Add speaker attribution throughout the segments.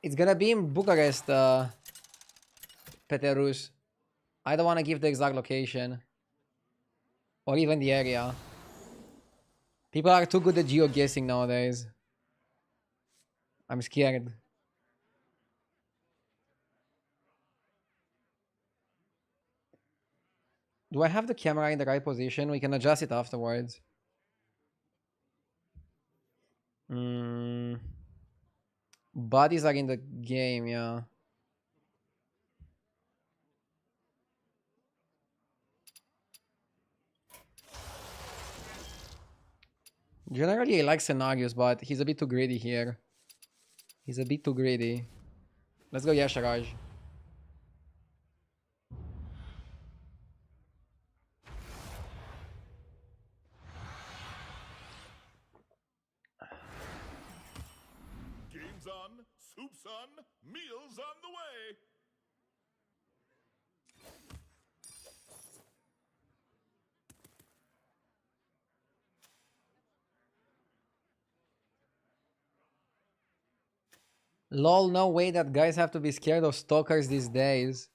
Speaker 1: It's gonna be in Bucharest, Peterus. I don't want to give the exact location. Or even the area. People are too good at geo-guessing nowadays. I'm scared. Do I have the camera in the right position? We can adjust it afterwards. Bodies are in the game, yeah. Generally, I like scenarios, but he's a bit too greedy here. He's a bit too greedy. Let's go Yasharaj.
Speaker 2: Games on, soup's on, meals on the way.
Speaker 1: Lol, no way that guys have to be scared of stalkers these days.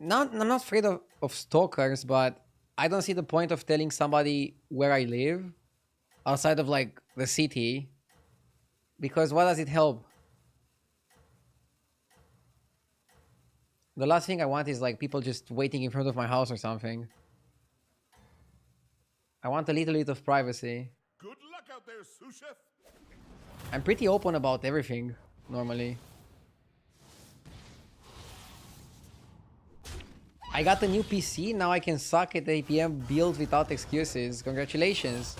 Speaker 1: I'm not afraid of stalkers, but I don't see the point of telling somebody where I live outside of like the city. Because what does it help? The last thing I want is like people just waiting in front of my house or something. I want a little bit of privacy.
Speaker 2: Good luck out there, sous chef.
Speaker 1: I'm pretty open about everything, normally. I got a new PC, now I can suck at APM build without excuses. Congratulations.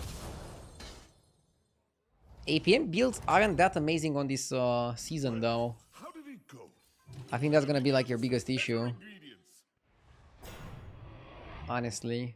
Speaker 1: APM builds aren't that amazing on this season though.
Speaker 2: How did it go?
Speaker 1: I think that's gonna be like your biggest issue,
Speaker 2: Ingredients.
Speaker 1: honestly.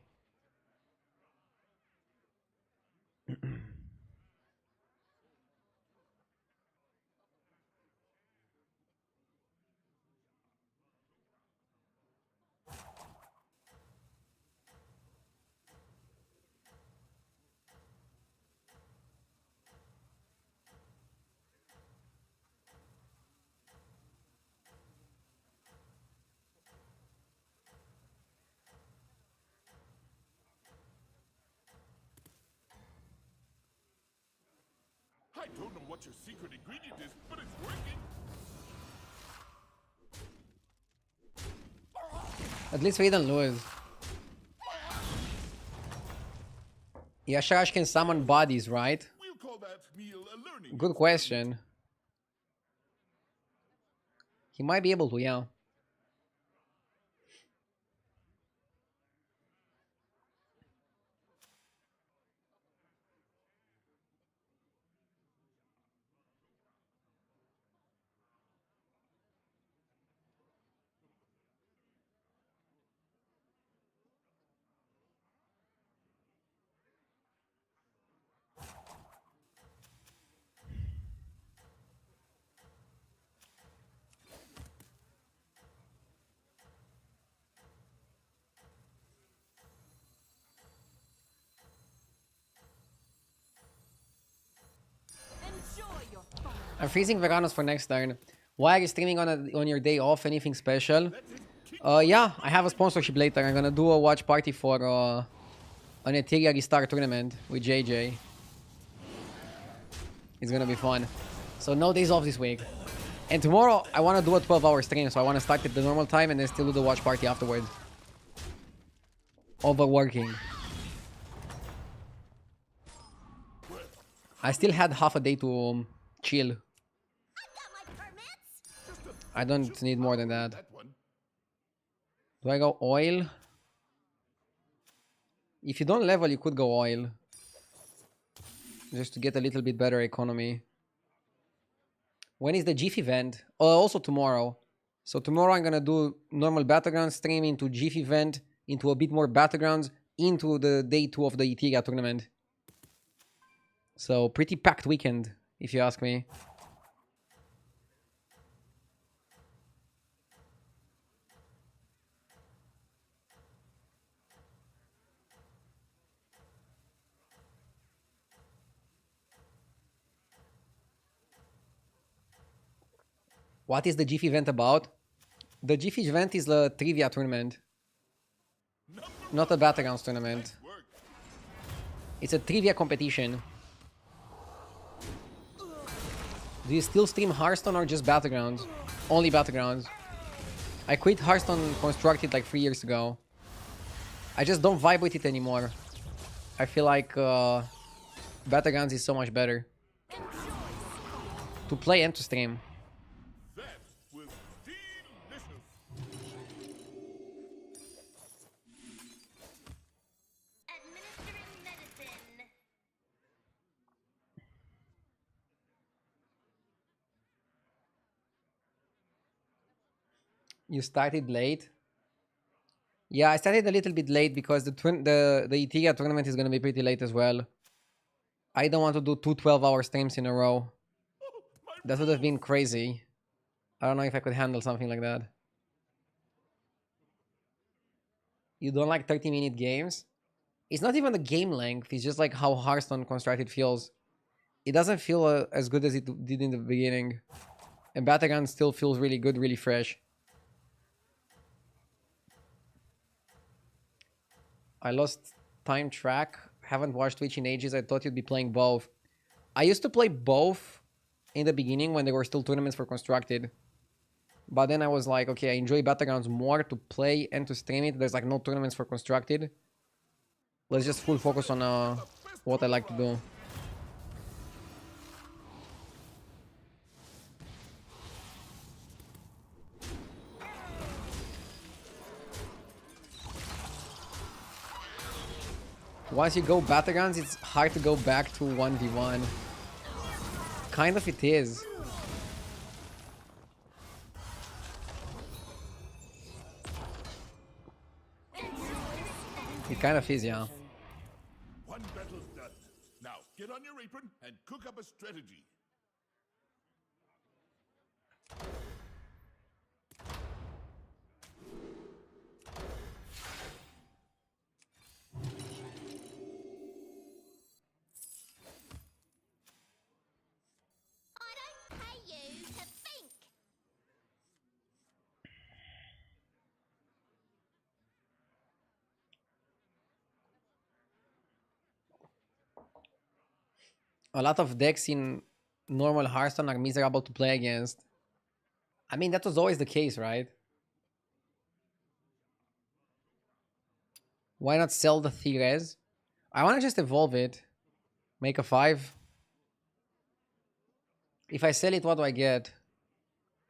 Speaker 2: I don't know what your secret ingredient is, but it's working.
Speaker 1: At least we didn't lose. Yasharash can summon bodies, right?
Speaker 2: We'll call that meal a learning.
Speaker 1: Good question. He might be able to, yeah. I'm freezing Veranos for next turn. Why are you streaming on your day off? Anything special? Yeah, I have a sponsorship later. I'm gonna do a watch party for an Ethereum Star tournament with JJ. It's gonna be fun. So no days off this week. And tomorrow I want to do a 12-hour stream, so I want to start at the normal time and then still do the watch party afterwards. Overworking. I still had half a day to chill. I don't need more than that. Do I go oil? If you don't level, you could go oil. Just to get a little bit better economy. When is the GIF event? Also tomorrow. So tomorrow I'm gonna do normal battlegrounds stream into GIF event, into a bit more battlegrounds, into the day 2 of the Ethereum tournament. So pretty packed weekend, if you ask me. What is the GIF event about? The GIF event is the trivia tournament. Not a battlegrounds tournament. It's a trivia competition. Do you still stream Hearthstone or just battlegrounds? Only battlegrounds. I quit Hearthstone Constructed like 3 years ago. I just don't vibe with it anymore. I feel like battlegrounds is so much better to play and to stream.
Speaker 2: That was delicious.
Speaker 3: Administering medicine.
Speaker 1: You started late? Yeah, I started a little bit late because the Itiga tournament is gonna be pretty late as well. I don't want to do two 12-hour streams in a row. That would have been crazy. I don't know if I could handle something like that. You don't like 30-minute games? It's not even the game length, it's just like how Hearthstone Constructed feels. It doesn't feel as good as it did in the beginning. And Battlegrounds still feels really good, really fresh. I lost time track. Haven't watched Twitch in ages. I thought you'd be playing both. I used to play both in the beginning when there were still tournaments for Constructed. But then I was like, okay, I enjoy Battlegrounds more to play and to stream it. There's like no tournaments for Constructed. Let's just full focus on what I like to do. Once you go Battlegrounds, it's hard to go back to 1v1. Kind of it is. It kind of is, yeah.
Speaker 2: One battle's done. Now get on your apron and cook up a strategy.
Speaker 3: I don't pay you to think.
Speaker 1: A lot of decks in normal Hearthstone are miserable to play against. I mean, that was always the case, right? Why not sell the Thires? I want to just evolve it. Make a 5. If I sell it, what do I get?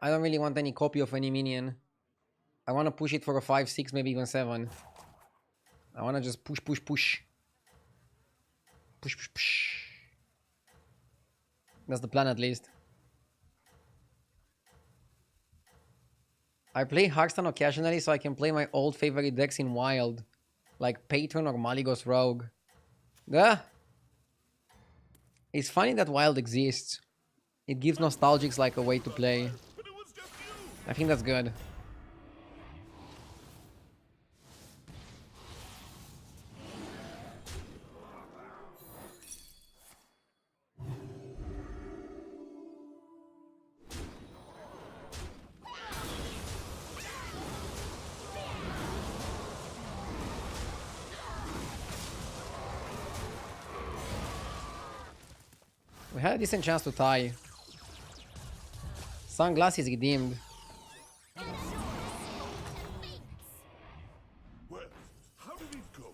Speaker 1: I don't really want any copy of any minion. I want to push it for a 5, 6, maybe even 7. I want to just push, push, push. Push, push, push. That's the plan, at least. I play Hearthstone occasionally so I can play my old favorite decks in Wild. Like Patron or Malygos Rogue. Gah! It's funny that Wild exists. It gives nostalgics like a way to play.
Speaker 2: But it was just you.
Speaker 1: I think that's good. We had a decent chance to tie. Sunglasses redeemed.
Speaker 2: Well, how did it go?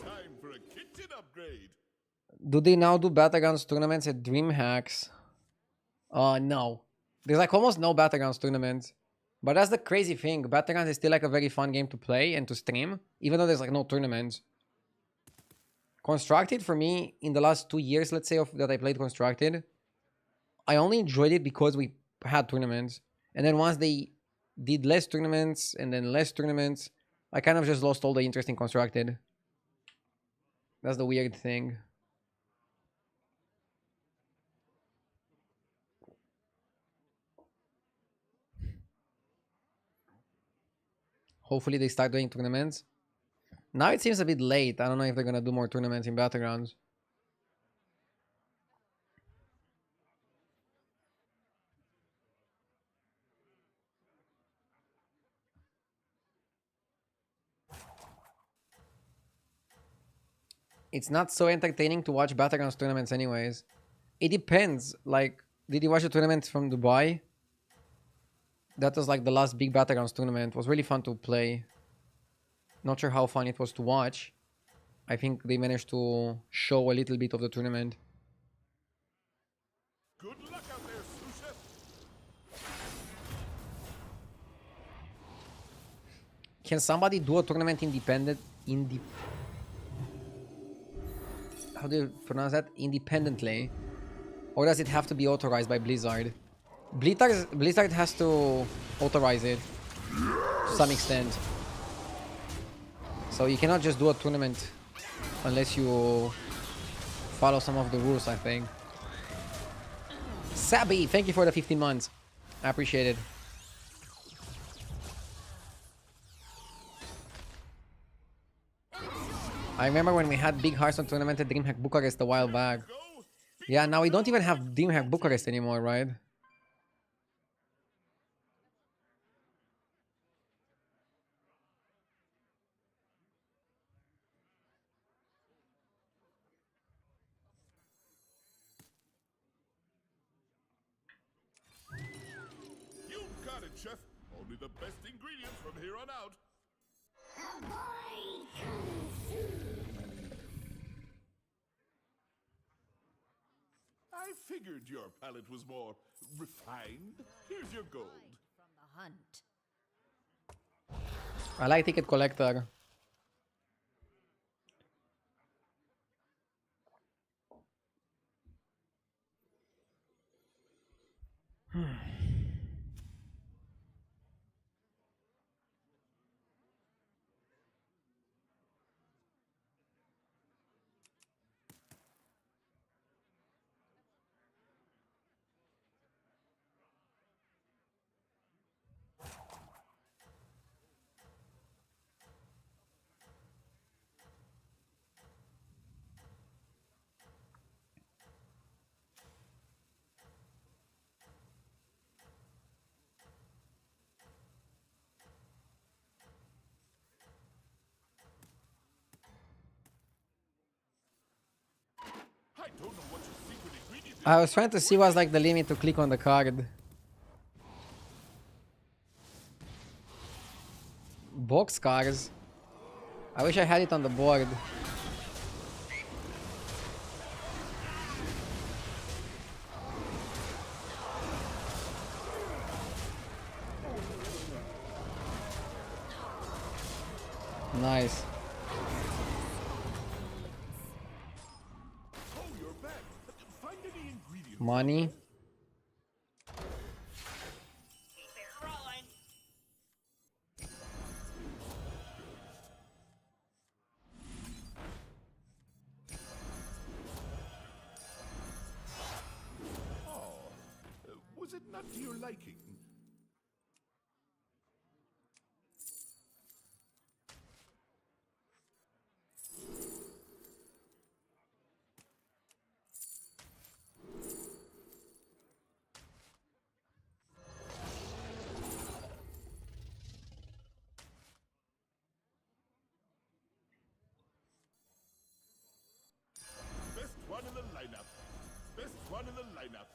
Speaker 2: Time for a kitchen upgrade.
Speaker 1: Do they now do Battlegrounds tournaments at DreamHacks? No. There's like almost no Battlegrounds tournaments. But that's the crazy thing. Battlegrounds is still like a very fun game to play and to stream, even though there's like no tournaments. Constructed, for me, in the last 2 years, let's say, that I played Constructed, I only enjoyed it because we had tournaments. And then once they did less tournaments and then less tournaments, I kind of just lost all the interest in Constructed. That's the weird thing. Hopefully they start doing tournaments. Now it seems a bit late. I don't know if they're gonna do more tournaments in Battlegrounds. It's not so entertaining to watch battlegrounds tournaments anyways. It depends. Like, did you watch the tournament from Dubai? That was like the last big battlegrounds tournament. It was really fun to play. Not sure how fun it was to watch. I think they managed to show a little bit of the tournament.
Speaker 2: Good luck out there, Susha.
Speaker 1: Can somebody do a tournament independent? How do you pronounce that? Independently? Or does it have to be authorized by Blizzard? Blizzard has to authorize it to some extent. So you cannot just do a tournament unless you follow some of the rules, I think. Sabi, thank you for the 15 months. I appreciate it. I remember when we had big Hearthstone tournament at DreamHack Bucharest a while back. Yeah, now we don't even have DreamHack Bucharest anymore, right?
Speaker 2: You got it, Chef. Only the best ingredients from here on out. I figured your palate was more refined. Here's your gold.
Speaker 3: From the hunt.
Speaker 1: I like Ticket Collector.
Speaker 2: I don't know what your secret ingredient is.
Speaker 1: I was trying to see what's like the limit to click on the card. Box cards. I wish I had it on the board. Nice.
Speaker 2: Oh, you're back. Find any ingredients.
Speaker 1: Money.
Speaker 2: Was it not to your liking? Best one in the lineup. Best one in the lineup.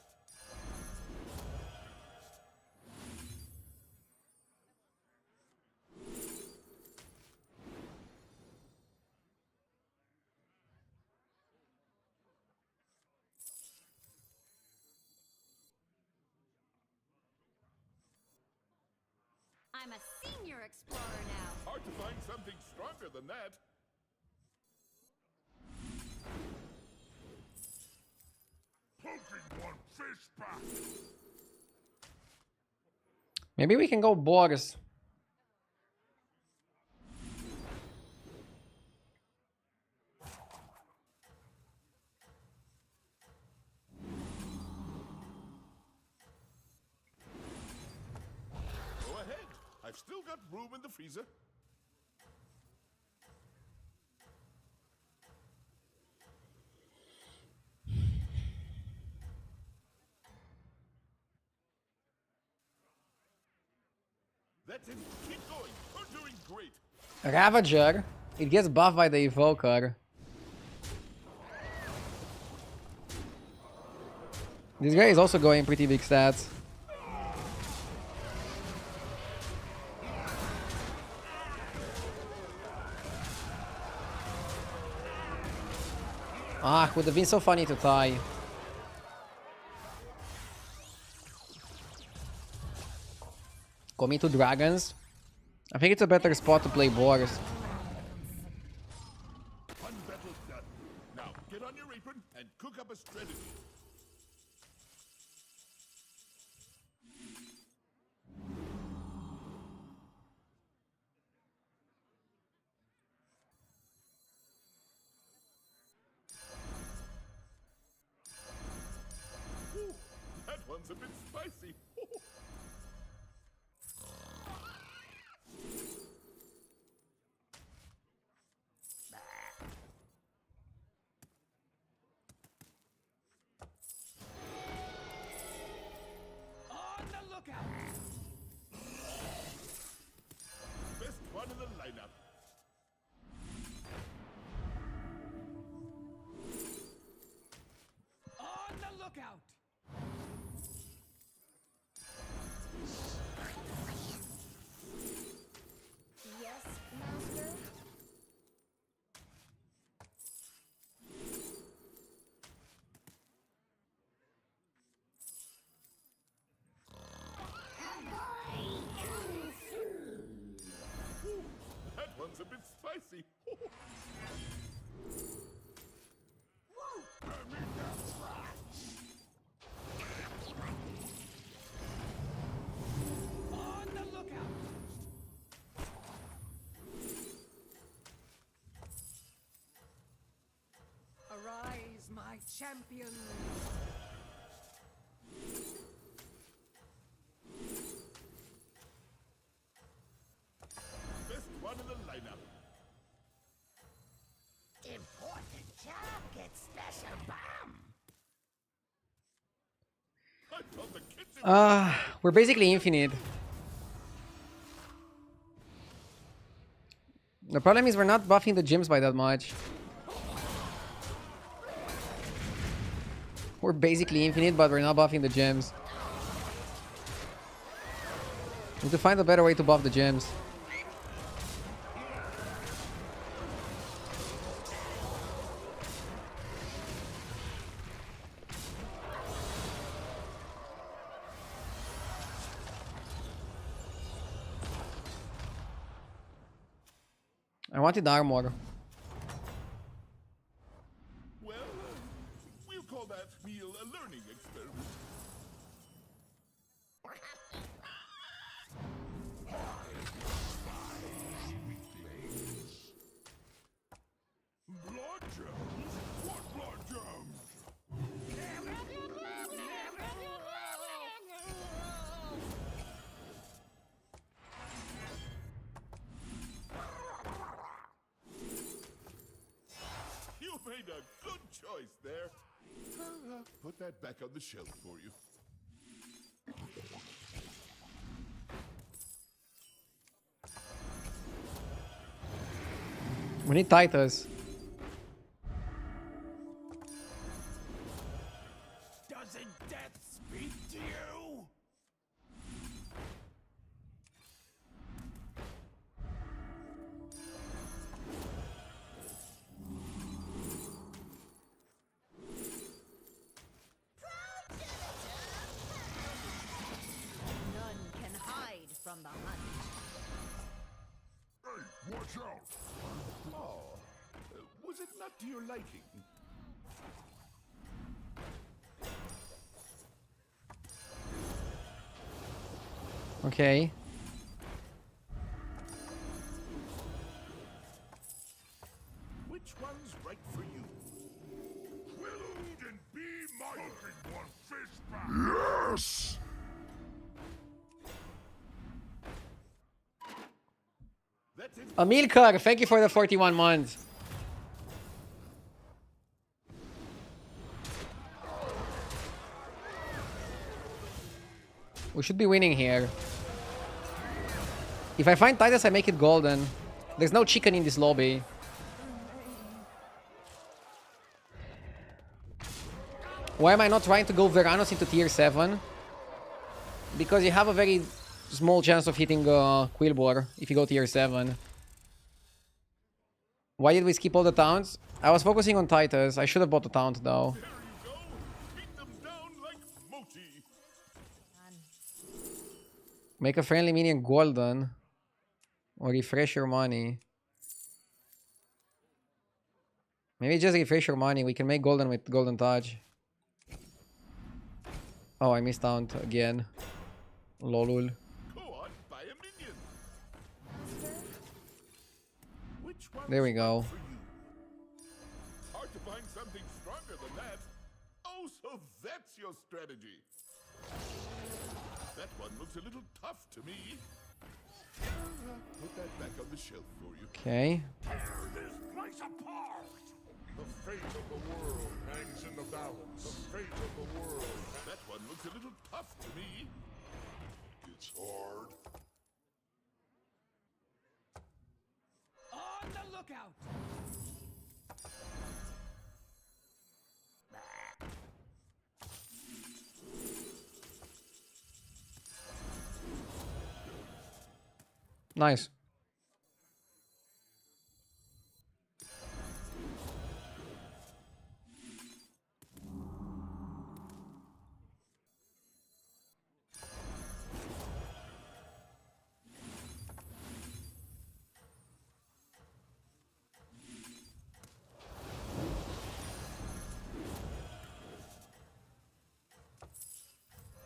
Speaker 3: I'm a senior explorer now.
Speaker 2: Hard to find something stronger than that. Poking one fish back.
Speaker 1: Maybe we can go Boris.
Speaker 2: Go ahead. I've still got room in the freezer. That's it. Keep going. We're doing great.
Speaker 1: Ravager. It gets buffed by the Evoker. This guy is also going pretty big stats. Ah, would have been so funny to tie. Commit to dragons. I think it's a better spot to play boars.
Speaker 2: One battle done. Now get on your apron and cook up a strategy. Ooh, that one's a bit spicy.
Speaker 4: On the lookout!
Speaker 2: Best one in the lineup.
Speaker 4: On the lookout!
Speaker 3: Yes, master.
Speaker 2: That one's a bit spicy.
Speaker 4: On the lookout! Arise, my champion!
Speaker 2: Best one in the lineup.
Speaker 3: Important job gets special bomb.
Speaker 2: I thought the kitchen
Speaker 1: We're basically infinite. The problem is we're not buffing the gyms by that much. We're basically infinite, but we're not buffing the gyms. Need to find a better way to buff the gyms. I wanted armor.
Speaker 2: Well, we'll call that meal a learning experiment. Blood gems? What blood gems? You made a good choice there. Put that back on the shelf for you.
Speaker 1: We need Titus.
Speaker 4: Doesn't death speak to you?
Speaker 3: None can hide from the hunt.
Speaker 2: Hey, watch out! Oh, was it not to your liking?
Speaker 1: Okay.
Speaker 2: Which one's right for you? Willowed and be mighty. One fish back. Yes! That's it.
Speaker 1: Amilcar, thank you for the 41 months. We should be winning here. If I find Titus, I make it golden. There's no chicken in this lobby. Why am I not trying to go Veranos into tier 7? Because you have a very small chance of hitting Quillbor if you go tier 7. Why did we skip all the towns? I was focusing on Titus. I should have bought the taunt though.
Speaker 2: There you go. Beat them down like Moti.
Speaker 1: Make a friendly minion golden. Or refresh your money. Maybe just refresh your money. We can make golden with golden touch. Oh, I missed out again. Lolul.
Speaker 2: Go on, buy a minion. Which one
Speaker 1: There we go.
Speaker 2: for you? Hard to find something stronger than that. Oh, so that's your strategy. That one looks a little tough to me. Put that back on the shelf for you.
Speaker 1: Okay.
Speaker 2: Tear this place apart! The fate of the world hangs in the balance. The fate of the world. That one looks a little tough to me. It's hard.
Speaker 4: On the lookout!
Speaker 1: Nice.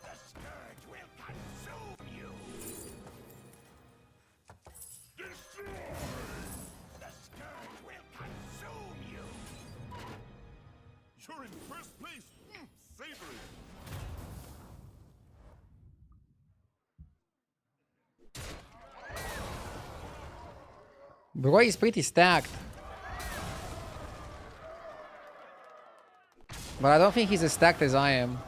Speaker 4: The scourge will consume you!
Speaker 2: Destroy!
Speaker 4: The scourge will consume you!
Speaker 2: You're in first place. Savor it.
Speaker 1: Bro is pretty stacked. But I don't think he's as stacked as I am.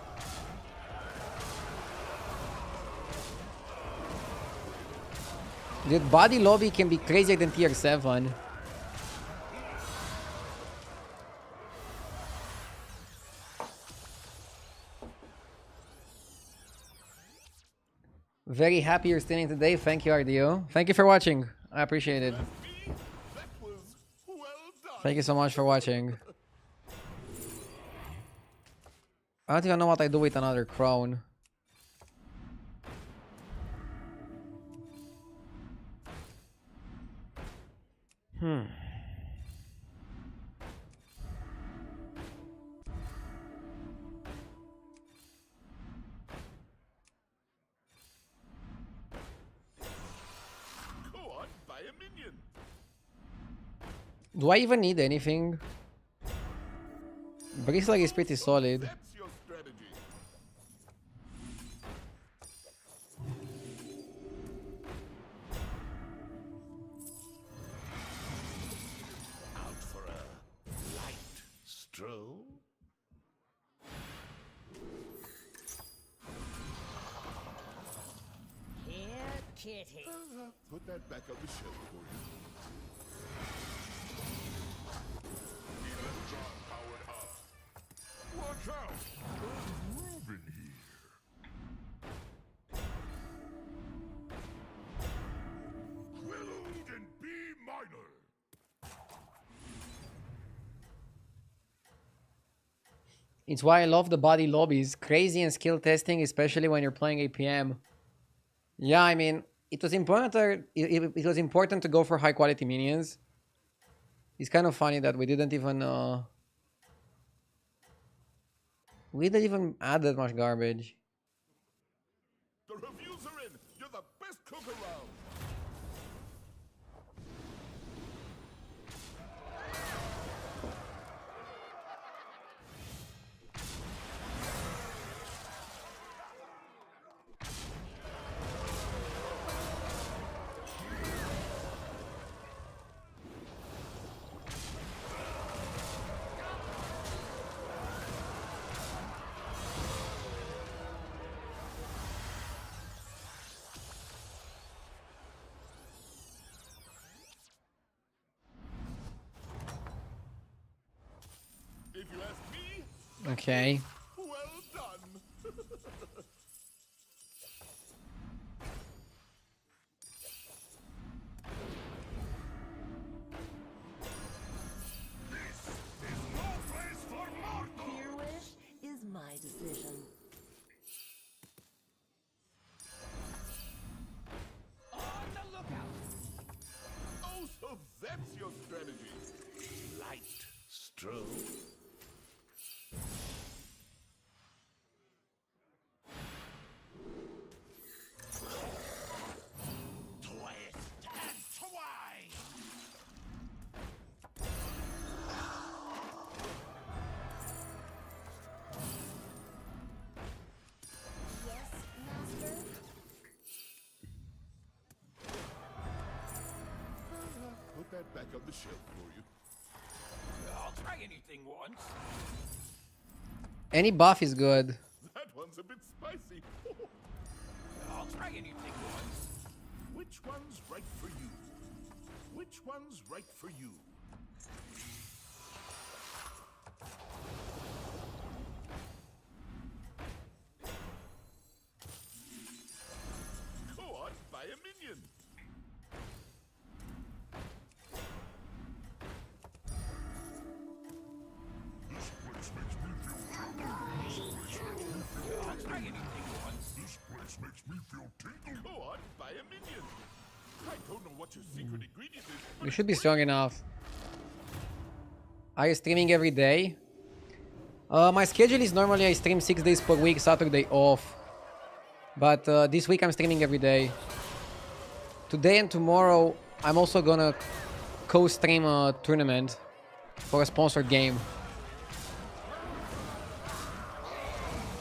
Speaker 1: Dude, body lobby can be crazier than tier 7. Very happy you're streaming today. Thank you, RDO. Thank you for watching. I appreciate it.
Speaker 2: Me? That was well done.
Speaker 1: Thank you so much for watching. I don't even know what I do with another crown.
Speaker 2: Go on, buy a minion.
Speaker 1: Do I even need anything? Bristlag is pretty solid.
Speaker 2: That's your strategy. Out for a light stroll?
Speaker 3: Here, kitty.
Speaker 2: Put that back on the shelf for you. Electron powered up. Watch out! There's Reuben here. Prelude in B minor.
Speaker 1: It's why I love the body lobbies. Crazy and skill testing, especially when you're playing APM. Yeah, I mean, it was important. It was important to go for high quality minions. It's kind of funny that we didn't even add that much garbage.
Speaker 2: The reviews are in. You're the best cook around. If you ask me,
Speaker 1: Okay.
Speaker 2: well that back on the shelf for you.
Speaker 4: I'll try anything once.
Speaker 1: Any buff is good.
Speaker 2: That one's a bit spicy.
Speaker 4: I'll try anything once.
Speaker 2: Which one's right for you? Which one's right for you? Go on, buy a minion. This place makes me feel tingle.
Speaker 4: I'll try anything once.
Speaker 2: This place makes me feel tingle. Go on, buy a minion. I don't know what your secret ingredient is. But
Speaker 1: We should be strong enough. Are you streaming every day? My schedule is normally I stream 6 days per week, Saturday off. But this week I'm streaming every day. Today and tomorrow I'm also gonna co-stream a tournament for a sponsored game.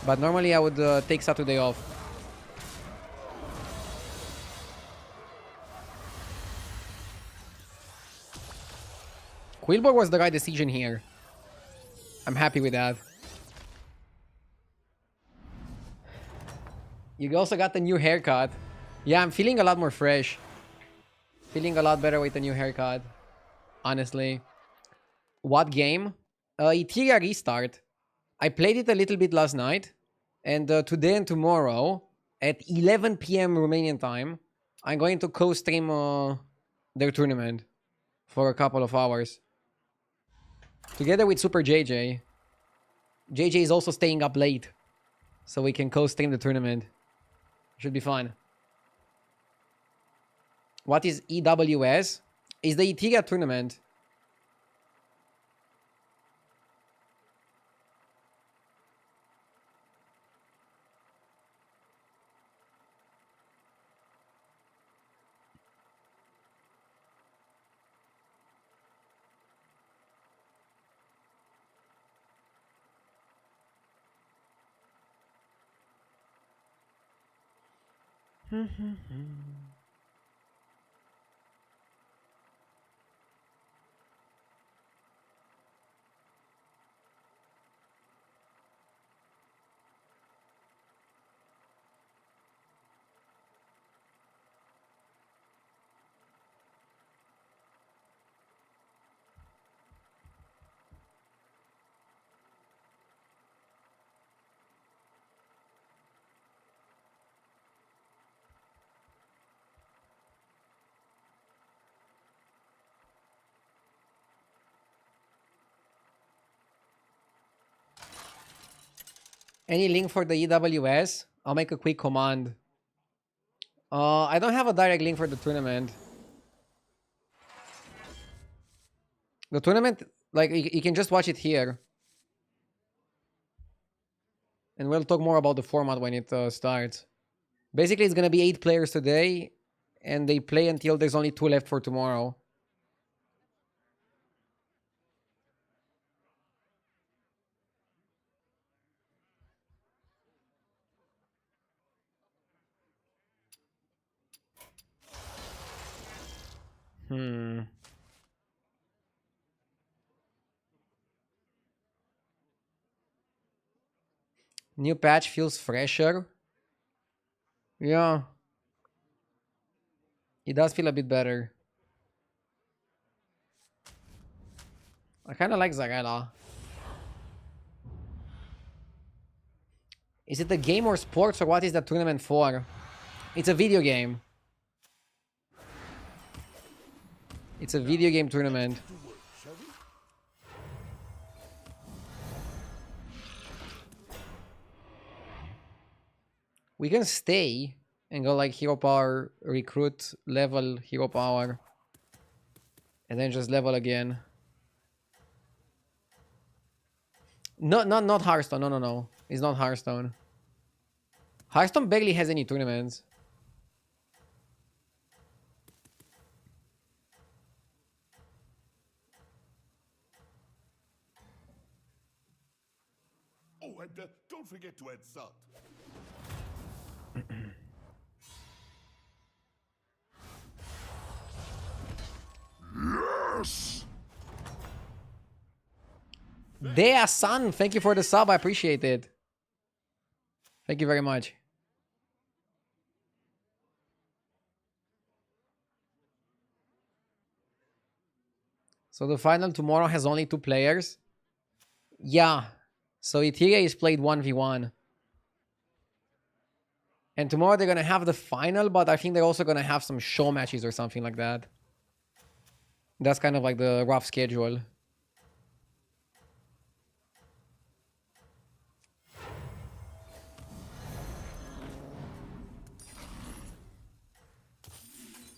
Speaker 1: But normally I would take Saturday off. Quillborg was the right decision here. I'm happy with that. You also got the new haircut. Yeah, I'm feeling a lot more fresh. Feeling a lot better with the new haircut. Honestly. What game? Etheria Restart. I played it a little bit last night. And today and tomorrow, at 11 p.m. Romanian time, I'm going to co-stream their tournament for a couple of hours. Together with Super JJ. JJ is also staying up late. So we can co-stream the tournament. Should be fun. What is EWS? Is the Etheria tournament. Any link for the EWS? I'll make a quick command. I don't have a direct link for the tournament. The tournament, like, you can just watch it here. And we'll talk more about the format when it starts. Basically, it's gonna be 8 players today. And they play until there's only 2 left for tomorrow. New patch feels fresher. Yeah. It does feel a bit better. I kind of like Zarella. Is it a game or sports, or what is the tournament for? It's a video game. It's a video game tournament. We can stay and go like hero power, recruit, level, hero power. And then just level again. No, not Hearthstone. No. It's not Hearthstone. Hearthstone barely has any tournaments.
Speaker 2: Oh, and don't forget to add salt. Yes!
Speaker 1: Dea San, thank you for the sub. I appreciate it. Thank you very much. So the final tomorrow has only 2 players. Yeah. So Etheria is played 1v1. And tomorrow they're going to have the final, but I think they're also going to have some show matches or something like that. That's kind of like the rough schedule.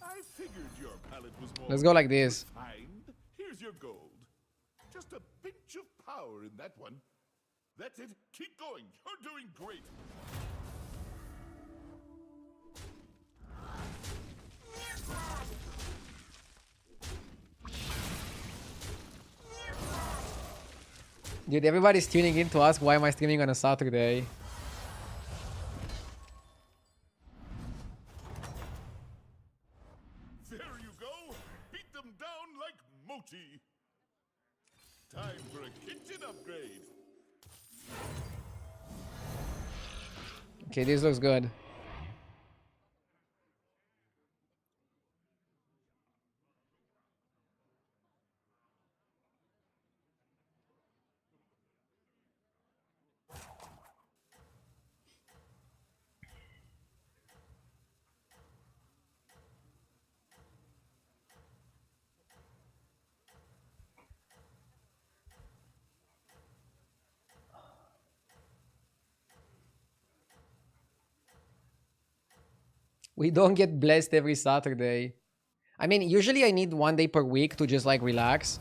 Speaker 2: I figured your palate was more
Speaker 1: Let's go like this.
Speaker 2: refined. Here's your gold. Just a pinch of power in that one. That's it. Keep going. You're doing great.
Speaker 1: Dude, everybody's tuning in to ask why am I streaming on a Saturday.
Speaker 2: There you go. Beat them down like Moti. Time for a kitchen upgrade.
Speaker 1: Okay, this looks good. We don't get blessed every Saturday. I mean, usually I need 1 day per week to just like relax.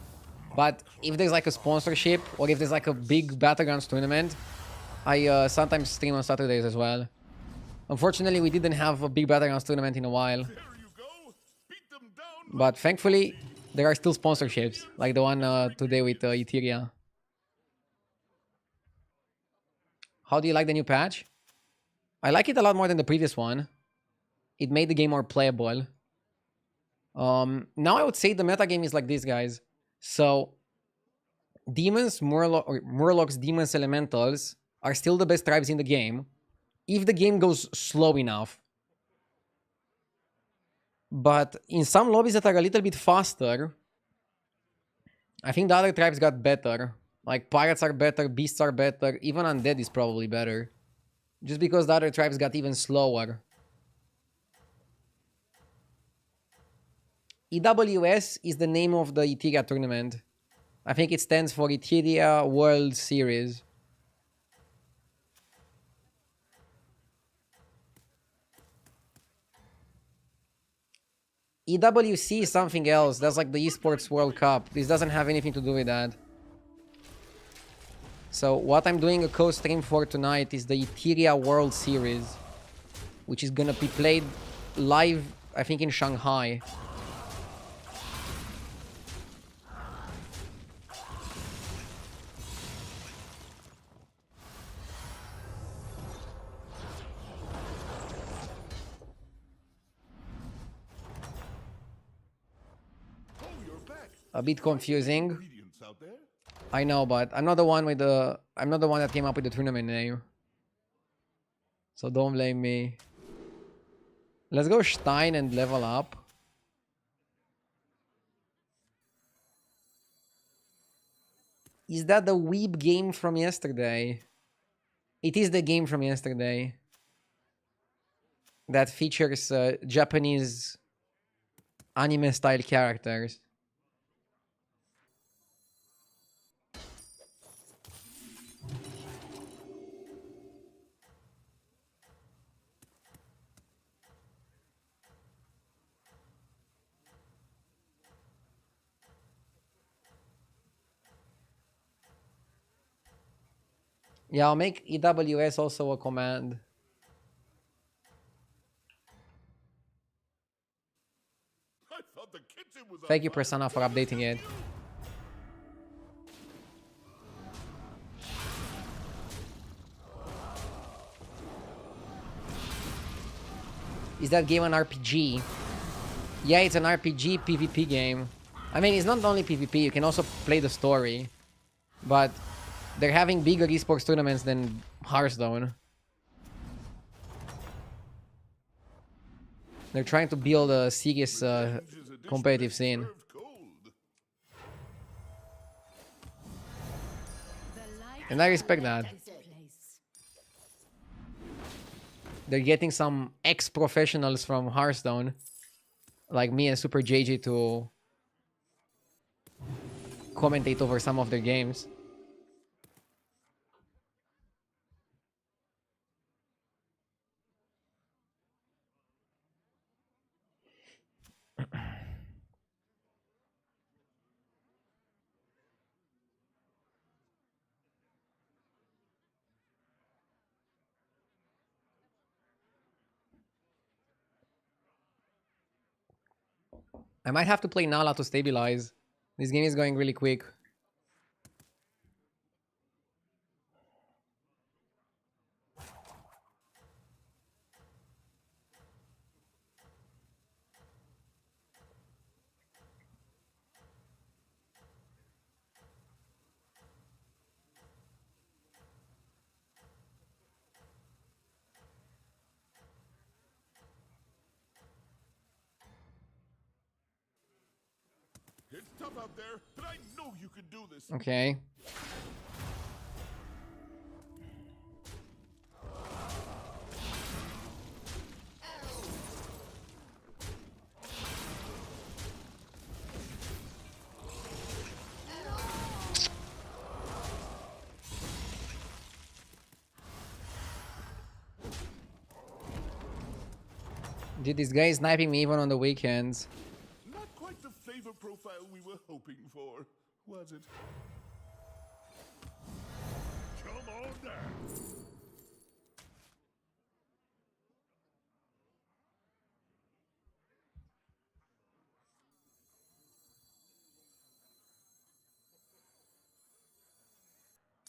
Speaker 1: But if there's like a sponsorship or if there's like a big battlegrounds tournament, I sometimes stream on Saturdays as well. Unfortunately, we didn't have a big battlegrounds tournament in a while.
Speaker 2: There you go. Beat them down.
Speaker 1: But thankfully, there are still sponsorships, like the one today with Etheria. How do you like the new patch? I like it a lot more than the previous one. It made the game more playable. Now I would say the meta game is like this, guys. So, Demons, Murlocs, Demons, Elementals are still the best tribes in the game. If the game goes slow enough. But in some lobbies that are a little bit faster, I think the other tribes got better. Like, Pirates are better, Beasts are better, even Undead is probably better. Just because the other tribes got even slower. EWS is the name of the Etheria tournament. I think it stands for Etheria World Series. EWC is something else. That's like the Esports World Cup. This doesn't have anything to do with that. So what I'm doing a co-stream for tonight is the Etheria World Series, which is gonna be played live, I think, in Shanghai. A bit confusing. I know, but I'm not the one with the... I'm not the one that came up with the tournament name. So don't blame me. Let's go Stein and level up. Is that the Weeb game from yesterday? It is the game from yesterday. That features Japanese anime-style characters. Yeah, I'll make EWS also a command. Thank you, Persona, for updating it. Is that game an RPG? Yeah, it's an RPG PvP game. I mean, it's not only PvP. You can also play the story, but they're having bigger esports tournaments than Hearthstone. They're trying to build a serious
Speaker 2: Revenge is a dish
Speaker 1: competitive
Speaker 2: best
Speaker 1: scene.
Speaker 2: served cold.
Speaker 1: And I respect that. They're getting some ex-professionals from Hearthstone, like me and Super JJ, to commentate over some of their games. I might have to play Nala to stabilize. This game is going really quick.
Speaker 2: It's tough out there, but I know you can do this.
Speaker 1: Okay. Dude, this guy is sniping me even on the weekends.
Speaker 2: Not quite the flavor profile we were hoping for, was it? Come on down.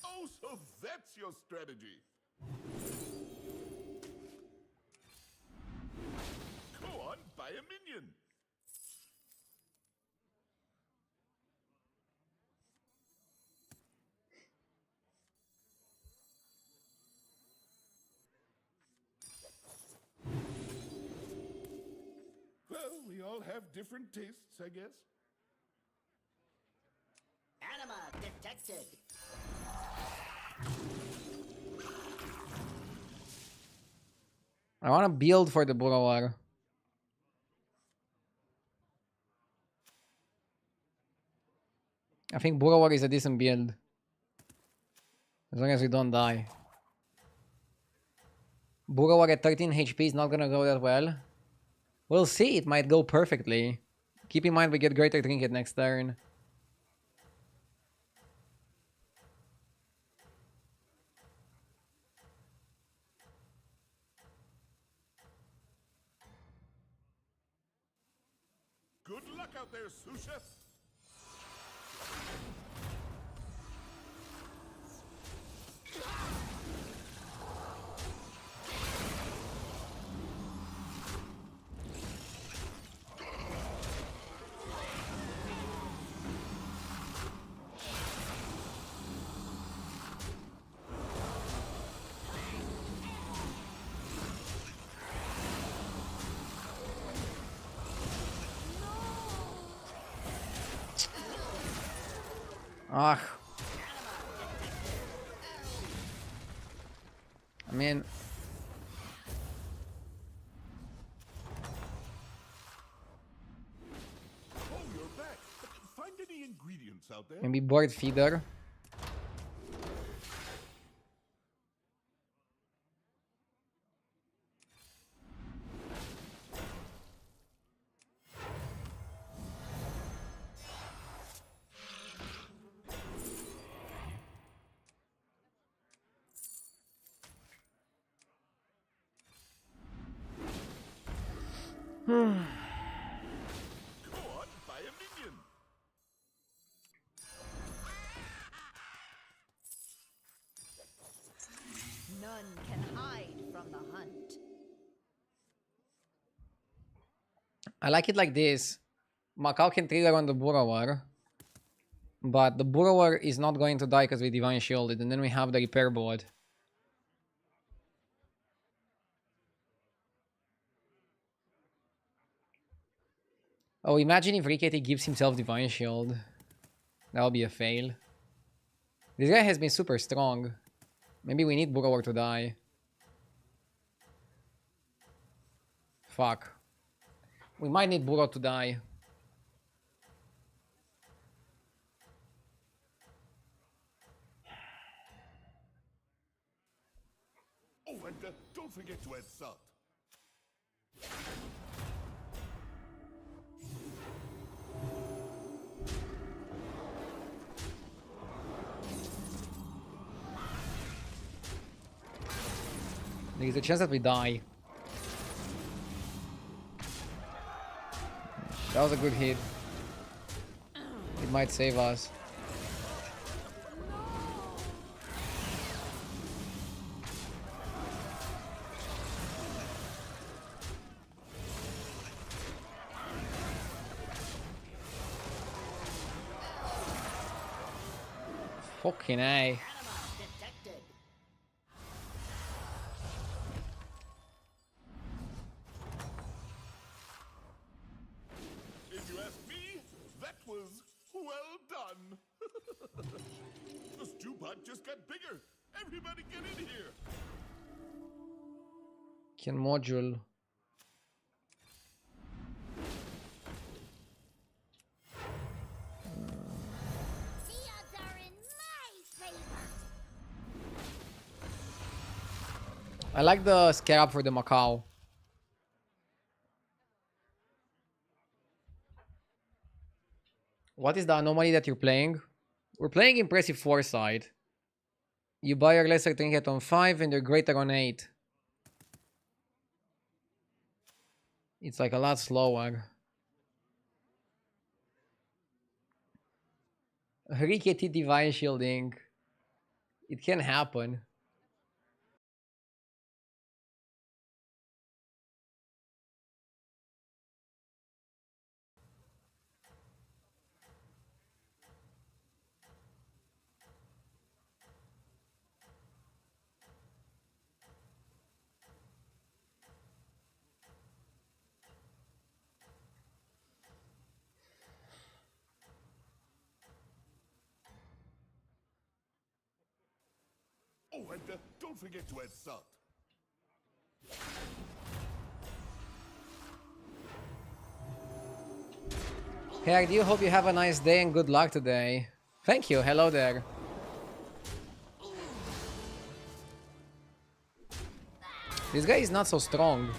Speaker 2: Oh, so that's your strategy. Go on, buy a minion. Well, we all have different tastes, I guess.
Speaker 5: Anima detected.
Speaker 1: I want to build for the Burrower. I think Burrower is a decent build. As long as we don't die. Burrower at 13 HP is not gonna go that well. We'll see, it might go perfectly. Keep in mind we get Greater Trinket next turn.
Speaker 2: Good luck out there, sous chef.
Speaker 1: Ah. I mean,
Speaker 2: Oh, you're back. Find any ingredients out there?
Speaker 1: maybe board feeder.
Speaker 2: Go on, buy a minion.
Speaker 5: None can hide from the hunt.
Speaker 1: I like it like this, Macau can trigger on the Burrower. But the Burrower is not going to die because we Divine Shielded. And then we have the Repair Board. Oh, imagine if Rickety gives himself Divine Shield. That'll be a fail. This guy has been super strong. Maybe we need Burrower to die. Fuck. We might need Burrow to die.
Speaker 2: Oh, and don't forget to add salt.
Speaker 1: There's a chance that we die. That was a good hit. It might save us. Fucking A.
Speaker 5: Anima detected.
Speaker 2: If you ask me, that was well done. The stew pot just got bigger. Everybody get in here.
Speaker 1: Can module.
Speaker 3: The odds are in my favor.
Speaker 1: I like the Scarab for the Macau. What is the anomaly that you're playing? We're playing Impressive Foresight. You buy your Lesser Trinket on 5 and your Greater on 8. It's like a lot slower. Rickety Divine Shielding. It can happen.
Speaker 2: Oh, and don't forget to add salt.
Speaker 1: Hey, I do hope you have a nice day and good luck today. Thank you. Hello there. This guy is not so strong.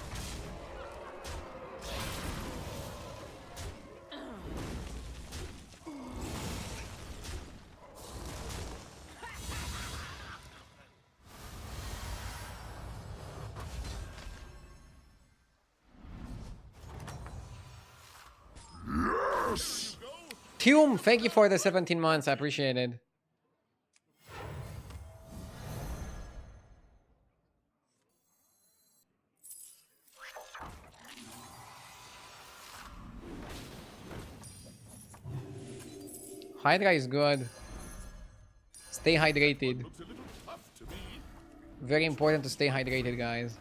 Speaker 1: Tume, thank you for the 17 months. I appreciate it. Hydra is good. Stay hydrated.
Speaker 2: Looks a little tough to me.
Speaker 1: Very important to stay hydrated, guys.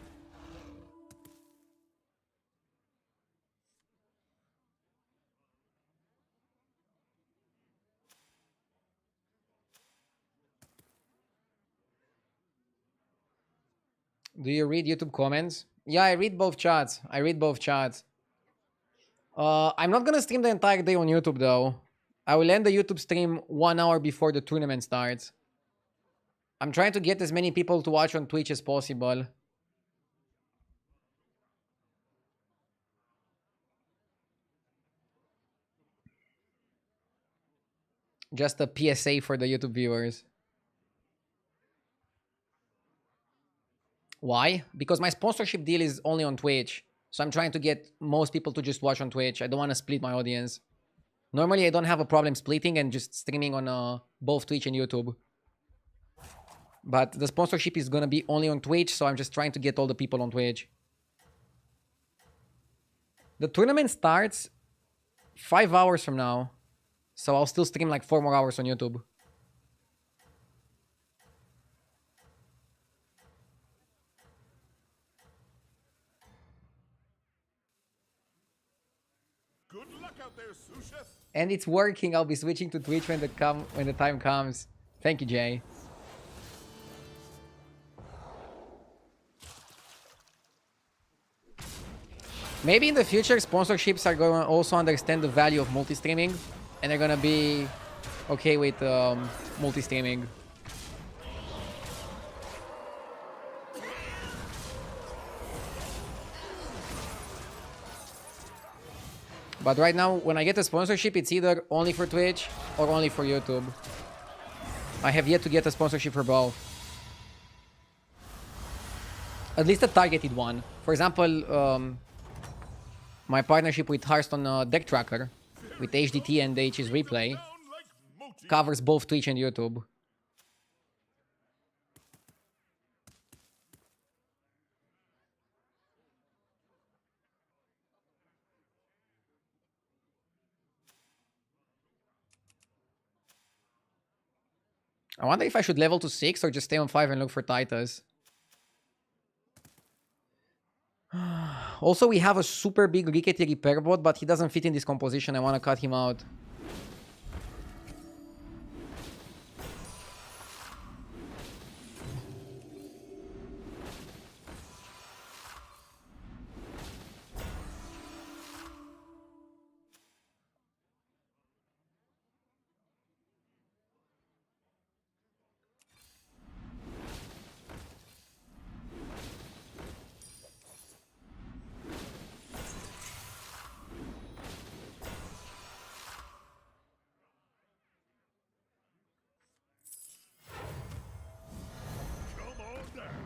Speaker 1: Do you read YouTube comments? Yeah, I read both chats. I read both chats. I'm not gonna stream the entire day on YouTube though. I will end the YouTube stream 1 hour before the tournament starts. I'm trying to get as many people to watch on Twitch as possible. Just a PSA for the YouTube viewers. Why? Because my sponsorship deal is only on Twitch. So I'm trying to get most people to just watch on Twitch. I don't want to split my audience. Normally, I don't have a problem splitting and just streaming on both Twitch and YouTube. But the sponsorship is going to be only on Twitch, so I'm just trying to get all the people on Twitch. The tournament starts 5 hours from now. So I'll still stream like 4 more hours on YouTube.
Speaker 2: Good luck out there, sous chef.
Speaker 1: And it's working. I'll be switching to Twitch when the time comes. Thank you, Jay. Maybe in the future, sponsorships are going to also understand the value of multi-streaming, and they're going to be okay with multi-streaming. But right now, when I get a sponsorship, it's either only for Twitch or only for YouTube. I have yet to get a sponsorship for both. At least a targeted one. For example, my partnership with Hearthstone Deck Tracker, with HDT and HS Replay, covers both Twitch and YouTube. I wonder if I should level to 6 or just stay on 5 and look for Titus. Also, we have a super big rickety repair bot, but he doesn't fit in this composition. I want to cut him out.
Speaker 2: Come on down.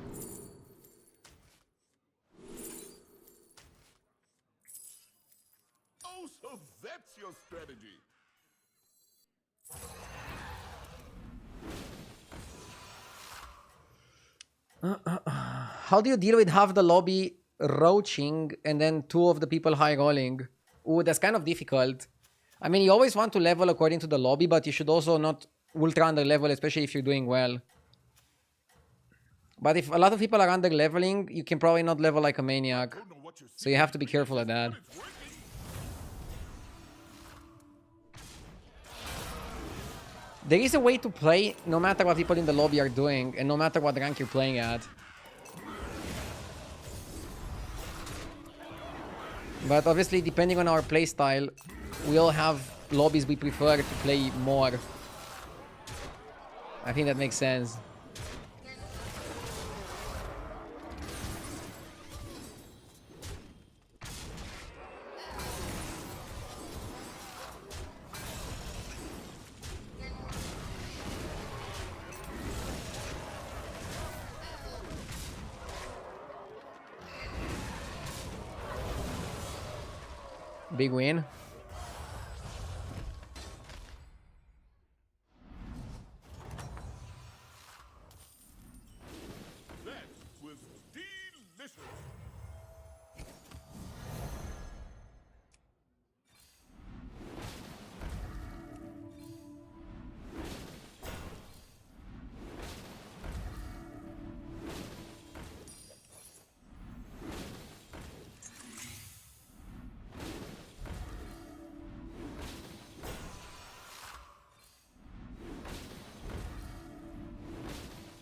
Speaker 2: Oh, so that's your strategy.
Speaker 1: How do you deal with half the lobby roaching and then 2 of the people high rolling? Ooh, that's kind of difficult. I mean, you always want to level according to the lobby, but you should also not ultra under level, especially if you're doing well. But if a lot of people are under leveling, you can probably not level like a maniac.
Speaker 2: Don't know what you're
Speaker 1: So you have to be careful of that.
Speaker 2: but it's working.
Speaker 1: There is a way to play no matter what people in the lobby are doing and no matter what rank you're playing at. But obviously, depending on our playstyle, we all have lobbies we prefer to play more. I think that makes sense. Big win.
Speaker 2: That was delicious.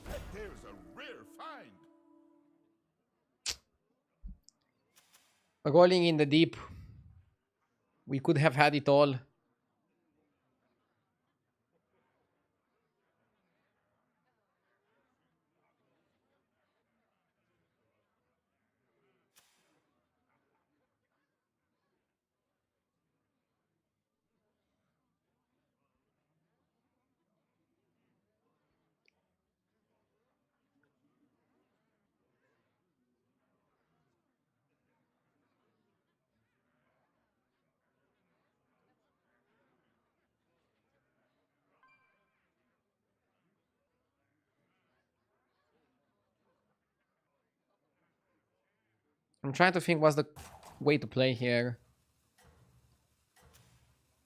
Speaker 2: That there's a rare find.
Speaker 1: Rolling in the deep. We could have had it all. I'm trying to think what's the way to play here.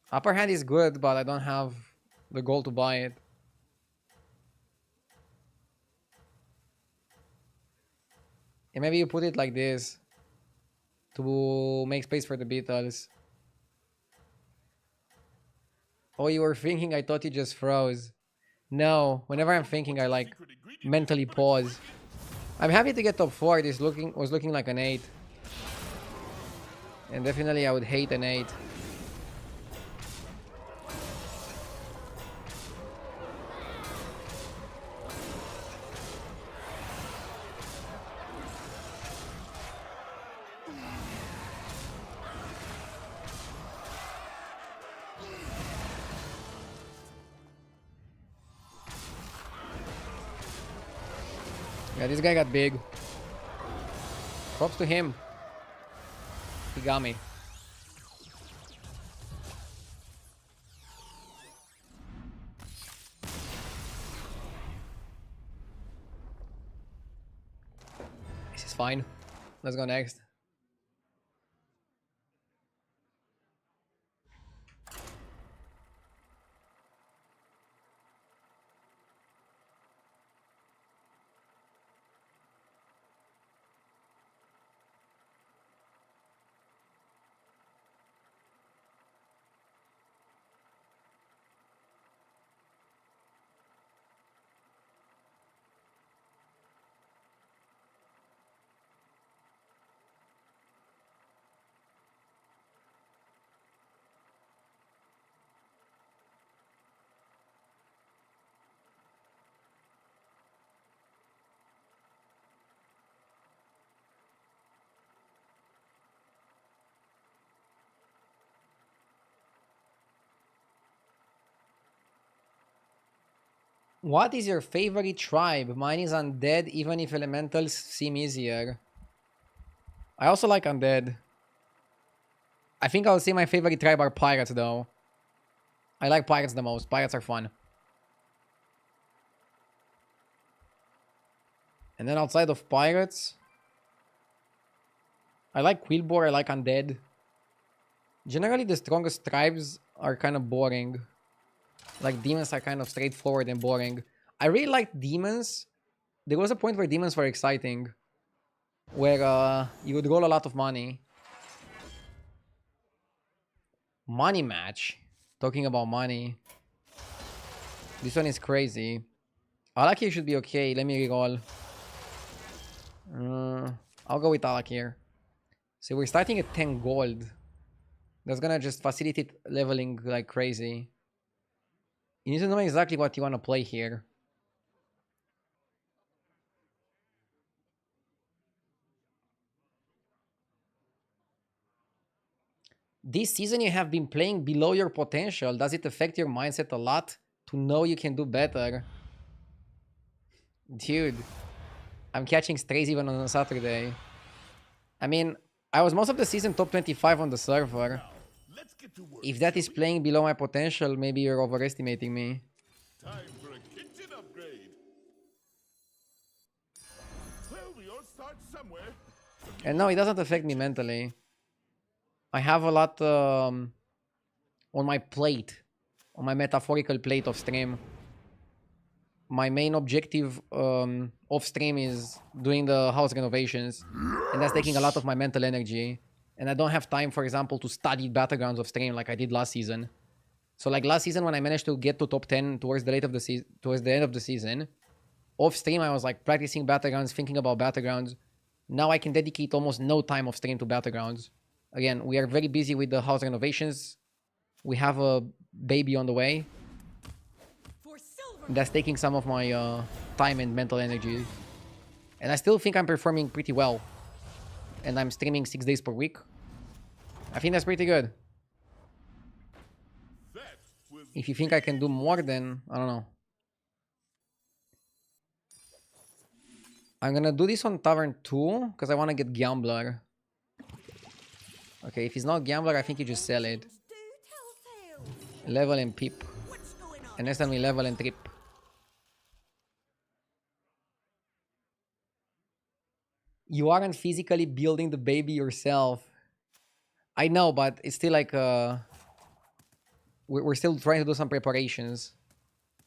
Speaker 1: Upper hand is good, but I don't have the goal to buy it. And maybe you put it like this to make space for the Beatles. Oh, you were thinking? I thought you just froze. No, whenever I'm thinking, I like mentally pause. I'm happy to get top 4. This was looking like an 8. And definitely I would hate an 8. Yeah, this guy got big. Props to him. He got me. This is fine. Let's go next. What is your favorite tribe? Mine is undead, even if elementals seem easier. I also like undead. I think I'll say my favorite tribe are pirates, though. I like pirates the most. Pirates are fun. And then outside of pirates, I like Quillbore, I like undead. Generally, the strongest tribes are kind of boring. Like, demons are kind of straightforward and boring. I really like demons. There was a point where demons were exciting. Where you would roll a lot of money. Money match. Talking about money. This one is crazy. Alakir should be okay. Let me reroll. I'll go with Alakir. So we're starting at 10 gold. That's gonna just facilitate leveling like crazy. You need to know exactly what you want to play here. This season you have been playing below your potential. Does it affect your mindset a lot to know you can do better? Dude, I'm catching strays even on a Saturday. I mean, I was most of the season top 25 on the server.
Speaker 2: Let's get to work.
Speaker 1: If that is playing below my potential, maybe you're overestimating me.
Speaker 2: Time for a kitchen upgrade. Well, we all start somewhere.
Speaker 1: And no, it doesn't affect me mentally. I have a lot on my plate, on my metaphorical plate of stream. My main objective off stream is doing the house renovations, and that's taking a lot of my mental energy. And I don't have time, for example, to study battlegrounds of stream like I did last season. So like last season when I managed to get to top 10 towards the end of the season, off stream I was like practicing battlegrounds, thinking about battlegrounds. Now I can dedicate almost no time off stream to battlegrounds. Again, we are very busy with the house renovations. We have a baby on the way. That's taking some of my time and mental energy. And I still think I'm performing pretty well. And I'm streaming 6 days per week. I think that's pretty good. If you think I can do more, then I don't know. I'm gonna do this on Tavern 2 because I want to get Gambler. Okay, if he's not Gambler, I think you just sell it. Level and peep. And next time we level and trip. You aren't physically building the baby yourself. I know, but it's still like we're still trying to do some preparations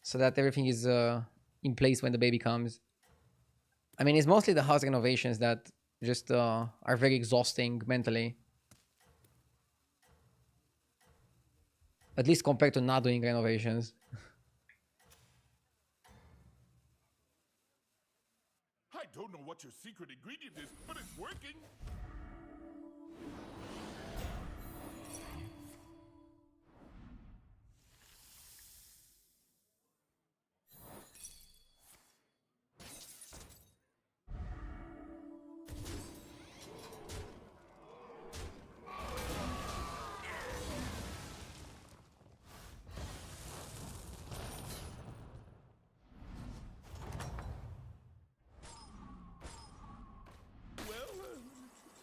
Speaker 1: so that everything is in place when the baby comes. I mean, it's mostly the house renovations that just are very exhausting mentally. At least compared to not doing renovations.
Speaker 2: I don't know what your secret ingredient is, but it's working.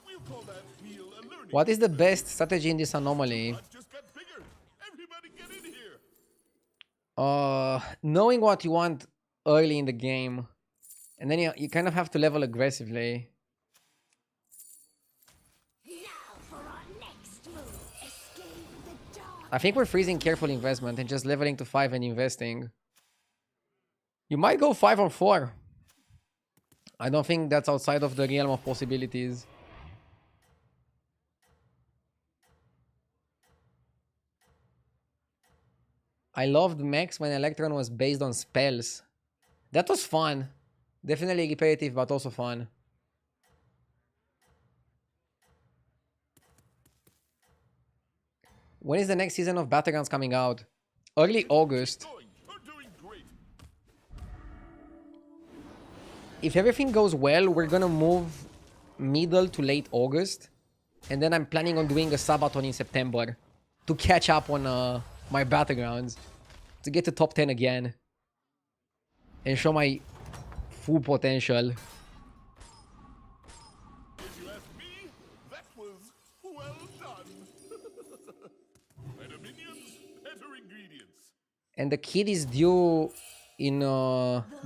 Speaker 2: We'll call that meal a learning.
Speaker 1: What is the best strategy in this anomaly?
Speaker 2: It just got bigger. Everybody get in here.
Speaker 1: Knowing what you want early in the game, and then you kind of have to level aggressively.
Speaker 3: Now for our next move. Escape the dark.
Speaker 1: I think we're freezing careful investment and just leveling to 5 and investing. You might go 5 or 4. I don't think that's outside of the realm of possibilities. I loved Max when Electron was based on spells. That was fun. Definitely repetitive, but also fun. When is the next season of battlegrounds coming out? Early August.
Speaker 2: We're doing great.
Speaker 1: If everything goes well, we're gonna move middle to late August. And then I'm planning on doing a subathon in September to catch up on my battlegrounds, to get to top 10 again and show my full potential.
Speaker 2: If you ask me, that was well done. Better minions, better ingredients.
Speaker 1: And the kid is due in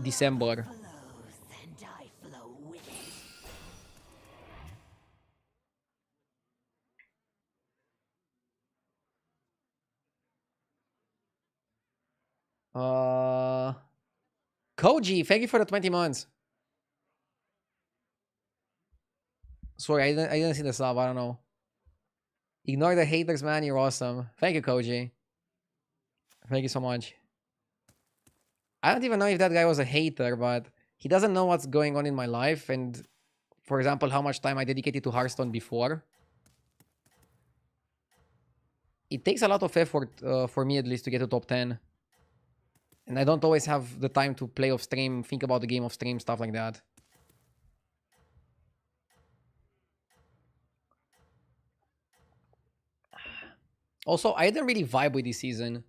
Speaker 1: December.
Speaker 5: Flows and I flow with it.
Speaker 1: Koji, thank you for the 20 months. Sorry, I didn't see the sub. I don't know. Ignore the haters, man. You're awesome. Thank you, Koji. Thank you so much. I don't even know if that guy was a hater, but he doesn't know what's going on in my life. And, for example, how much time I dedicated to Hearthstone before. It takes a lot of effort for me, at least, to get to top 10. And I don't always have the time to play off stream, think about the game off stream, stuff like that. Also, I didn't really vibe with this season.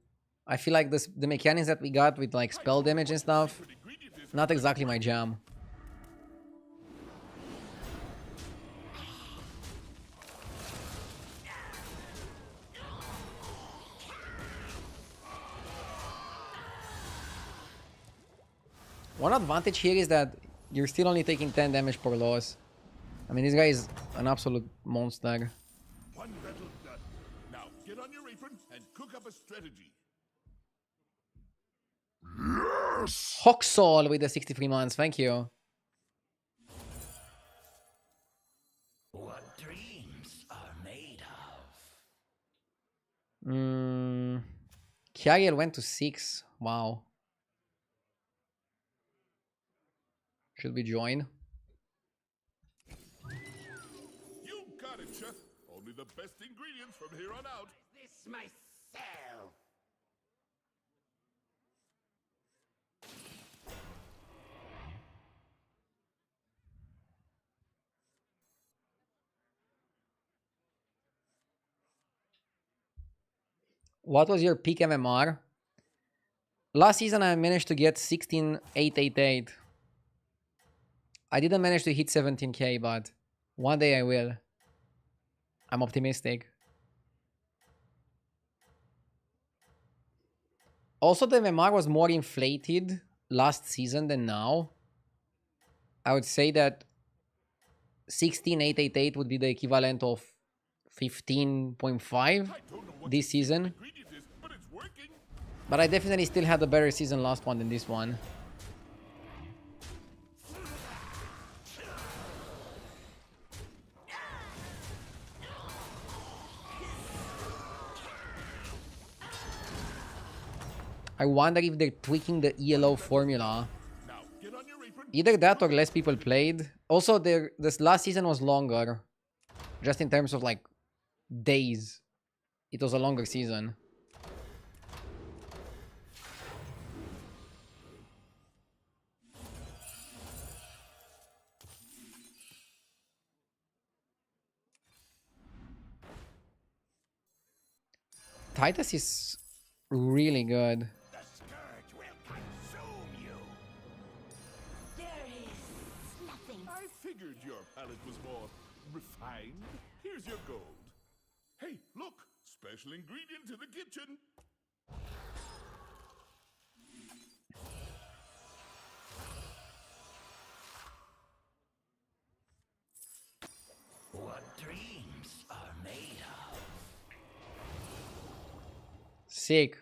Speaker 1: I feel like the mechanics that we got with like spell damage and stuff, not exactly my jam. One advantage here is that you're still only taking 10 damage per loss. I mean, this guy is an absolute monster.
Speaker 2: One battle done. Now get on your apron and cook up a strategy.
Speaker 1: Hoxol with the 63 months, thank you.
Speaker 4: What dreams are made of?
Speaker 1: Kyriel went to 6. Wow. Should we join?
Speaker 2: You got it, chef. Only the best ingredients from here on out.
Speaker 4: This myself.
Speaker 1: What was your peak MMR? Last season I managed to get 16,888. I didn't manage to hit 17k, but one day I will. I'm optimistic. Also, the MMR was more inflated last season than now. I would say that 16,888 would be the equivalent of 15.5 this season. But I definitely still had a better season last one than this one. I wonder if they're tweaking the ELO formula.
Speaker 2: Now, get on your apron.
Speaker 1: Either that or less people played. Also, this last season was longer. Just in terms of like days. It was a longer season. Titus is really good.
Speaker 4: The scourge will consume you.
Speaker 3: There is nothing.
Speaker 2: I figured your palate was more refined. Here's your gold. Hey, look! Special ingredient in the kitchen.
Speaker 4: What dreams are made of?
Speaker 1: Sick.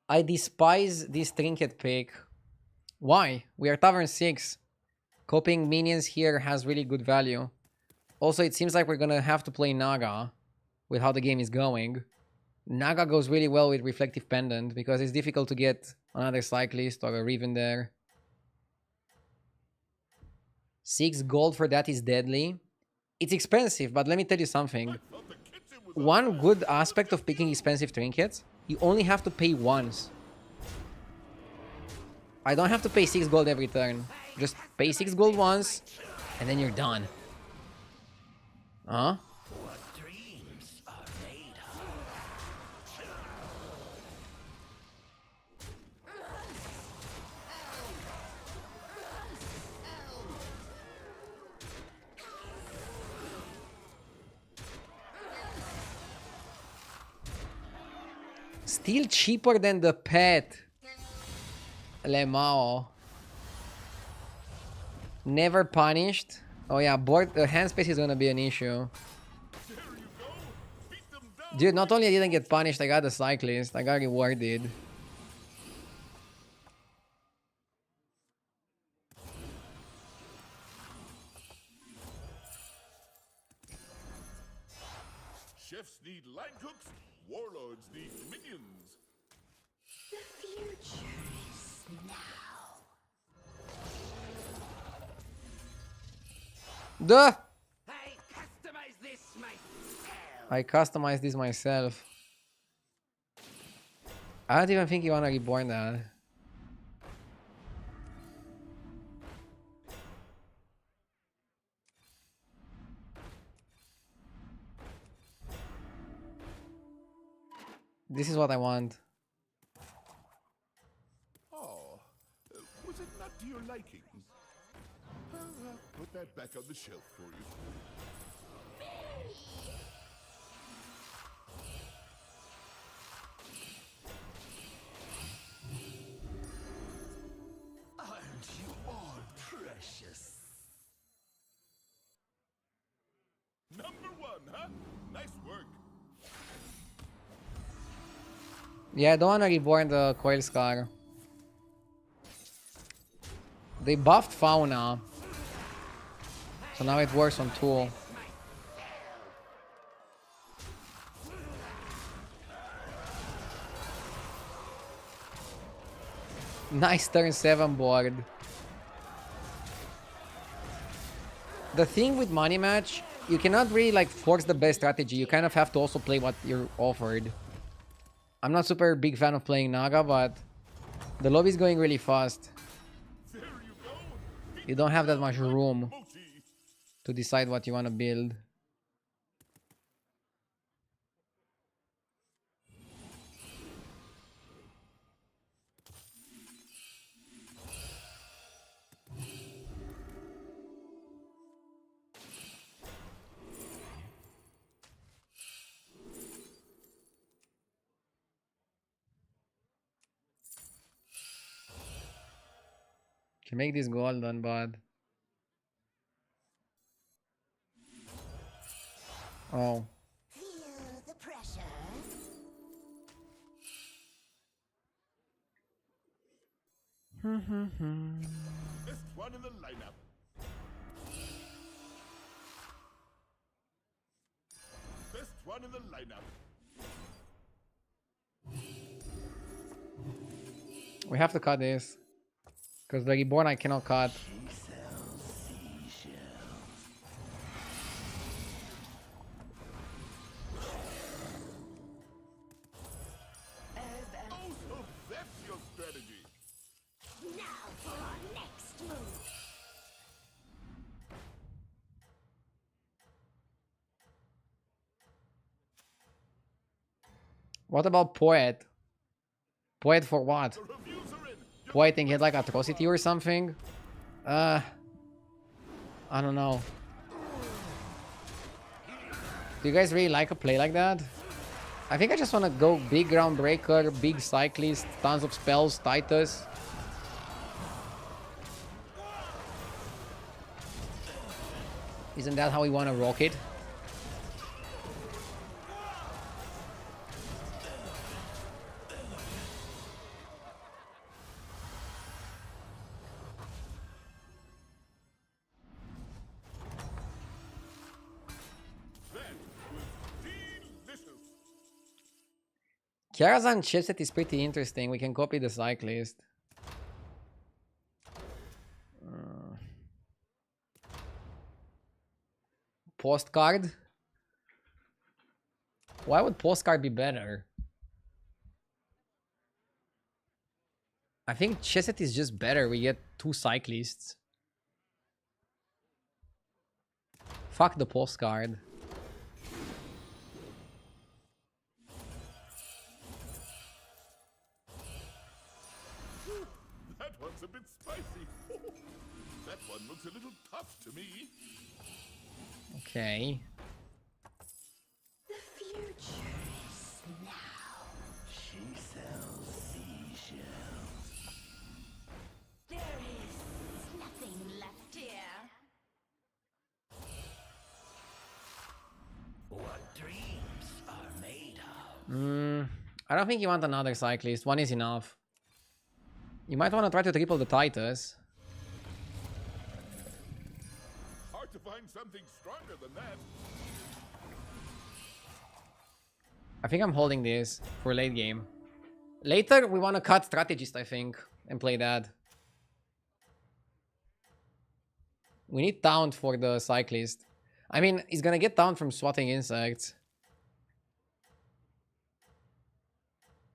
Speaker 1: I despise this trinket pick. Why? We are Tavern 6. Copying minions here has really good value. Also, it seems like we're gonna have to play Naga with how the game is going. Naga goes really well with Reflective Pendant because it's difficult to get another Cyclist or a Riven there. 6 gold for that is deadly. It's expensive, but let me tell you something.
Speaker 2: Thought the kitchen was
Speaker 1: One good aspect of picking expensive trinkets, you only have to pay once. I don't have to pay 6 gold every turn. Just pay 6 gold once, and then you're done. Huh?
Speaker 4: What dreams are made of?
Speaker 1: Still cheaper than the pet. Lemao. Never punished. Oh yeah, board hand space is gonna be an issue.
Speaker 2: There you go. Beat them down.
Speaker 1: Dude, not only I didn't get punished, I got a Cyclist. I got rewarded.
Speaker 2: Chefs need line cooks. Warlords need minions.
Speaker 3: The future is now.
Speaker 1: Duh!
Speaker 4: I customize this myself.
Speaker 1: I customized this myself. I don't even think you wanna reborn that. This is what I want.
Speaker 2: Oh, was it not to your liking? Put that back on the shelf for you.
Speaker 4: Aren't you all precious?
Speaker 2: Number 1, huh? Nice work.
Speaker 1: Yeah, I don't wanna reborn the Coil Scar. They buffed Fauna. So now it works on Tool. Nice turn 7 board. The thing with Money Match, you cannot really like force the best strategy. You kind of have to also play what you're offered. I'm not super big fan of playing Naga, but the lobby is going really fast.
Speaker 2: There you go.
Speaker 1: You don't have that much room
Speaker 2: Mochi.
Speaker 1: to decide what you want to build. Can make this golden, but oh,
Speaker 3: Feel the pressure.
Speaker 2: Best one in the lineup. Best one in the lineup.
Speaker 1: We have to cut this. Because the reborn I cannot cut.
Speaker 2: Oh, so that's your strategy.
Speaker 3: Now for our next move.
Speaker 1: What about Poet? Poet for what?
Speaker 2: The reviews are in.
Speaker 1: Poet think he had like atrocity or something? I don't know. Do you guys really like a play like that? I think I just want to go big Groundbreaker, big Cyclist, tons of spells, Titus. Isn't that how we want to rock it?
Speaker 2: That was delicious.
Speaker 1: Karazhan chipset is pretty interesting. We can copy the Cyclist. Postcard? Why would Postcard be better? I think chipset is just better. We get 2 Cyclists. Fuck the Postcard.
Speaker 2: That one's a bit spicy. That one looks a little tough to me.
Speaker 1: Okay.
Speaker 3: The future is now.
Speaker 5: She sells seashells.
Speaker 3: There is nothing left here.
Speaker 5: What dreams are made of?
Speaker 1: I don't think you want another Cyclist. One is enough. You might want to try to triple the Titus.
Speaker 2: Hard to find something stronger than that.
Speaker 1: I think I'm holding this for late game. Later, we want to cut Strategist, I think, and play that. We need Taunt for the Cyclist. I mean, he's gonna get Taunt from swatting insects.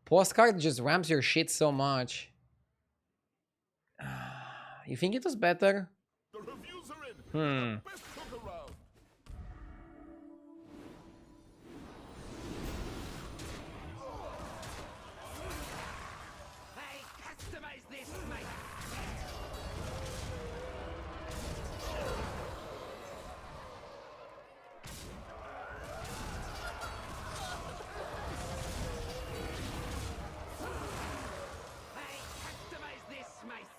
Speaker 1: Postcard just ramps your shit so much. You think it was better?
Speaker 2: The reviews are in. Best cook around.
Speaker 4: I customize this myself. I customize this myself.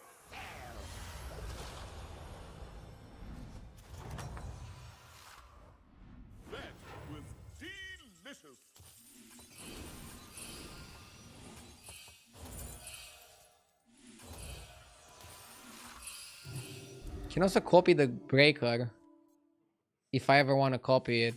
Speaker 2: That was delicious.
Speaker 1: Can also copy the Breaker. If I ever want to copy it.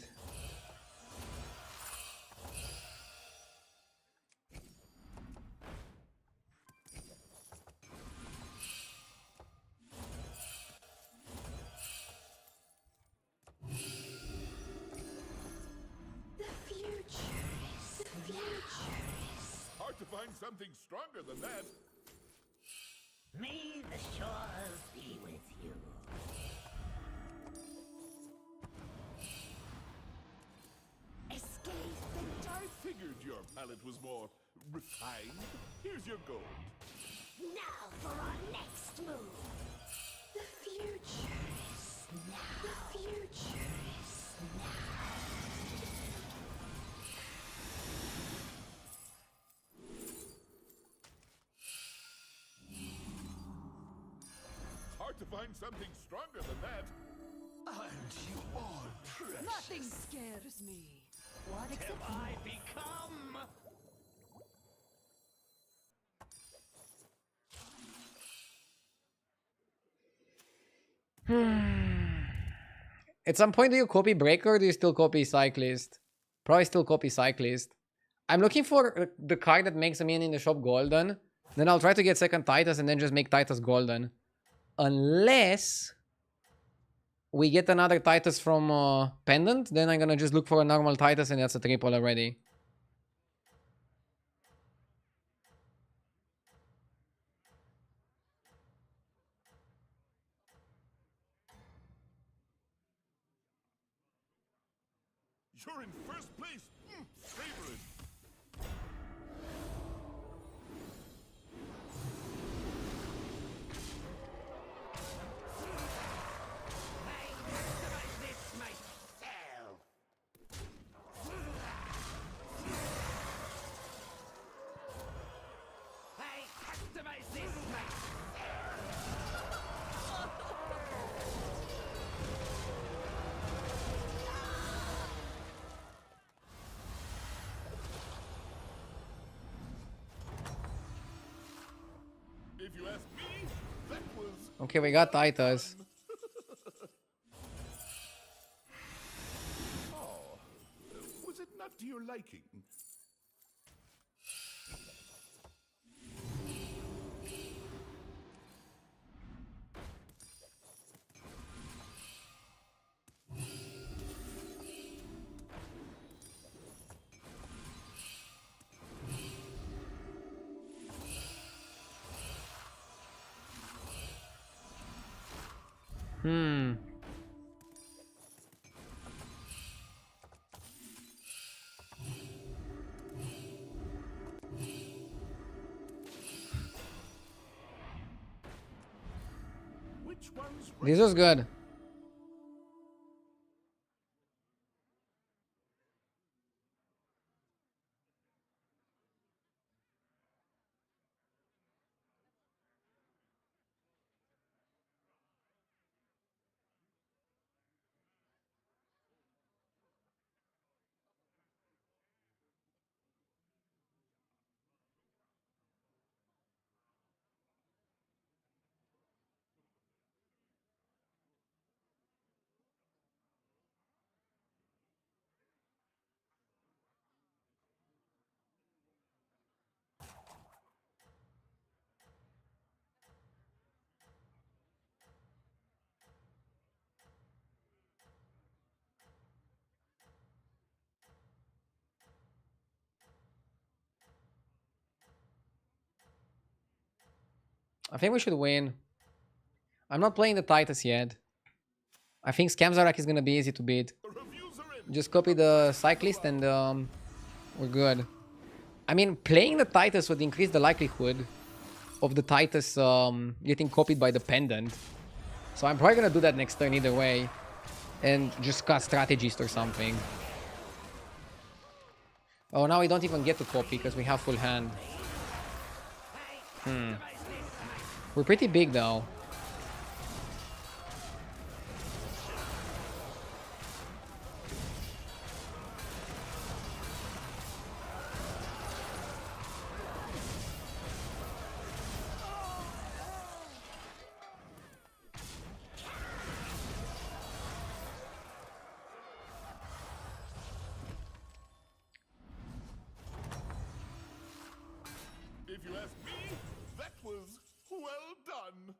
Speaker 3: The future is
Speaker 2: Hard to find something stronger than that.
Speaker 5: May the shores be with you.
Speaker 3: escape the
Speaker 2: I figured your palate was more refined. Here's your gold.
Speaker 3: Now for our next move. The future is now. The future is now.
Speaker 2: Hard to find something stronger than that.
Speaker 5: Aren't you all precious?
Speaker 6: Nothing scares me. What
Speaker 4: Till I become.
Speaker 1: At some point, do you copy Breaker or do you still copy Cyclist? Probably still copy Cyclist. I'm looking for the card that makes a minion in the shop golden. Then I'll try to get second Titus and then just make Titus golden. Unless we get another Titus from Pendant, then I'm gonna just look for a normal Titus and that's a triple already.
Speaker 2: You're in first place. Favorite. If you ask me, that was
Speaker 1: Okay, we got Titus.
Speaker 2: was it not to your liking? Which one's right?
Speaker 1: This was good. I think we should win. I'm not playing the Titus yet. I think Scamzarak is gonna be easy to beat.
Speaker 2: The reviews are in.
Speaker 1: Just copy the Cyclist and we're good. I mean, playing the Titus would increase the likelihood of the Titus getting copied by the Pendant. So I'm probably gonna do that next turn either way. And just cast Strategist or something. Oh, now we don't even get to copy because we have full hand. We're pretty big though.
Speaker 2: If you ask me, that was well done.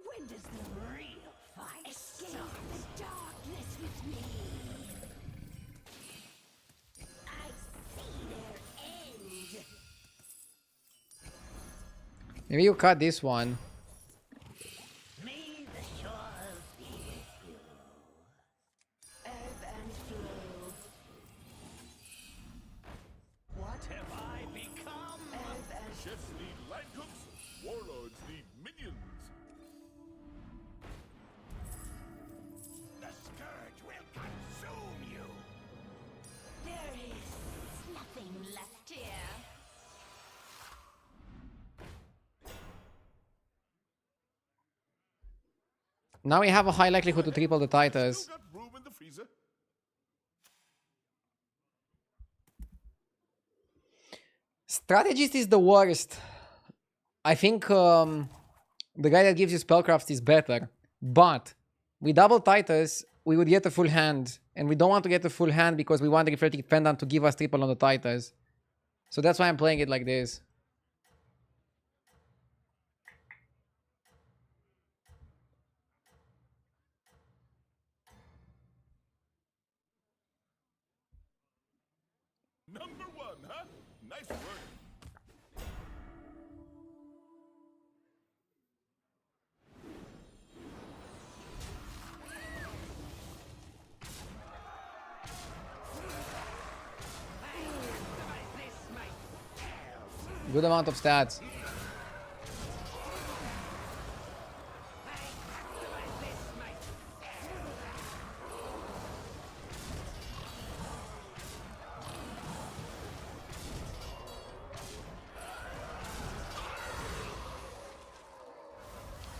Speaker 3: When does the real fight escape the darkness with me? I see their end.
Speaker 1: Maybe you cut this one.
Speaker 5: May the shores be with you.
Speaker 3: Ebb and flow.
Speaker 4: What have I become?
Speaker 3: Ebb and
Speaker 2: Chefs need line cooks, warlords need minions.
Speaker 4: The scourge will consume you.
Speaker 3: there is nothing left here.
Speaker 1: Now we have a high likelihood to triple the Titus.
Speaker 2: Still got room in the freezer.
Speaker 1: Strategist is the worst. I think the guy that gives you spellcrafts is better. But with double Titus, we would get a full hand. And we don't want to get a full hand because we want the Reflecting Pendant to give us triple on the Titus. So that's why I'm playing it like this.
Speaker 2: Number one, huh? Nice work.
Speaker 1: Good amount of stats.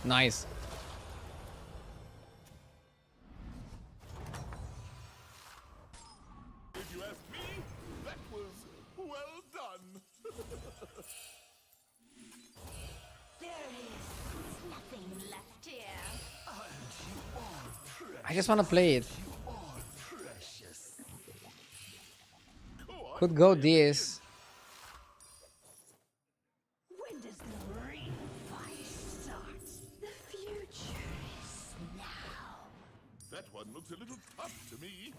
Speaker 1: Nice.
Speaker 2: If you ask me, that was well done.
Speaker 3: There is nothing left here.
Speaker 1: I just want to play it.
Speaker 2: Go on.
Speaker 1: Could go this.
Speaker 3: When does the real fight start? The future is now.
Speaker 2: That one looks a little tough to me.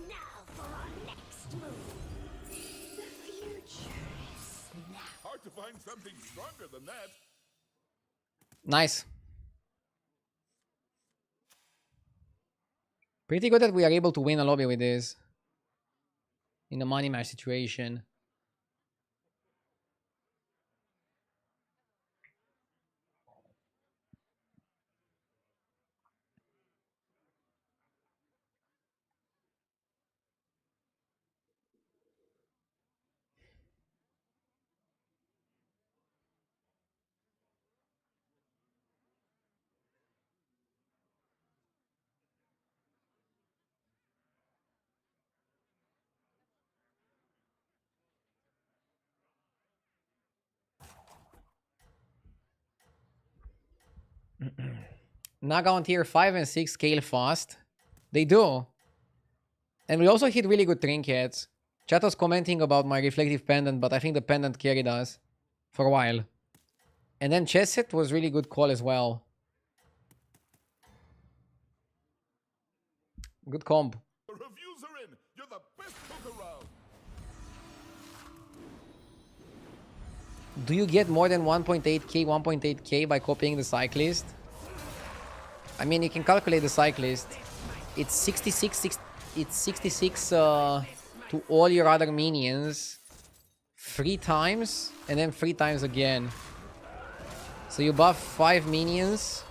Speaker 3: Now for our next move. The future is now.
Speaker 2: Hard to find something stronger than that.
Speaker 1: Nice. Pretty good that we are able to win a lobby with this. In a money match situation. Naga on tier 5 and 6 scale fast. They do. And we also hit really good trinkets. Chat was commenting about my reflective pendant, but I think the pendant carried us for a while. And then chess set was really good call as well. Good comp.
Speaker 2: The reviews are in. You're the best cook around.
Speaker 1: Do you get more than 1.8k, 1.8k by copying the cyclist? I mean, you can calculate the cyclist. It's 66 to all your other minions 3 times and then 3 times again. So you buff 5 minions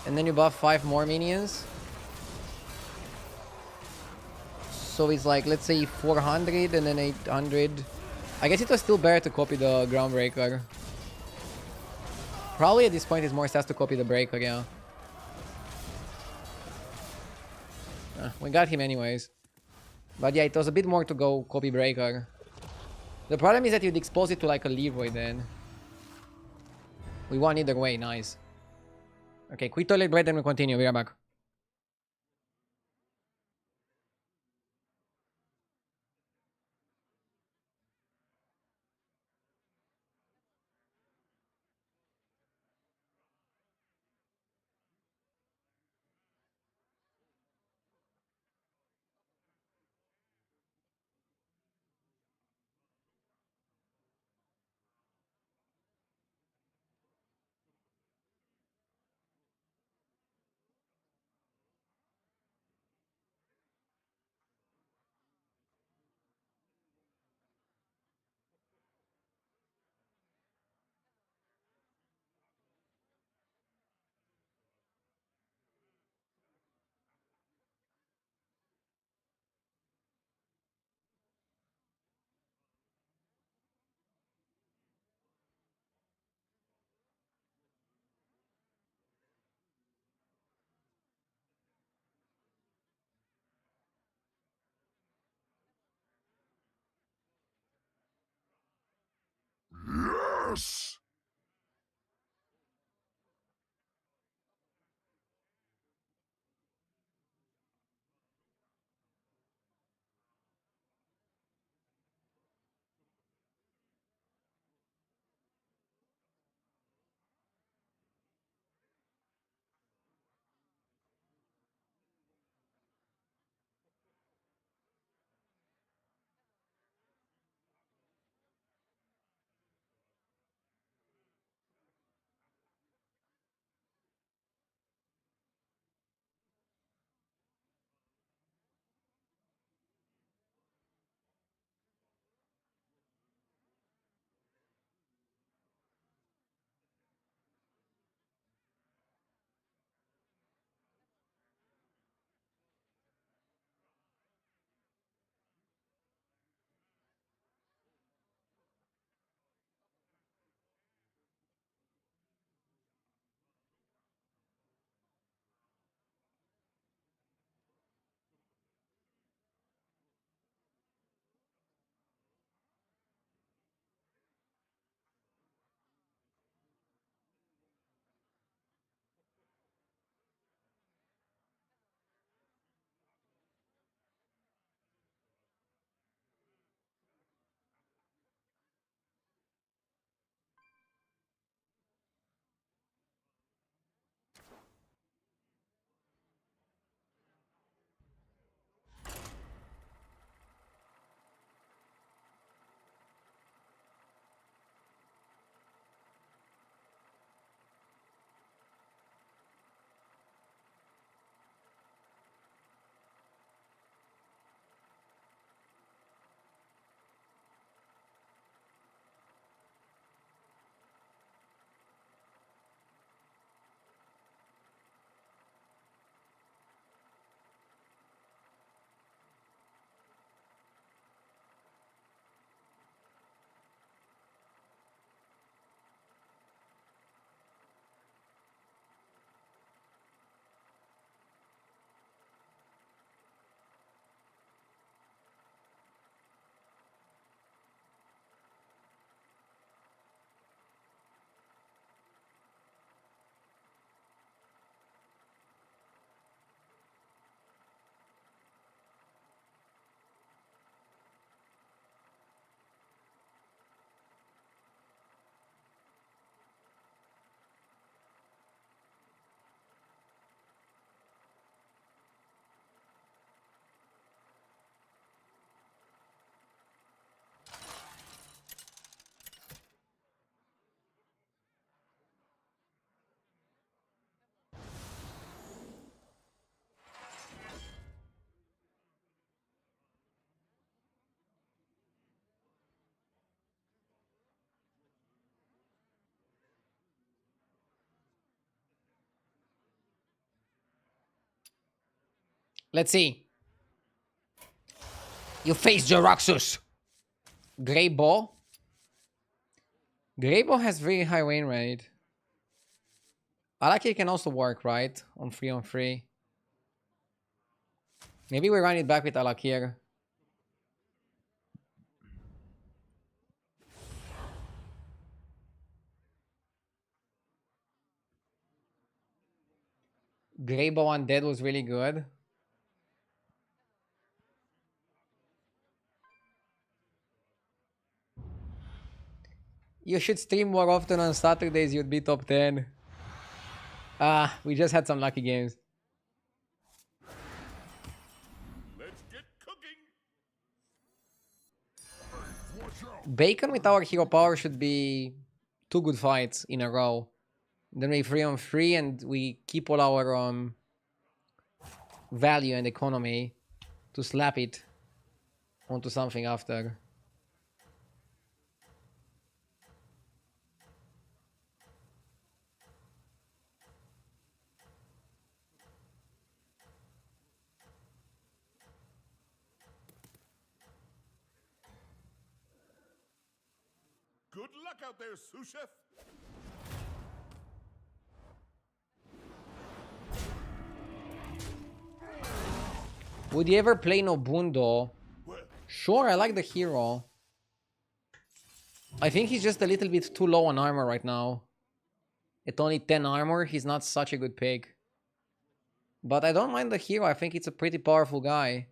Speaker 1: and then you buff 5 more minions. So it's like, let's say 400 and then 800. I guess it was still better to copy the Groundbreaker. Probably at this point it's more stats to copy the Breaker, yeah. We got him anyways. But yeah, it was a bit more to go copy Breaker. The problem is that you'd expose it to like a Leroy then. We won either way, nice. Okay, quick toilet break, then we continue. We are back.
Speaker 2: Yes!
Speaker 1: Let's see. You face Jaraxxus. Grey Ball. Grey Ball has very high win rate. Alakir can also work, right? On 3 on 3. Maybe we run it back with Alakir. Grey Ball Undead was really good. You should stream more often on Saturdays, you'd be top 10. Ah, we just had some lucky games.
Speaker 2: Let's get cooking!
Speaker 1: Bacon with our hero power should be 2 good fights in a row. Then we 3 on 3 and we keep all our value and economy to slap it onto something after.
Speaker 2: Good luck out there, sous chef!
Speaker 1: Would you ever play Nobundo?
Speaker 2: Well,
Speaker 1: Sure, I like the hero. I think he's just a little bit too low on armor right now. At only 10 armor, he's not such a good pick. But I don't mind the hero. I think it's a pretty powerful guy.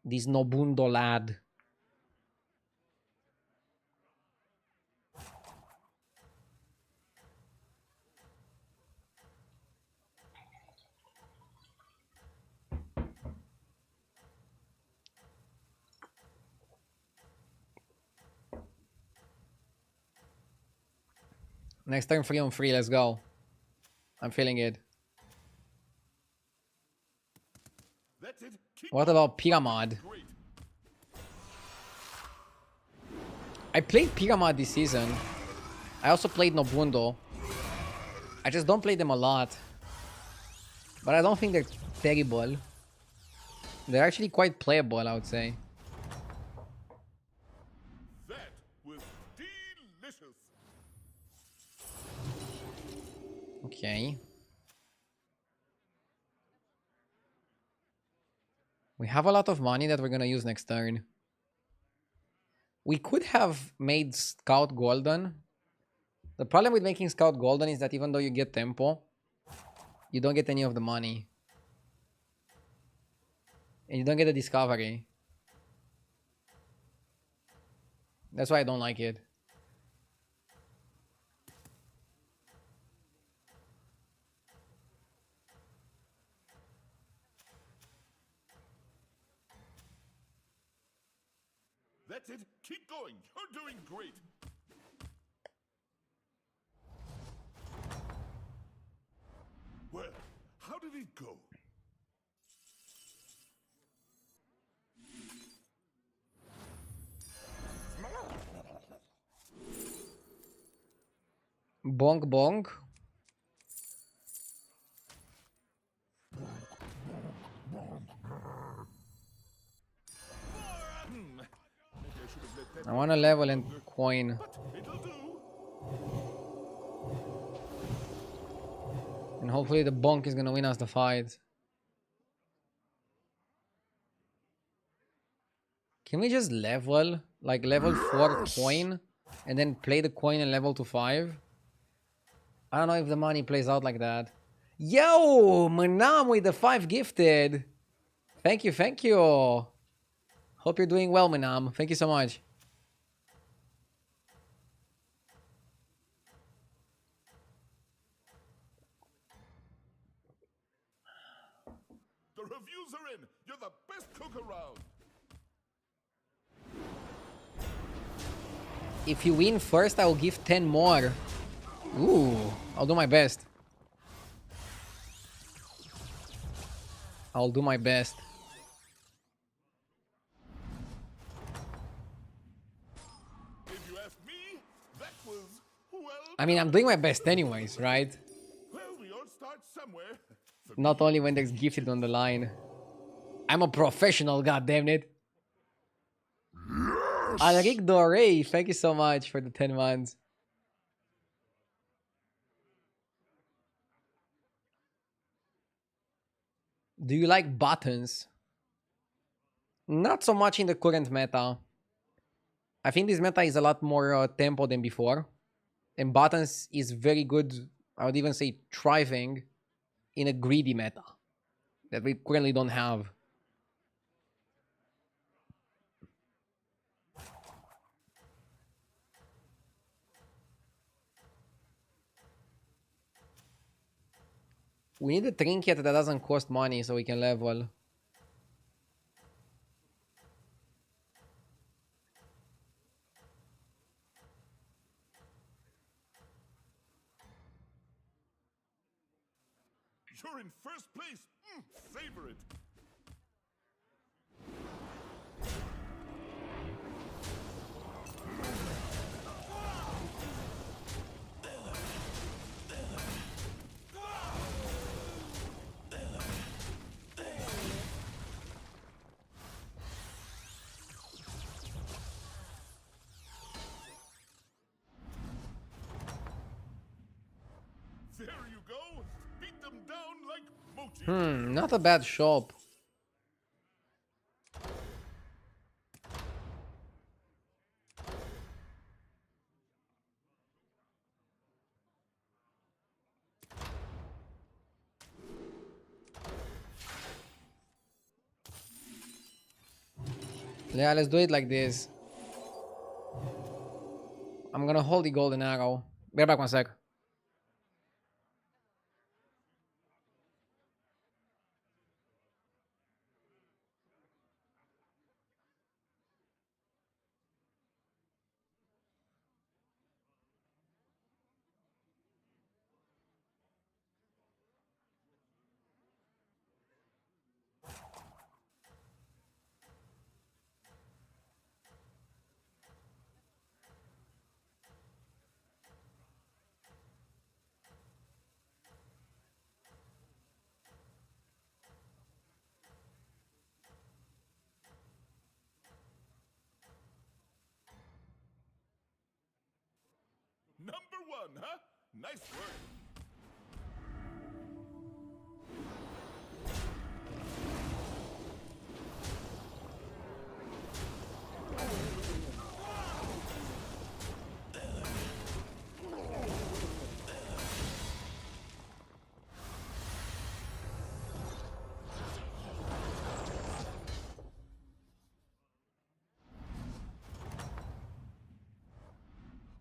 Speaker 1: This Nobundo lad. Next turn 3 on 3, let's go. I'm feeling it.
Speaker 2: That's it. Keep
Speaker 1: What about Pyramid?
Speaker 2: great.
Speaker 1: I played Pyramid this season. I also played Nobundo. I just don't play them a lot. But I don't think they're terrible. They're actually quite playable, I would say.
Speaker 2: That was delicious.
Speaker 1: Okay. We have a lot of money that we're gonna use next turn. We could have made Scout Golden. The problem with making Scout Golden is that even though you get tempo, you don't get any of the money. And you don't get the discovery. That's why I don't like it.
Speaker 2: That's it. Keep going. You're doing great. Well, how did it go?
Speaker 1: Bonk bonk.
Speaker 2: Maybe I should have let that
Speaker 1: I want to level and coin.
Speaker 2: It'll do.
Speaker 1: And hopefully the bonk is gonna win us the fight. Can we just level? Like level 4 coin? And then play the coin and level to 5? I don't know if the money plays out like that. Yo! Manam with the 5 gifted! Thank you, thank you! Hope you're doing well, Manam. Thank you so much.
Speaker 2: The reviews are in. You're the best cook around.
Speaker 1: If you win first, I will give 10 more. Ooh, I'll do my best. I'll do my best.
Speaker 2: If you ask me, that was, well,
Speaker 1: I mean, I'm doing my best anyways, right?
Speaker 2: well, we all start somewhere.
Speaker 1: Not only when there's gifted on the line. I'm a professional, goddammit. Alric Doré, thank you so much for the 10 months. Do you like buttons? Not so much in the current meta. I think this meta is a lot more tempo than before. And buttons is very good, I would even say thriving, in a greedy meta that we currently don't have. We need a trinket that doesn't cost money so we can level.
Speaker 2: You're in first place. Savor it. There you go. Beat them down like mochi.
Speaker 1: Not a bad shop. Yeah, let's do it like this. I'm gonna hold the golden arrow. Be right back 1 sec.
Speaker 2: Number one, huh? Nice work.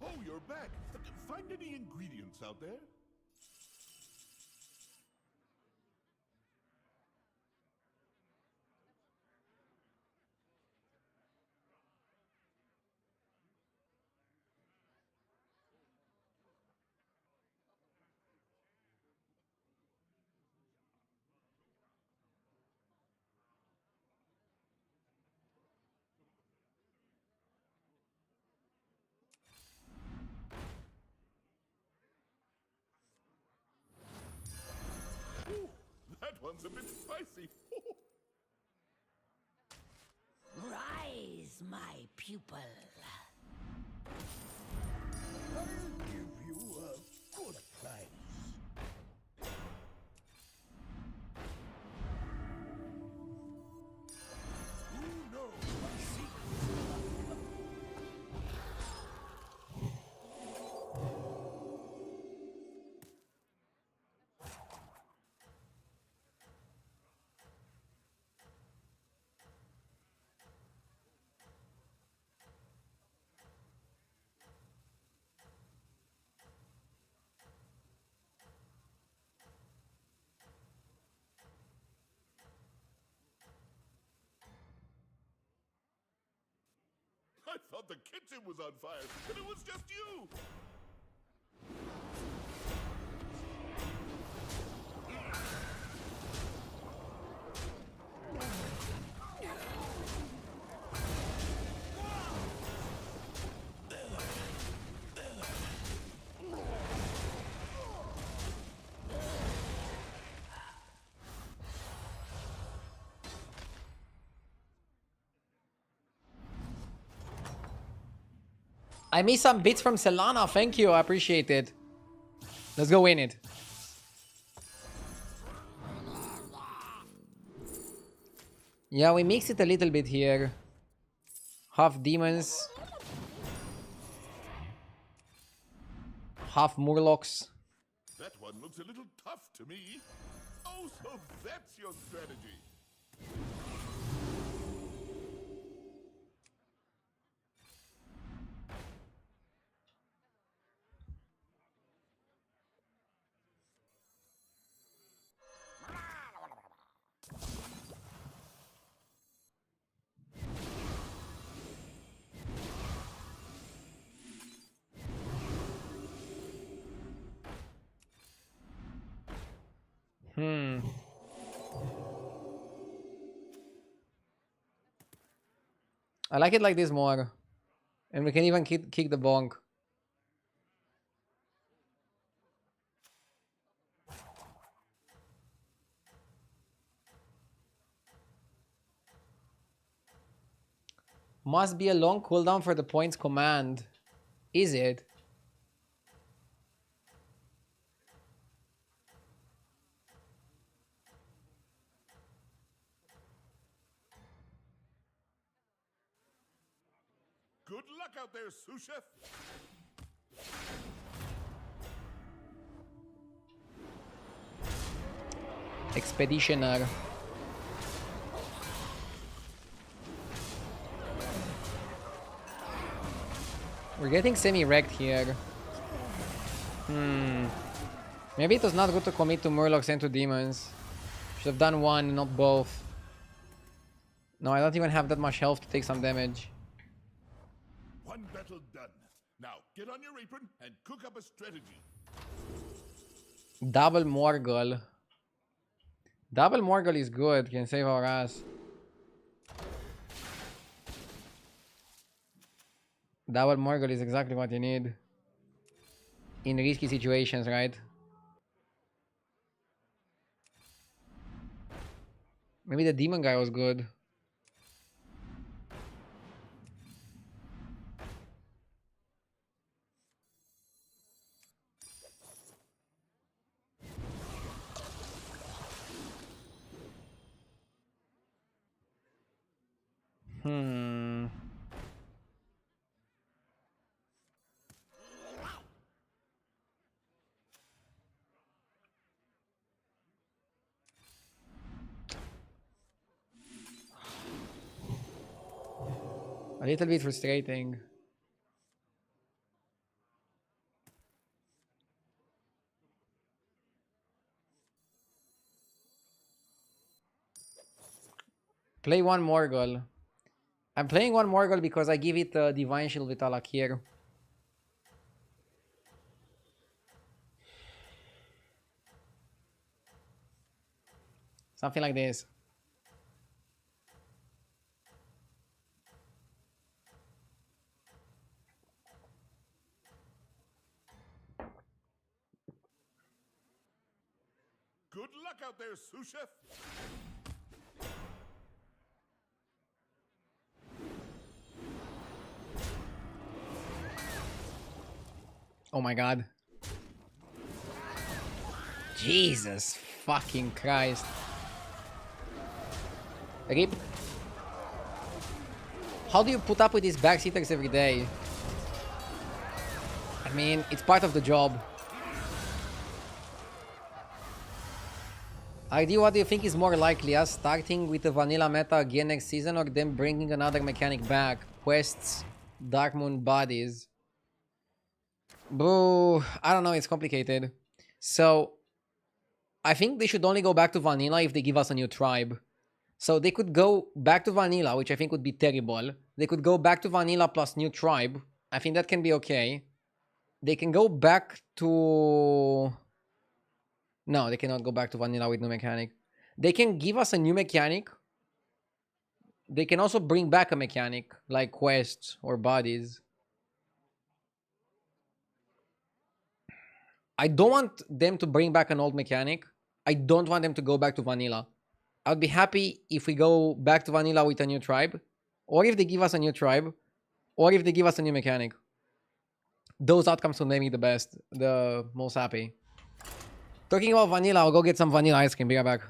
Speaker 2: Oh, you're back. Find any ingredients out there? Ooh, that one's a bit spicy.
Speaker 3: Rise, my pupil.
Speaker 5: I'll give you a good price. Who knows my secrets?
Speaker 2: I thought the kitchen was on fire, but it was just you.
Speaker 1: I missed some bits from Solana. Thank you. I appreciate it. Let's go win it. Yeah, we mix it a little bit here. Half demons. Half murlocs.
Speaker 2: That one looks a little tough to me. Oh, so that's your strategy.
Speaker 1: I like it like this more. And we can even kick the bonk. Must be a long cooldown for the points command. Is it?
Speaker 2: Good luck out there, sous chef.
Speaker 1: Expeditioner. We're getting semi-wrecked here. Maybe it was not good to commit to Murlocs and to Demons. Should have done one, not both. No, I don't even have that much health to take some damage.
Speaker 2: One battle done. Now get on your apron and cook up a strategy.
Speaker 1: Double Morgul. Double Morgul is good, can save our ass. Double Morgul is exactly what you need. In risky situations, right? Maybe the demon guy was good. A little bit frustrating. Play one Morgul. I'm playing one Morgul because I give it Divine Shield with Alakir. Something like this.
Speaker 2: Good luck out there, sous chef.
Speaker 1: Oh my god. Jesus fucking Christ. Rip. How do you put up with these backseaters every day? I mean, it's part of the job. ID, what do you think is more likely? Us starting with the vanilla meta again next season or them bringing another mechanic back? Quests, Dark Moon bodies. Boo, I don't know, it's complicated. So, I think they should only go back to vanilla if they give us a new tribe. So they could go back to vanilla, which I think would be terrible. They could go back to vanilla plus new tribe. I think that can be okay. They can go back to... No, they cannot go back to vanilla with new mechanic. They can give us a new mechanic. They can also bring back a mechanic, like quests or bodies. I don't want them to bring back an old mechanic. I don't want them to go back to vanilla. I would be happy if we go back to vanilla with a new tribe. Or if they give us a new tribe. Or if they give us a new mechanic. Those outcomes would make me the most happy. Talking about vanilla, I'll go get some vanilla ice cream. Be right back.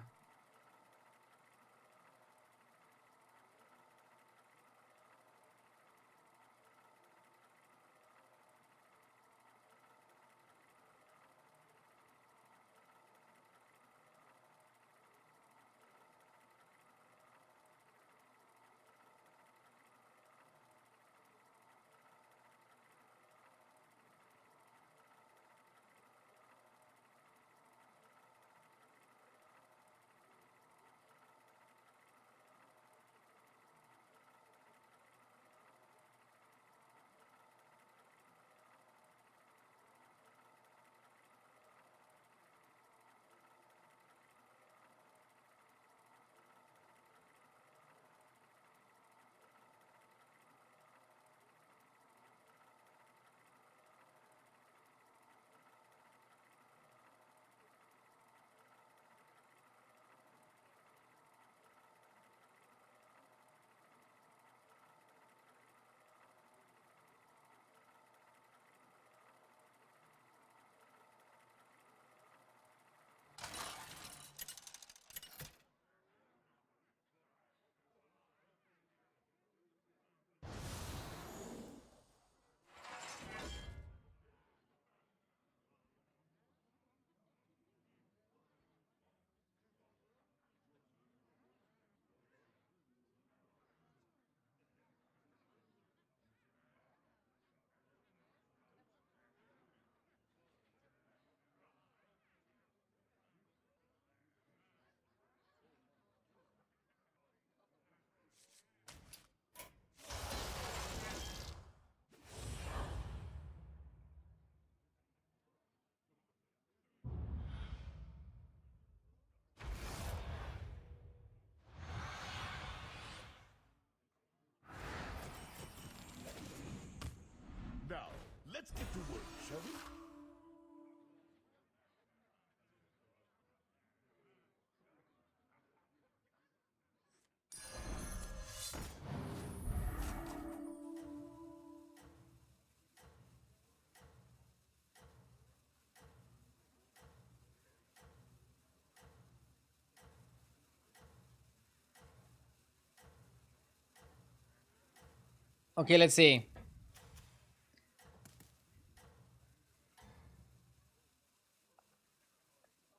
Speaker 1: Okay, let's see.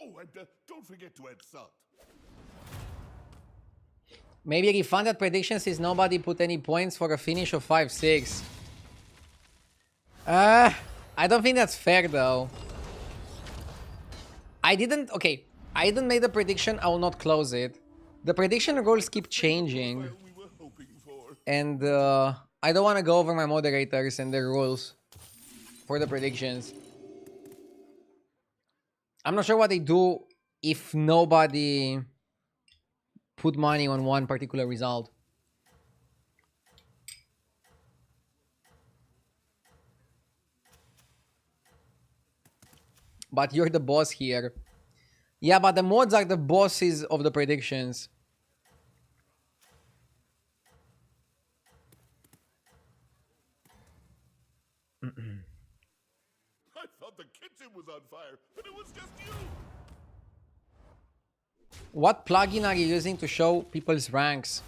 Speaker 2: Oh, and don't forget to add salt.
Speaker 1: Maybe refunded predictions is nobody put any points for a finish of 5-6. I don't think that's fair though. I didn't make the prediction, I will not close it. The prediction rules keep changing.
Speaker 2: Well, we were hoping for.
Speaker 1: And I don't want to go over my moderators and their rules for the predictions. I'm not sure what they do if nobody put money on one particular result. But you're the boss here. Yeah, but the mods are the bosses of the predictions.
Speaker 2: I thought the kitchen was on fire, but it was just you.
Speaker 1: What plugin are you using to show people's ranks?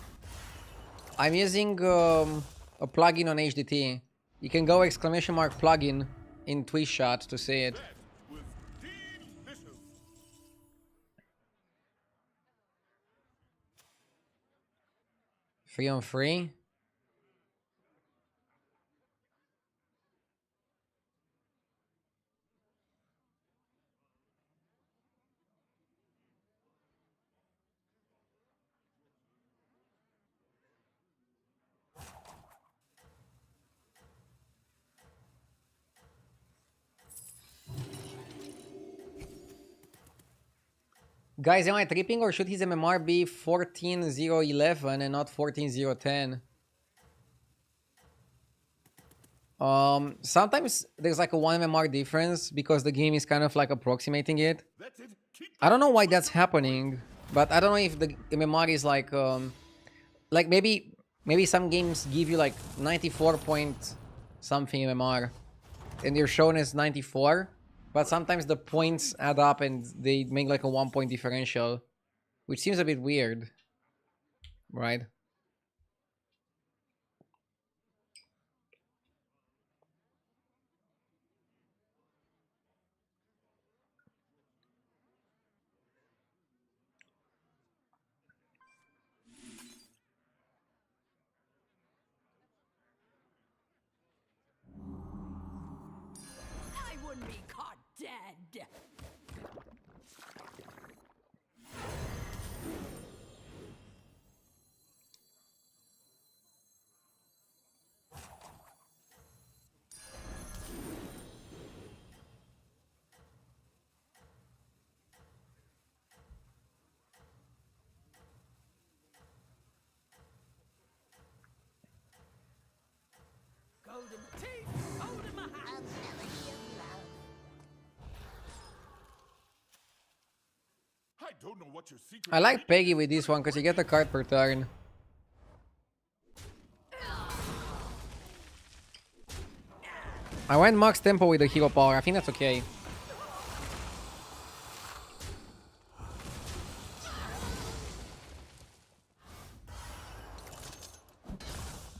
Speaker 1: I'm using a plugin on HDT. You can go !plugin in Twitch chat to see it.
Speaker 2: That was delicious.
Speaker 1: 3-on-3. Guys, am I tripping or should his MMR be 14-0-11 and not 14-0-10? Sometimes there's like a 1 MMR difference because the game is kind of like approximating it.
Speaker 2: That's it. Keep
Speaker 1: I don't know why that's happening, but I don't know if the MMR is like maybe some games give you like 94 point something MMR and you're shown as 94, but sometimes the points add up and they make like a 1 point differential, which seems a bit weird, right?
Speaker 6: I wouldn't be caught dead. Gold in my teeth, gold in my hands.
Speaker 2: I don't know what your secret.
Speaker 1: I like Peggy with this one because you get a card per turn. I went max tempo with the hero power. I think that's okay.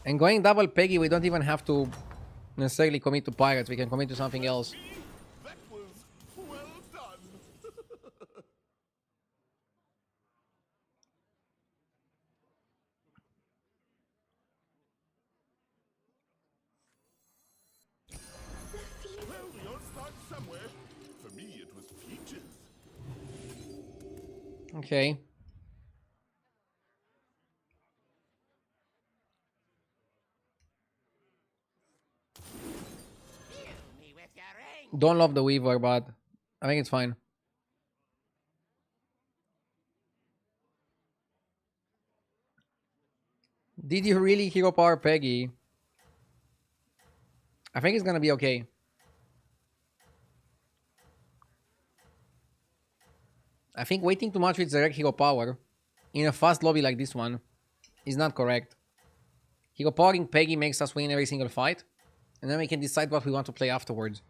Speaker 1: And going double Peggy, we don't even have to necessarily commit to pirates. We can commit to something else.
Speaker 2: That was well done. Well, we all start somewhere. For me, it was peaches.
Speaker 1: Okay.
Speaker 5: Me with your ring.
Speaker 1: Don't love the Weaver, but I think it's fine. Did you really hero power Peggy? I think it's gonna be okay. I think waiting too much with direct hero power in a fast lobby like this one is not correct. Hero powering Peggy makes us win every single fight, and then we can decide what we want to play afterwards.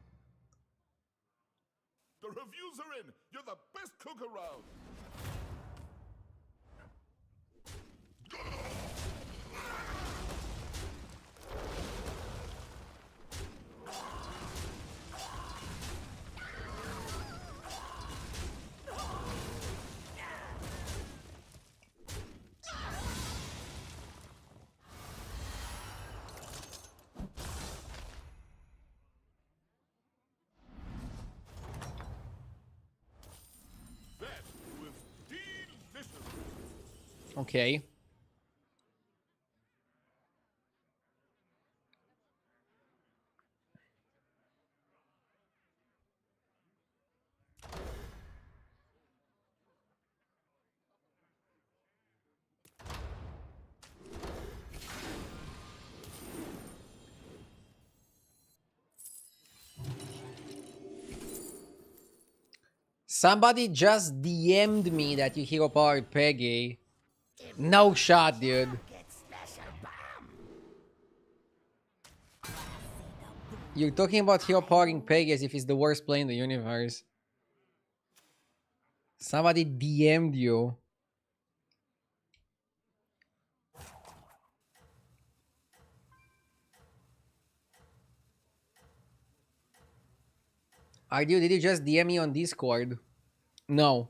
Speaker 2: The reviews are in. You're the best cook around.
Speaker 1: Okay. Somebody just DM'd me that you hero powered Peggy. No shot, dude. You're talking about hero powering Peggy as if he's the worst player in the universe. Somebody DM'd you. Did you just DM me on Discord? No.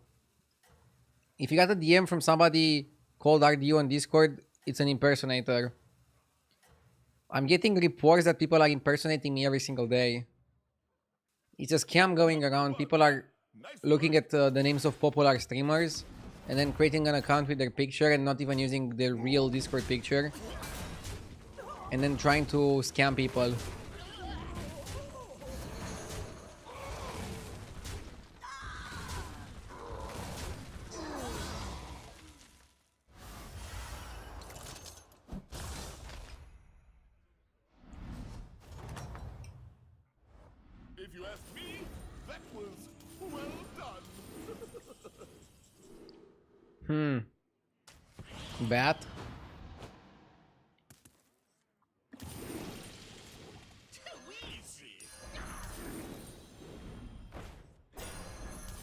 Speaker 1: If you got a DM from somebody called RDU on Discord, it's an impersonator. I'm getting reports that people are impersonating me every single day. It's a scam going around. People are looking at the names of popular streamers and then creating an account with their picture and not even using their real Discord picture. And then trying to scam people.
Speaker 2: If you ask me, that was well done.
Speaker 1: Bat.
Speaker 2: Too easy.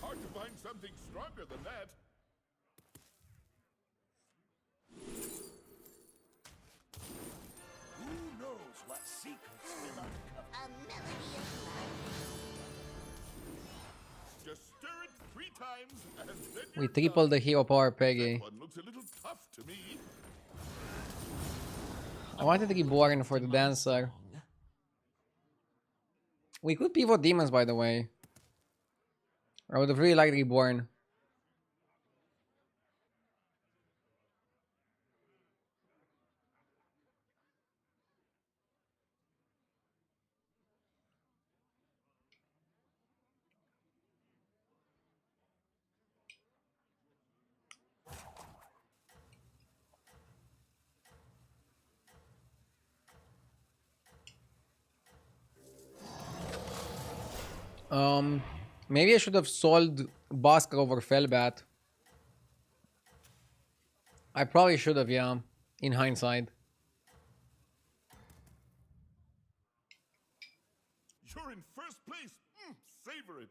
Speaker 2: Hard to find something stronger than that.
Speaker 5: Who knows what secrets will uncover?
Speaker 3: A melody of
Speaker 2: Just stir it 3 times and then
Speaker 1: We
Speaker 2: you're
Speaker 1: tripled the
Speaker 2: done.
Speaker 1: hero power Peggy.
Speaker 2: That one looks a little tough to me.
Speaker 1: I wanted Reborn for the dancer. We could pivot demons, by the way. I would have really liked Reborn. Maybe I should have sold Basker over Fellbat. I probably should have, yeah, in hindsight.
Speaker 2: You're in first place. Savor it.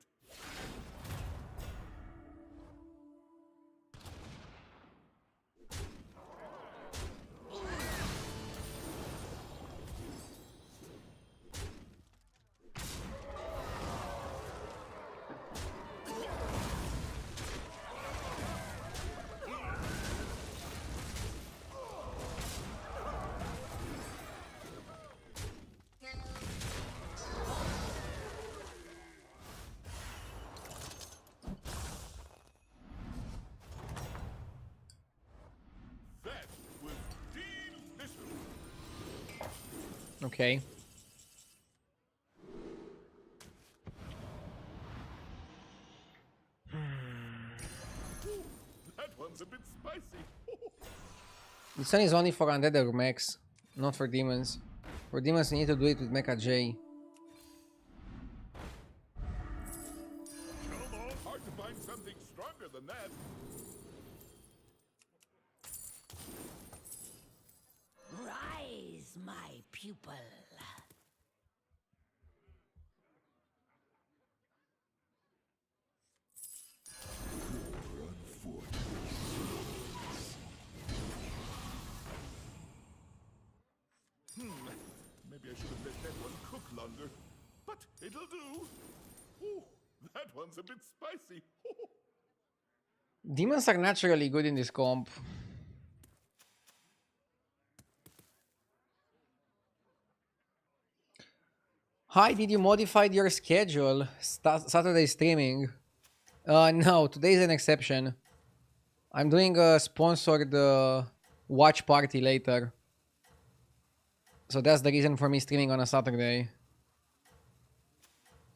Speaker 2: That was delicious.
Speaker 1: Okay.
Speaker 2: That one's a bit spicy.
Speaker 1: This one is only for undead or mechs, not for demons. For demons, you need to do it with Mecha J.
Speaker 2: Come on, hard to find something stronger than that.
Speaker 3: rise, my pupil.
Speaker 2: Maybe I should have let that one cook longer. But it'll do. Ooh, that one's a bit spicy.
Speaker 1: Demons are naturally good in this comp. Hi, did you modify your schedule? Saturday streaming? No, today's an exception. I'm doing a sponsored watch party later. So that's the reason for me streaming on a Saturday.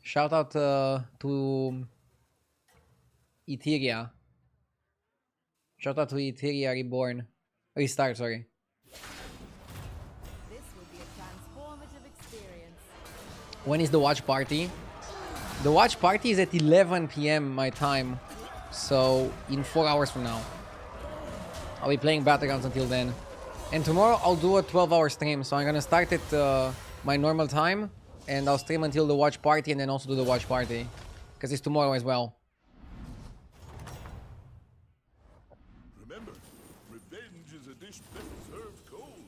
Speaker 1: Shout out to Etheria. Shout out to Etheria Reborn. Restart, sorry.
Speaker 7: This will be a transformative experience.
Speaker 1: When is the watch party? The watch party is at 11 p.m. my time. So in 4 hours from now. I'll be playing battlegrounds until then. And tomorrow I'll do a 12-hour stream. So I'm gonna start at my normal time. And I'll stream until the watch party and then also do the watch party. Because it's tomorrow as well.
Speaker 2: Remember, revenge is a dish best served cold.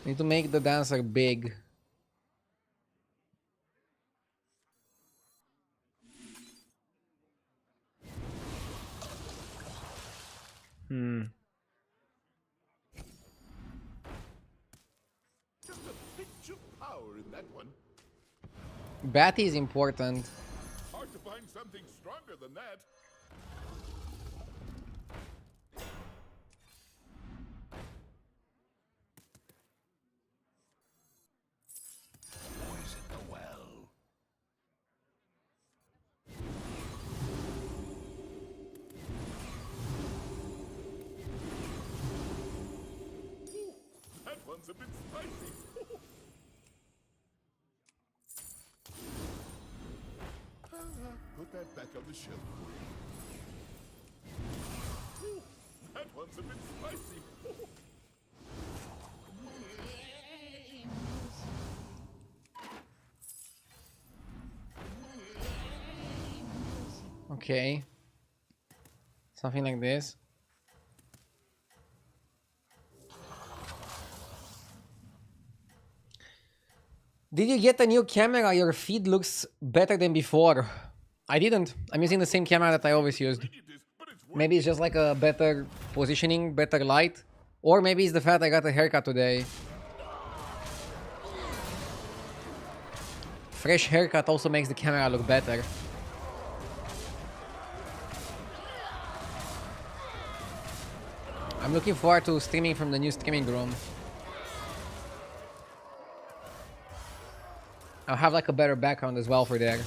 Speaker 1: Need to make the dancer big.
Speaker 2: Just a pinch of power in that one.
Speaker 1: Batty is important.
Speaker 2: Hard to find something stronger than that.
Speaker 5: Poison the well.
Speaker 2: Ooh, that one's a bit spicy. Put that back on the shelf. Ooh, that one's a bit spicy.
Speaker 1: Okay. Something like this. Did you get a new camera? Your feed looks better than before. I didn't. I'm using the same camera that I always used.
Speaker 2: But it's
Speaker 1: Maybe it's just like a better positioning, better light. Or maybe it's the fact I got a haircut today. Fresh haircut also makes the camera look better. I'm looking forward to streaming from the new streaming room. I'll have like a better background as well for there.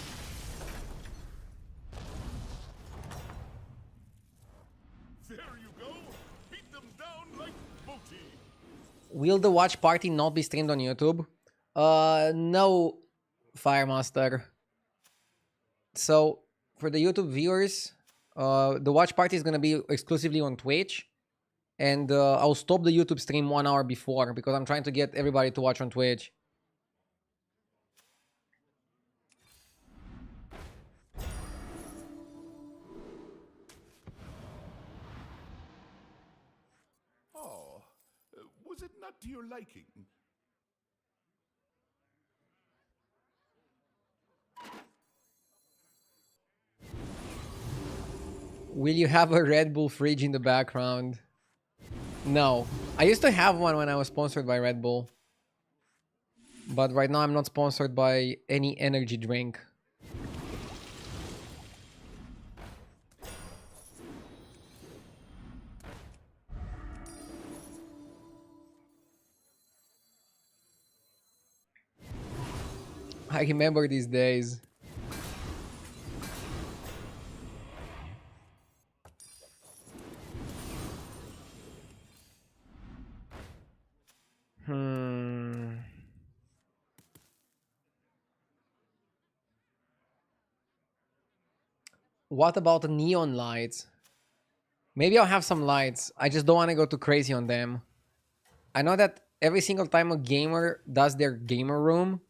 Speaker 2: There you go. Beat them down like booty.
Speaker 1: Will the watch party not be streamed on YouTube? No, Firemaster. So for the YouTube viewers, the watch party is gonna be exclusively on Twitch. And I'll stop the YouTube stream 1 hour before because I'm trying to get everybody to watch on Twitch.
Speaker 2: Oh, was it not to your liking?
Speaker 1: Will you have a Red Bull fridge in the background? No. I used to have one when I was sponsored by Red Bull. But right now I'm not sponsored by any energy drink. I remember these days. What about the neon lights? Maybe I'll have some lights. I just don't want to go too crazy on them. I know that every single time a gamer does their gamer room,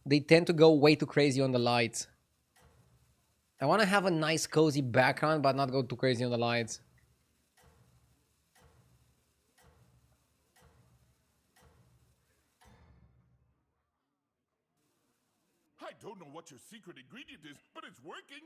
Speaker 1: they tend to go way too crazy on the lights. I want to have a nice cozy background, but not go too crazy on the lights.
Speaker 2: I don't know what your secret ingredient is, but it's working.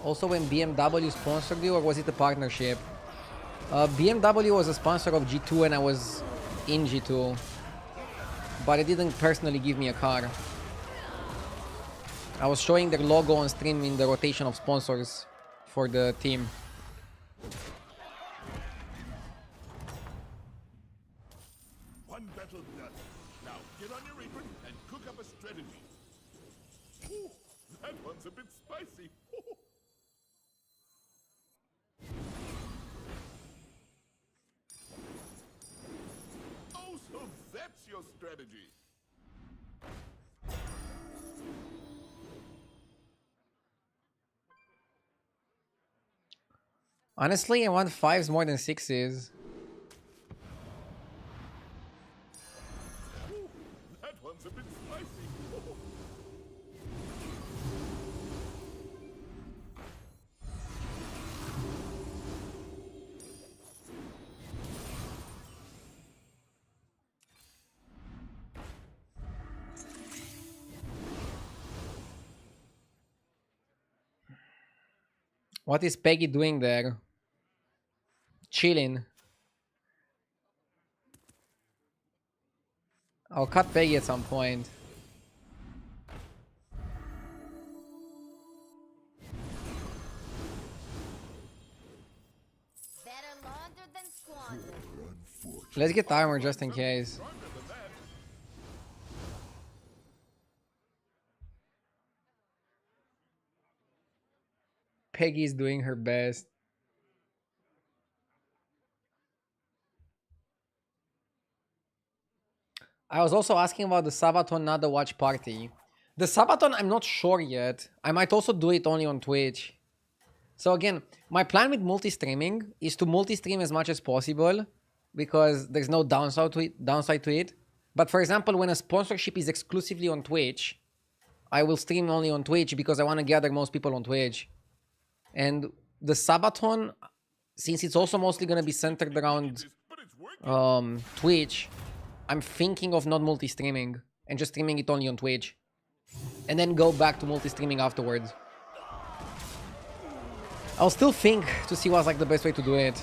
Speaker 1: Also when BMW sponsored you, or was it a partnership? BMW was a sponsor of G2 and I was in G2. But it didn't personally give me a car. I was showing their logo on stream in the rotation of sponsors for the team.
Speaker 2: One battle done. Now get on your apron and cook up a strategy. Ooh, that one's a bit spicy. Oh, so that's your strategy.
Speaker 1: Honestly, I want 5s more than 6s.
Speaker 2: Ooh, that one's a bit spicy.
Speaker 1: What is Peggy doing there? Chilling. I'll cut Peggy at some point.
Speaker 7: Better laundered than squandered.
Speaker 1: Let's get armor just in case. Peggy's doing her best. I was also asking about the Sabaton, not the watch party. The Sabaton, I'm not sure yet. I might also do it only on Twitch. So again, my plan with multi-streaming is to multi-stream as much as possible because there's no downside to it. But for example, when a sponsorship is exclusively on Twitch, I will stream only on Twitch because I want to gather most people on Twitch. And the Sabaton, since it's also mostly going to be centered around Twitch, I'm thinking of not multi-streaming and just streaming it only on Twitch. And then go back to multi-streaming afterwards. I'll still think to see what's like the best way to do it.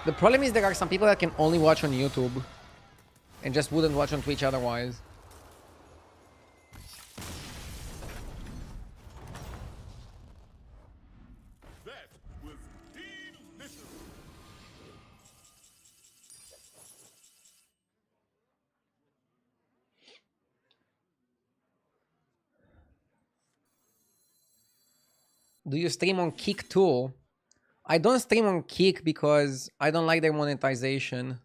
Speaker 1: The problem is there are some people that can only watch on YouTube and just wouldn't watch on Twitch otherwise.
Speaker 2: That was delicious.
Speaker 1: Do you stream on Kick too? I don't stream on Kick because I don't like their monetization.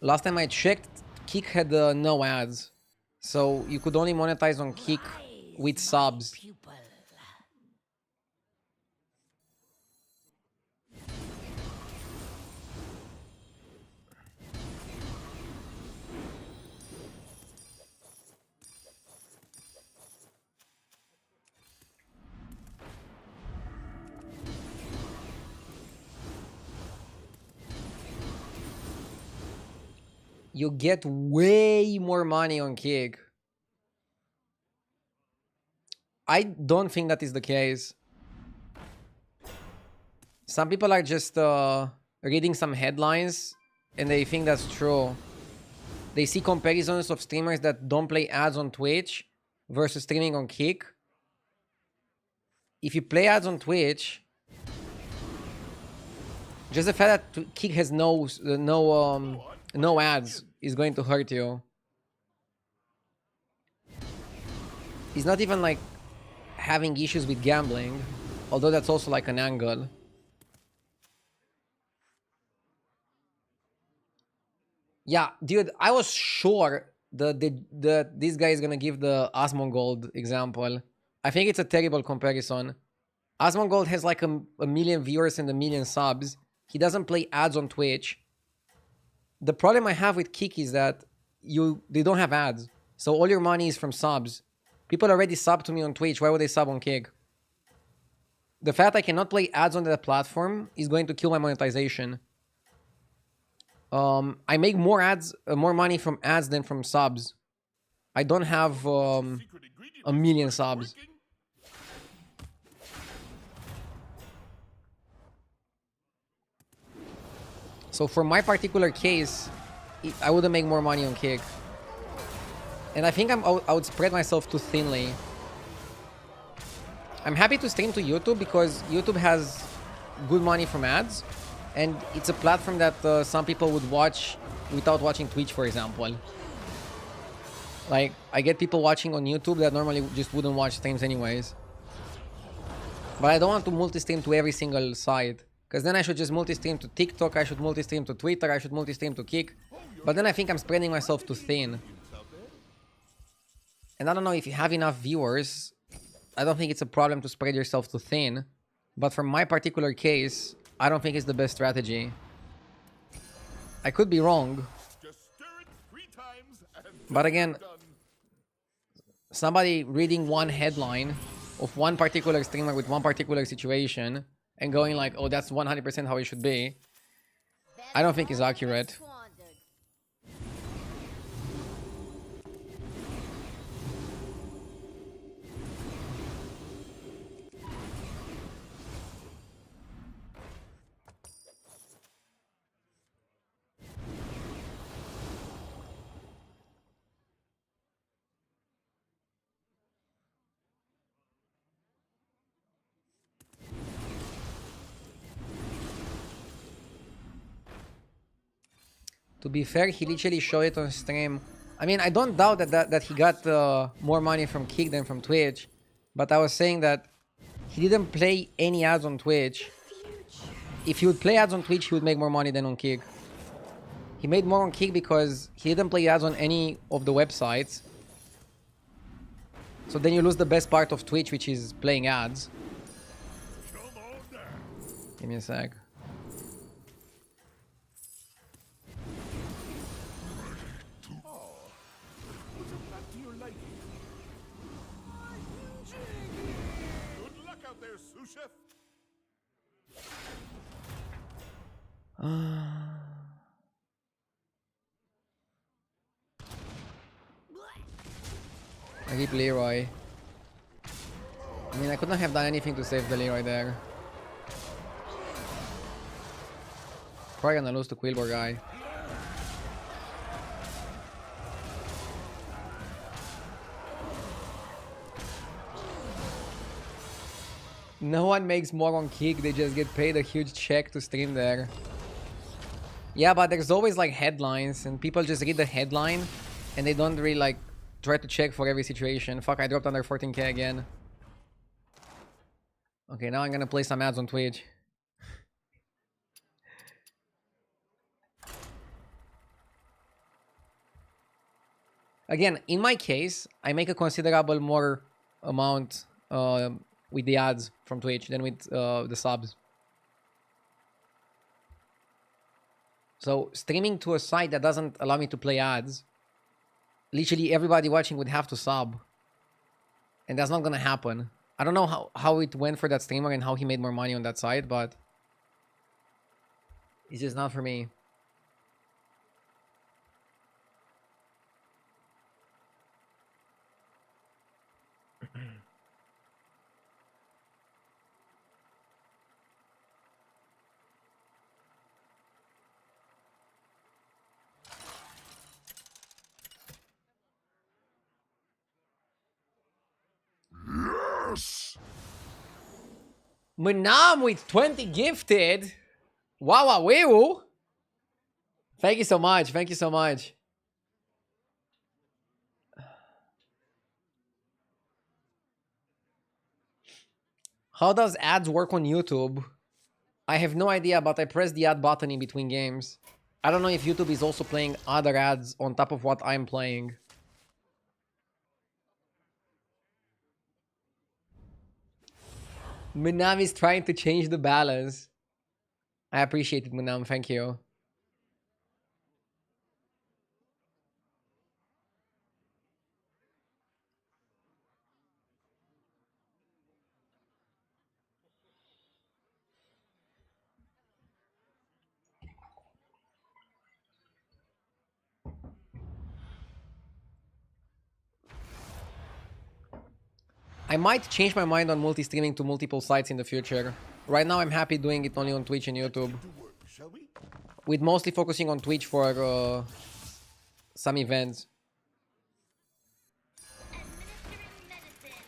Speaker 1: Last time I checked, Kick had no ads. So you could only monetize on Kick with subs.
Speaker 3: Pupil.
Speaker 1: You get way more money on Kick. I don't think that is the case. Some people are just reading some headlines and they think that's true. They see comparisons of streamers that don't play ads on Twitch versus streaming on Kick. If you play ads on Twitch, just the fact that Kick has no ads is going to hurt you. He's not even like having issues with gambling, although that's also like an angle. Yeah, dude, I was sure this guy is gonna give the Asmongold example. I think it's a terrible comparison. Asmongold has like a million viewers and a million subs. He doesn't play ads on Twitch. The problem I have with Kick is that they don't have ads. So all your money is from subs. People already sub to me on Twitch. Why would they sub on Kick? The fact I cannot play ads on that platform is going to kill my monetization. I make more money from ads than from subs. I don't have
Speaker 2: Secret ingredient
Speaker 1: a million
Speaker 2: is starting
Speaker 1: subs.
Speaker 2: working.
Speaker 1: So for my particular case, I wouldn't make more money on Kick. And I think I would spread myself too thinly. I'm happy to stream to YouTube because YouTube has good money from ads. And it's a platform that some people would watch without watching Twitch, for example. Like, I get people watching on YouTube that normally just wouldn't watch streams anyways. But I don't want to multi-stream to every single site. Because then I should just multi-stream to TikTok, I should multi-stream to Twitter, I should multi-stream to Kick. But then I think I'm spreading myself too thin. And I don't know, if you have enough viewers, I don't think it's a problem to spread yourself too thin. But for my particular case, I don't think it's the best strategy. I could be wrong.
Speaker 2: Just stir it 3 times and
Speaker 1: But again,
Speaker 2: done.
Speaker 1: somebody reading one headline of one particular streamer with one particular situation and going like, oh, that's 100% how it should be, I don't think is accurate.
Speaker 7: Squandered.
Speaker 1: To be fair, he literally showed it on stream. I mean, I don't doubt that he got more money from Kick than from Twitch. But I was saying that he didn't play any ads on Twitch. If he would play ads on Twitch, he would make more money than on Kick. He made more on Kick because he didn't play ads on any of the websites. So then you lose the best part of Twitch, which is playing ads.
Speaker 2: Come on down.
Speaker 1: Give me a sec.
Speaker 2: Not to your liking. Good luck out there, sous chef.
Speaker 1: I keep Leroy. I mean, I could not have done anything to save the Leroy there. Probably gonna lose to Quilbor guy. No one makes more on Kick, they just get paid a huge check to stream there. Yeah, but there's always like headlines and people just read the headline and they don't really like try to check for every situation. Fuck, I dropped under 14k again. Okay, now I'm gonna play some ads on Twitch. Again, in my case, I make a considerable more amount with the ads from Twitch than with the subs. So streaming to a site that doesn't allow me to play ads, literally everybody watching would have to sub. And that's not gonna happen. I don't know how it went for that streamer and how he made more money on that site, but it's just not for me.
Speaker 2: Yes.
Speaker 1: Manam with 20 gifted. Wow, wow. Thank you so much. Thank you so much. How does ads work on YouTube? I have no idea, but I pressed the ad button in between games. I don't know if YouTube is also playing other ads on top of what I'm playing. Munam is trying to change the balance. I appreciate it, Munam. Thank you. I might change my mind on multi-streaming to multiple sites in the future. Right now I'm happy doing it only on Twitch and YouTube.
Speaker 2: To work, shall we?
Speaker 1: With mostly focusing on Twitch for some events.
Speaker 7: Administering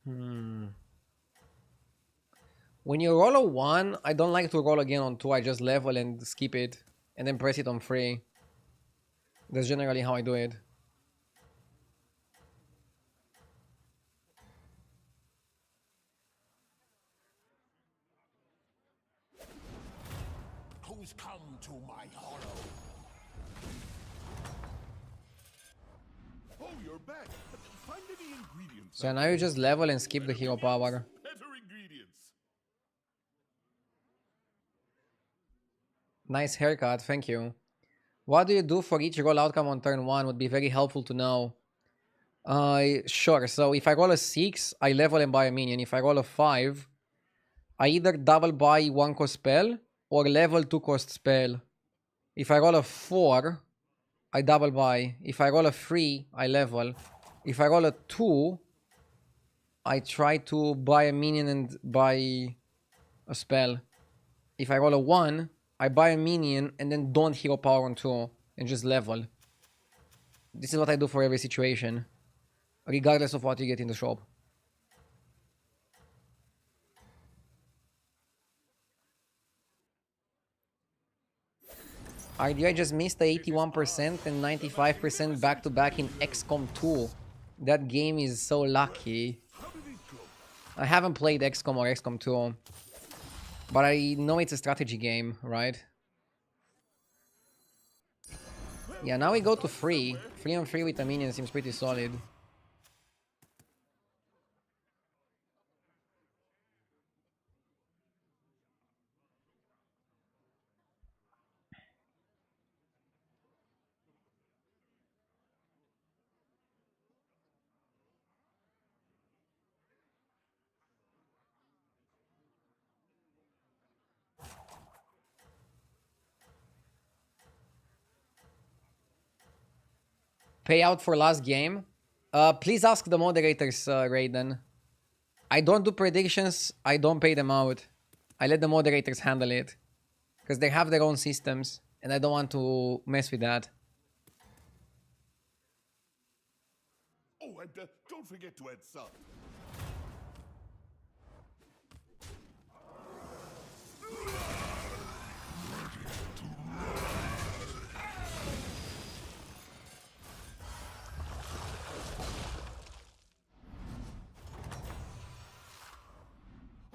Speaker 7: medicine.
Speaker 1: When you roll a 1, I don't like to roll again on 2. I just level and skip it. And then press it on 3. That's generally how I do it.
Speaker 2: Who's come to my hollow? Oh, you're back. Find any ingredients.
Speaker 1: So now you just level and skip the hero power.
Speaker 2: Better ingredients.
Speaker 1: Nice haircut, thank you. What do you do for each roll outcome on turn 1? Would be very helpful to know. Sure, so if I roll a 6, I level and buy a minion. If I roll a 5, I either double buy 1 cost spell or level 2 cost spell. If I roll a 4, I double buy. If I roll a 3, I level. If I roll a 2, I try to buy a minion and buy a spell. If I roll a 1, I buy a minion and then don't hero power on 2 and just level. This is what I do for every situation, regardless of what you get in the shop. I just missed the 81% and 95% back-to-back in XCOM 2. That game is so lucky. I haven't played XCOM or XCOM 2, but I know it's a strategy game, right? Yeah, now we go to 3. 3 on 3 with a minion seems pretty solid. Payout for last game. Please ask the moderators, Raiden. I don't do predictions. I don't pay them out. I let the moderators handle it. Because they have their own systems. And I don't want to mess with that.
Speaker 2: Oh, and don't forget to add salt.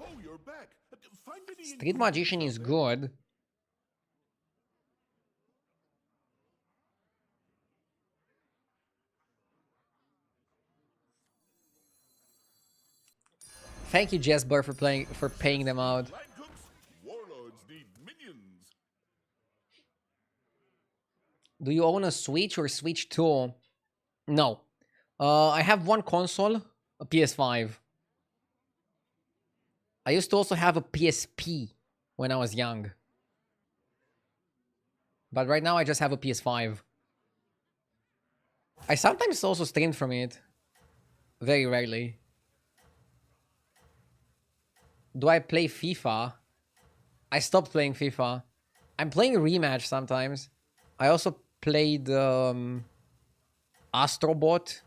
Speaker 2: Oh, you're back. Find any
Speaker 1: Street Magician is good. Thank you, Jesper, for paying them out.
Speaker 2: line cooks? Warlords need minions.
Speaker 1: Do you own a Switch or Switch 2? No. I have one console, a PS5. I used to also have a PSP when I was young. But right now I just have a PS5. I sometimes also stream from it. Very rarely. Do I play FIFA? I stopped playing FIFA. I'm playing Rematch sometimes. I also played Astrobot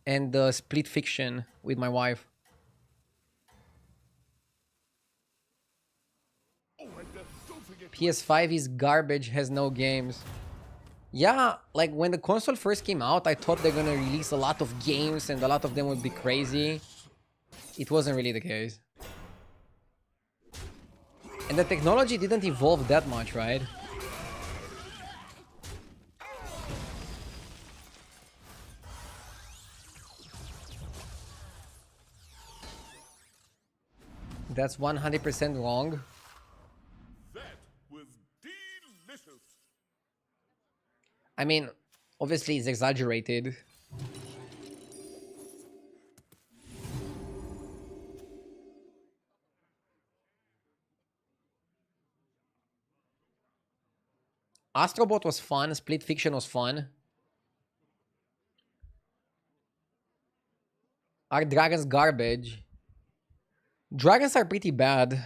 Speaker 1: and Split Fiction with my wife.
Speaker 2: Oh, and don't forget to
Speaker 1: PS5 is garbage, has no games. Yeah, like when the console first came out, I thought they're gonna release a lot of games and a lot of them would be crazy. It wasn't really the case. And the technology didn't evolve that much, right? That's 100% wrong.
Speaker 2: that was delicious.
Speaker 1: I mean, obviously it's exaggerated. Astrobot was fun. Split Fiction was fun. Are dragons garbage? Dragons are pretty bad.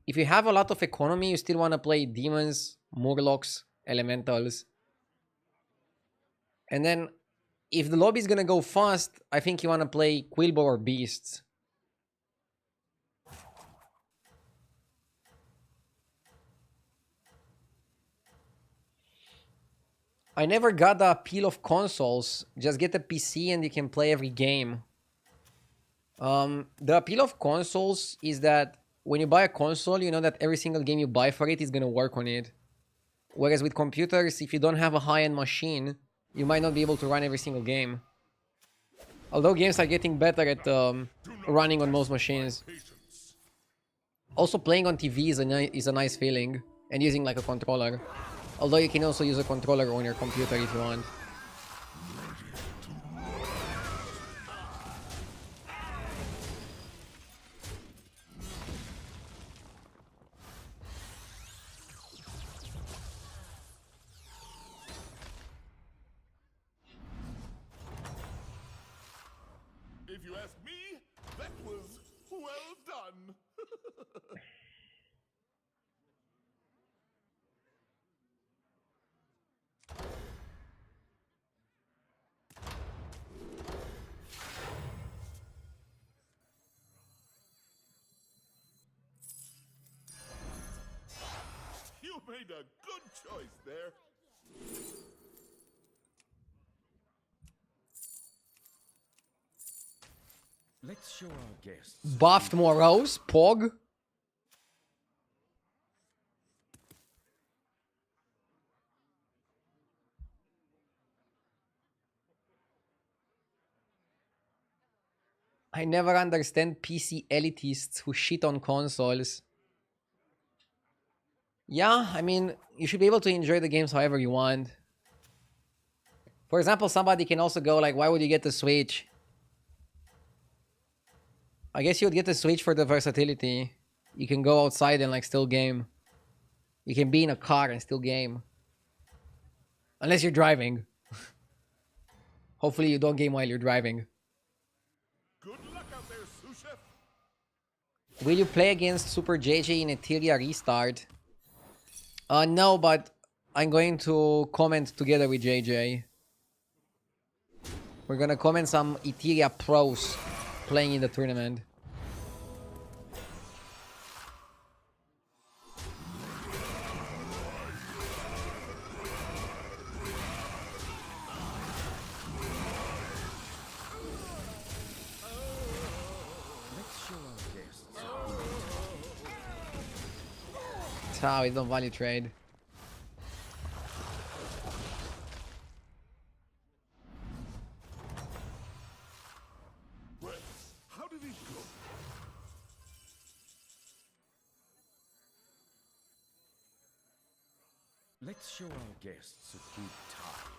Speaker 1: If you have a lot of economy, you still want to play demons, murlocs, elementals. And then, if the lobby is gonna go fast, I think you want to play Quilbo or beasts. I never got the appeal of consoles. Just get a PC and you can play every game. The appeal of consoles is that when you buy a console, you know that every single game you buy for it is gonna work on it. Whereas with computers, if you don't have a high-end machine, you might not be able to run every single game. Although games are getting better at running on most machines. Also, playing on TV is a nice feeling, and using like a controller. Although you can also use a controller on your computer if you want.
Speaker 2: If you ask me, that was well done. You made a good choice there.
Speaker 5: Let's show our guests.
Speaker 1: Buffed Morose? Pog? I never understand PC elitists who shit on consoles. Yeah, I mean, you should be able to enjoy the games however you want. For example, somebody can also go like, why would you get the Switch? I guess you would get the Switch for the versatility. You can go outside and like still game. You can be in a car and still game. Unless you're driving. Hopefully you don't game while you're driving.
Speaker 2: Good luck out there, sous chef.
Speaker 1: Will you play against Super JJ in Etheria restart? No, but I'm going to comment together with JJ. We're gonna comment some Etheria pros playing in the tournament.
Speaker 5: Let's show our guests.
Speaker 1: How we don't value trade.
Speaker 2: Well, how did it go?
Speaker 5: Let's show our guests a good time.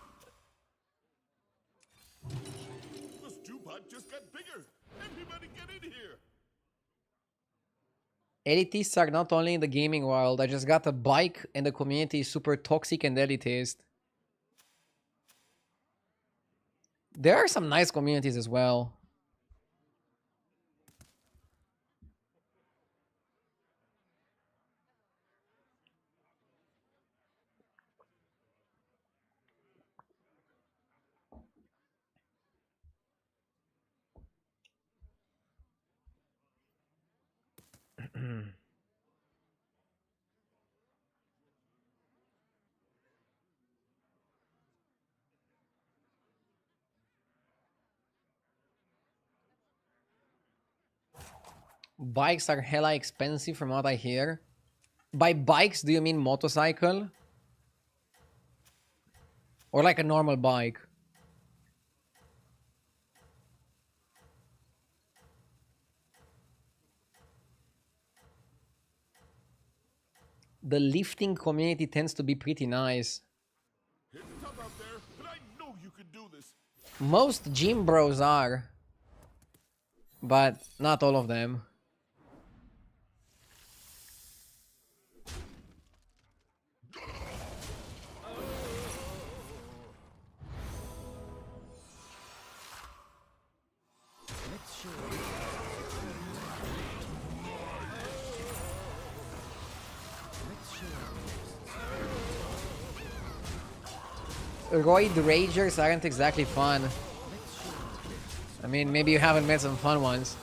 Speaker 2: The stew pot just got bigger. Everybody get in here.
Speaker 1: Elitists are not only in the gaming world. I just got a bike and the community is super toxic and elitist. There are some nice communities as well. Bikes are hella expensive from what I hear. By bikes, do you mean motorcycle? Or like a normal bike? The lifting community tends to be pretty nice.
Speaker 2: It's tough out there, but I know you can do this.
Speaker 1: Most gym bros are. But not all of them. Roid Ragers aren't exactly fun. I mean, maybe you haven't met some fun ones.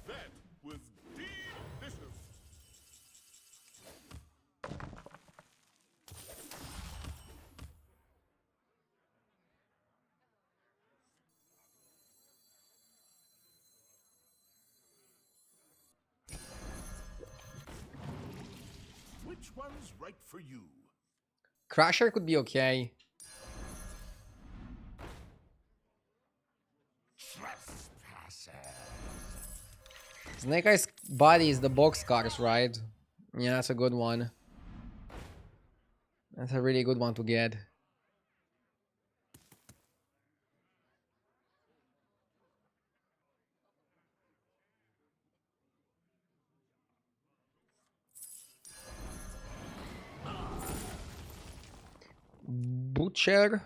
Speaker 2: That was delicious. Which one's right for you?
Speaker 1: Crusher could be okay. Snake Eyes body is the boxcars, right? Yeah, that's a good one. That's a really good one to get. Butcher.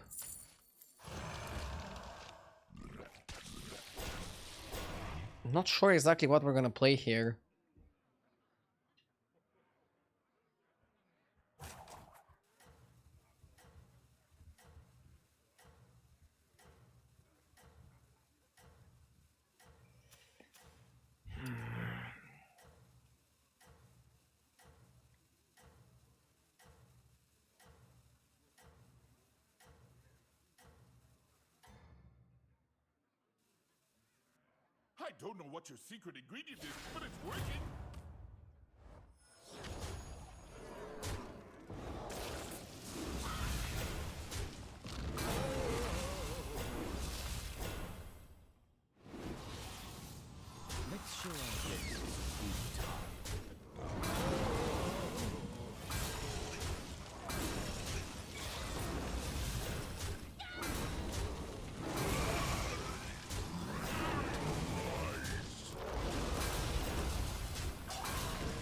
Speaker 1: Not sure exactly what we're gonna play here.
Speaker 2: I don't know what your secret ingredient is, but it's working.
Speaker 5: Let's show our guests who's top.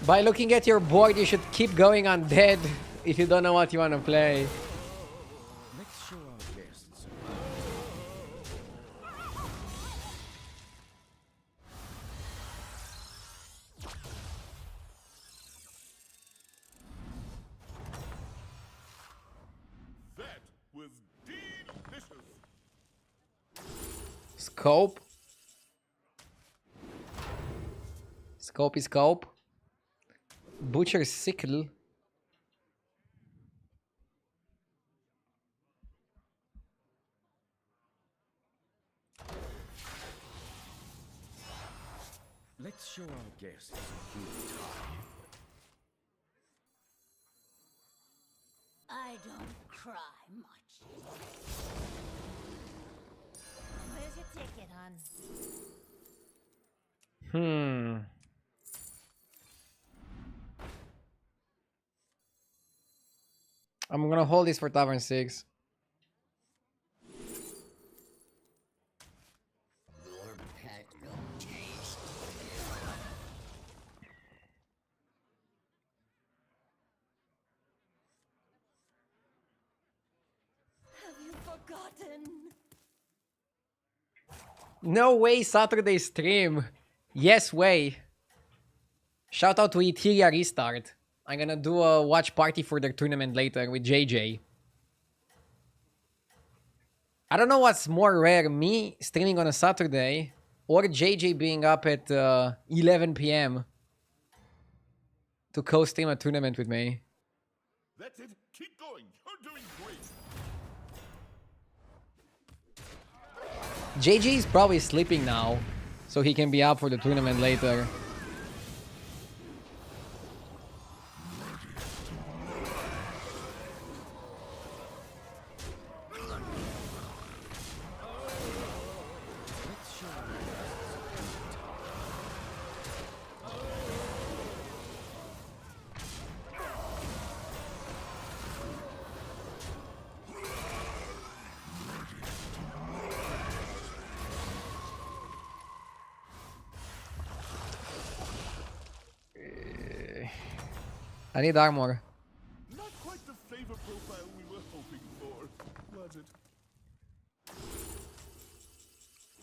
Speaker 1: By looking at your board, you should keep going undead if you don't know what you want to play.
Speaker 5: Let's show our guests.
Speaker 2: That was delicious.
Speaker 1: Scope. Scope is scope. Butcher's sickle.
Speaker 5: Let's show our guests who's top.
Speaker 3: I don't cry much. Where's your ticket, hon?
Speaker 1: I'm gonna hold this for Tavern 6.
Speaker 5: Your pet will taste.
Speaker 3: Have you forgotten?
Speaker 1: No way, Saturday stream. Yes way. Shout out to Etheria Restart. I'm gonna do a watch party for their tournament later with JJ. I don't know what's more rare, me streaming on a Saturday or JJ being up at 11 p.m. to co-stream a tournament with me.
Speaker 2: That's it. Keep going. You're doing great.
Speaker 1: JJ is probably sleeping now, so he can be up for the tournament later.
Speaker 5: Let's show our guests who's top.
Speaker 1: I need armor.
Speaker 2: Not quite the flavor profile we were hoping for, was it?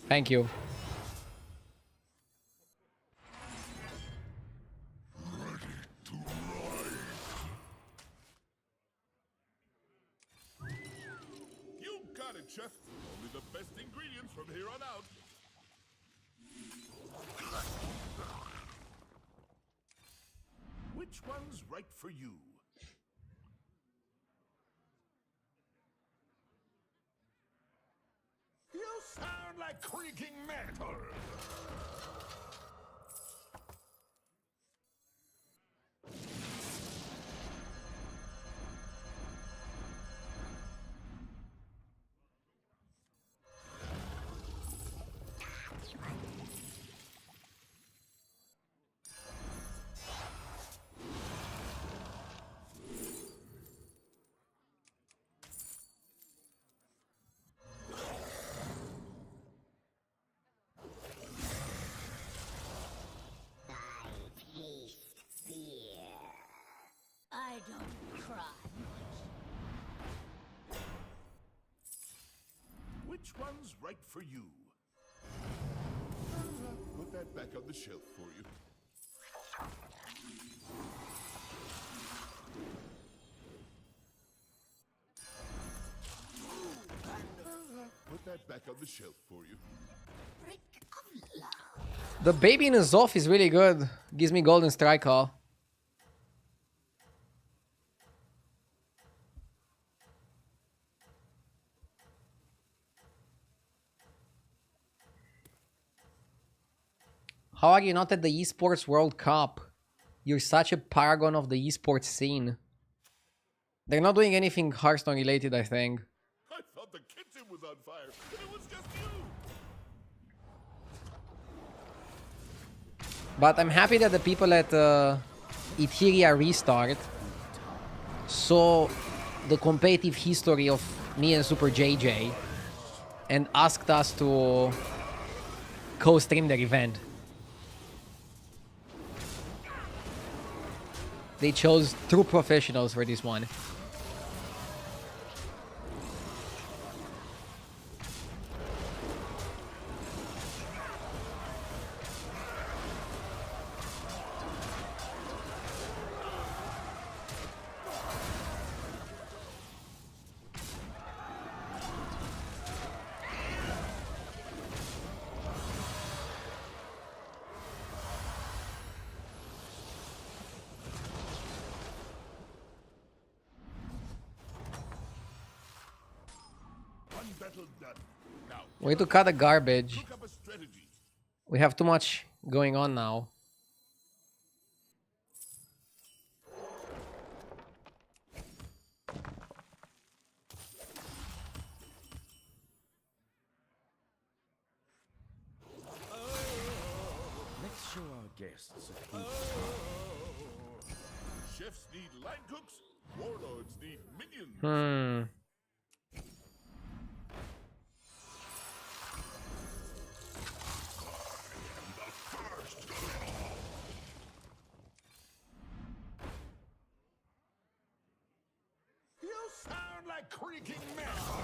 Speaker 1: Thank you.
Speaker 2: You got it, Chef. Only the best ingredients from here on out. Which one's right for you? You sound like creaking metal.
Speaker 3: I don't cry
Speaker 2: Which one's right for you? Put that back on the shelf for you. Put that back on the shelf for you.
Speaker 3: Brick of love.
Speaker 1: The baby in his off is really good. Gives me golden striker. How are you not at the Esports World Cup? You're such a paragon of the esports scene. They're not doing anything Hearthstone related, I think.
Speaker 2: I thought the kitchen was on fire, but it was just you.
Speaker 1: But I'm happy that the people at Etheria Restart saw the competitive history of me and Super JJ and asked us to co-stream their event. They chose true professionals for this one.
Speaker 2: One battle done. Now,
Speaker 1: We need to cut the garbage.
Speaker 2: cook up a strategy.
Speaker 1: We have too much going on now.
Speaker 4: Let's show our guests a good
Speaker 2: Chefs need line cooks. Warlords need minions.
Speaker 1: Hmm.
Speaker 2: You sound like creaking metal.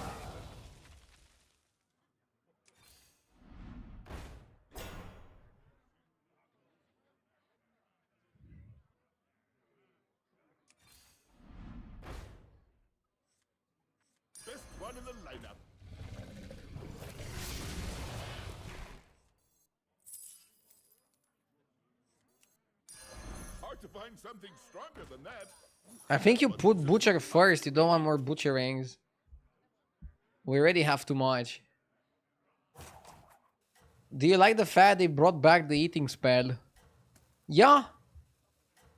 Speaker 2: Best one in the lineup. Hard to find something stronger than that.
Speaker 1: I think you put Butcher first. You don't want more Butcher rings. We already have too much. Do you like the fact they brought back the eating spell? Yeah.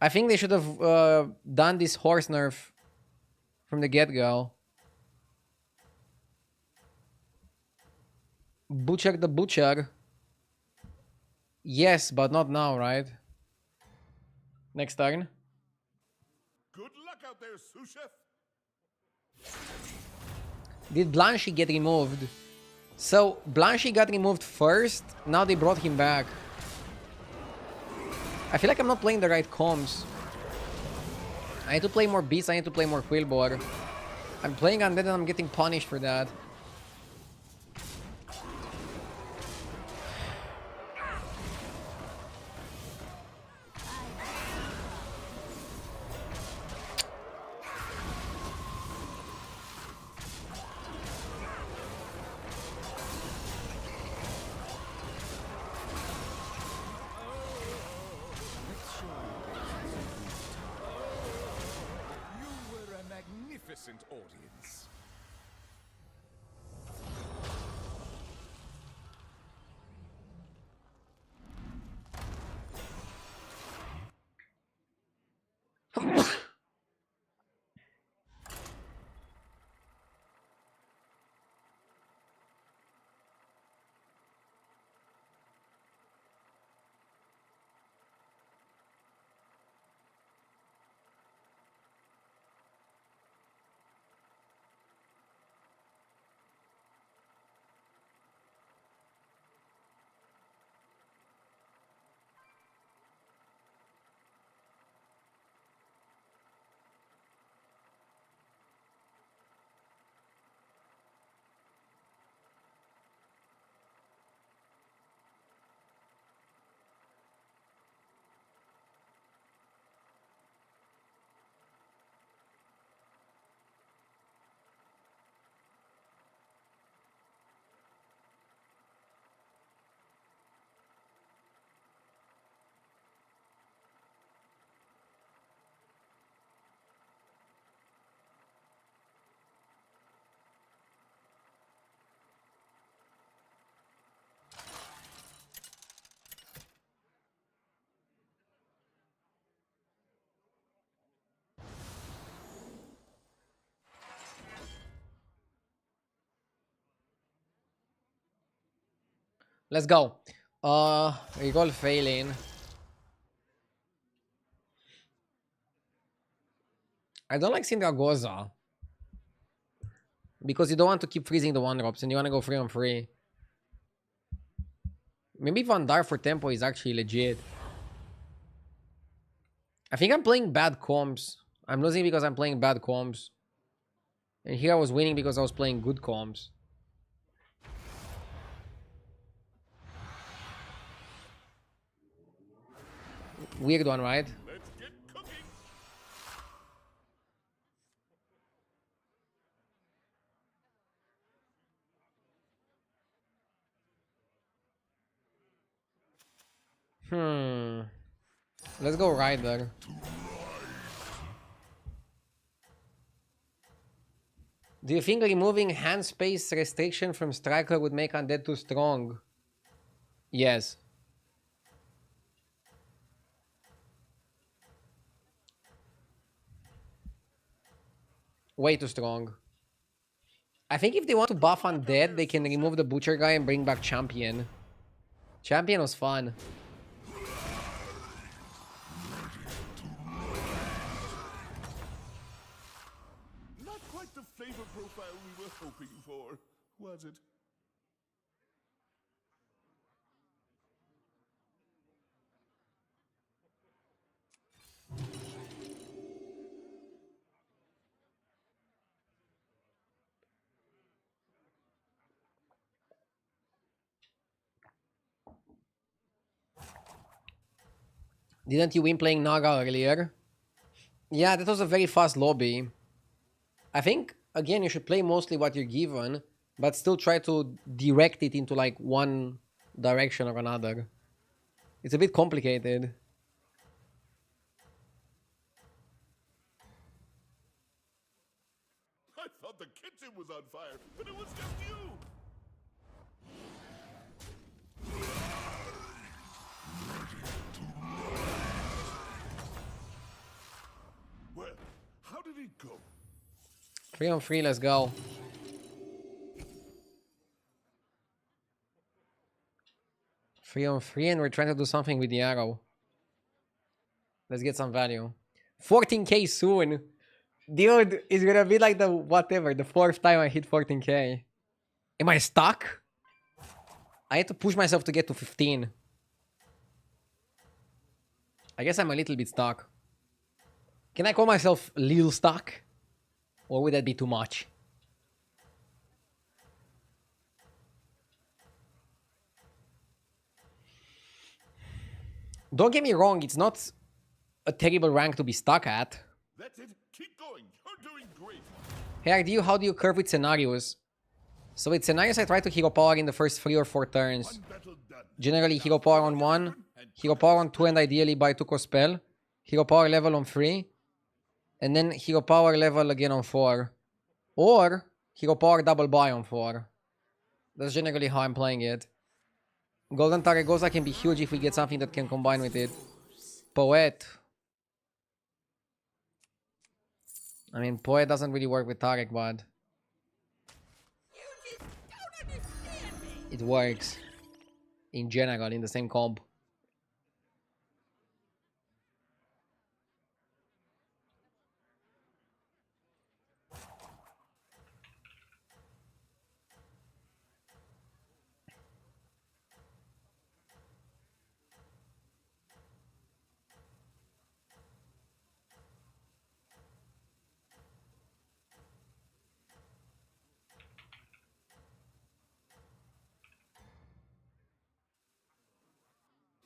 Speaker 1: I think they should have done this horse nerf from the get-go. Butcher the Butcher. Yes, but not now, right? Next turn.
Speaker 2: Good luck out there, sous chef.
Speaker 1: Did Blanchy get removed? So, Blanchy got removed first. Now they brought him back. I feel like I'm not playing the right comms. I need to play more Beast. I need to play more Quillbor. I'm playing Undead and I'm getting punished for that.
Speaker 2: giant audience.
Speaker 1: Let's go. Recall failing. I don't like Sindragoza. Because you don't want to keep freezing the 1-drops and you want to go 3-on-3. Maybe Vandar for tempo is actually legit. I think I'm playing bad comps. I'm losing because I'm playing bad comps. And here I was winning because I was playing good comps. Weird one, right?
Speaker 2: Let's get cooking.
Speaker 1: Let's go Rider. Do you think removing hand space restriction from striker would make undead too strong? Yes. Way too strong. I think if they want to buff undead, they can remove the butcher guy and bring back champion. Champion was fun.
Speaker 2: Not quite the flavor profile we were hoping for, was it?
Speaker 1: Didn't you win playing Naga earlier? Yeah, that was a very fast lobby. I think, again, you should play mostly what you're given, but still try to direct it into like one direction or another. It's a bit complicated.
Speaker 2: I thought the kitchen was on fire, but it was just you! Well, how did it go?
Speaker 1: 3-on-3, let's go. Three on three, and we're trying to do something with the arrow. Let's get some value. 14k soon. Dude, it's gonna be like the whatever, the 4th time I hit 14k. Am I stuck? I had to push myself to get to 15. I guess I'm a little bit stuck. Can I call myself little stuck? Or would that be too much? Don't get me wrong, it's not a terrible rank to be stuck at.
Speaker 2: That's it. Keep going. You're doing great.
Speaker 1: Hey, how do you curve with scenarios? So with scenarios, I try to hero power in the first 3 or 4 turns.
Speaker 2: One battle done.
Speaker 1: Generally, hero power on 1, hero power on 2, and ideally by 2 cost spell. Hero power level on 3. And then hero power level again on 4. Or Hero Power double buy on 4. That's generally how I'm playing it. Golden Taragosa can be huge if we get something that can combine with it. Poet. I mean, Poet doesn't really work with Tarek, but
Speaker 6: You just don't understand me.
Speaker 1: it works in general in the same comp.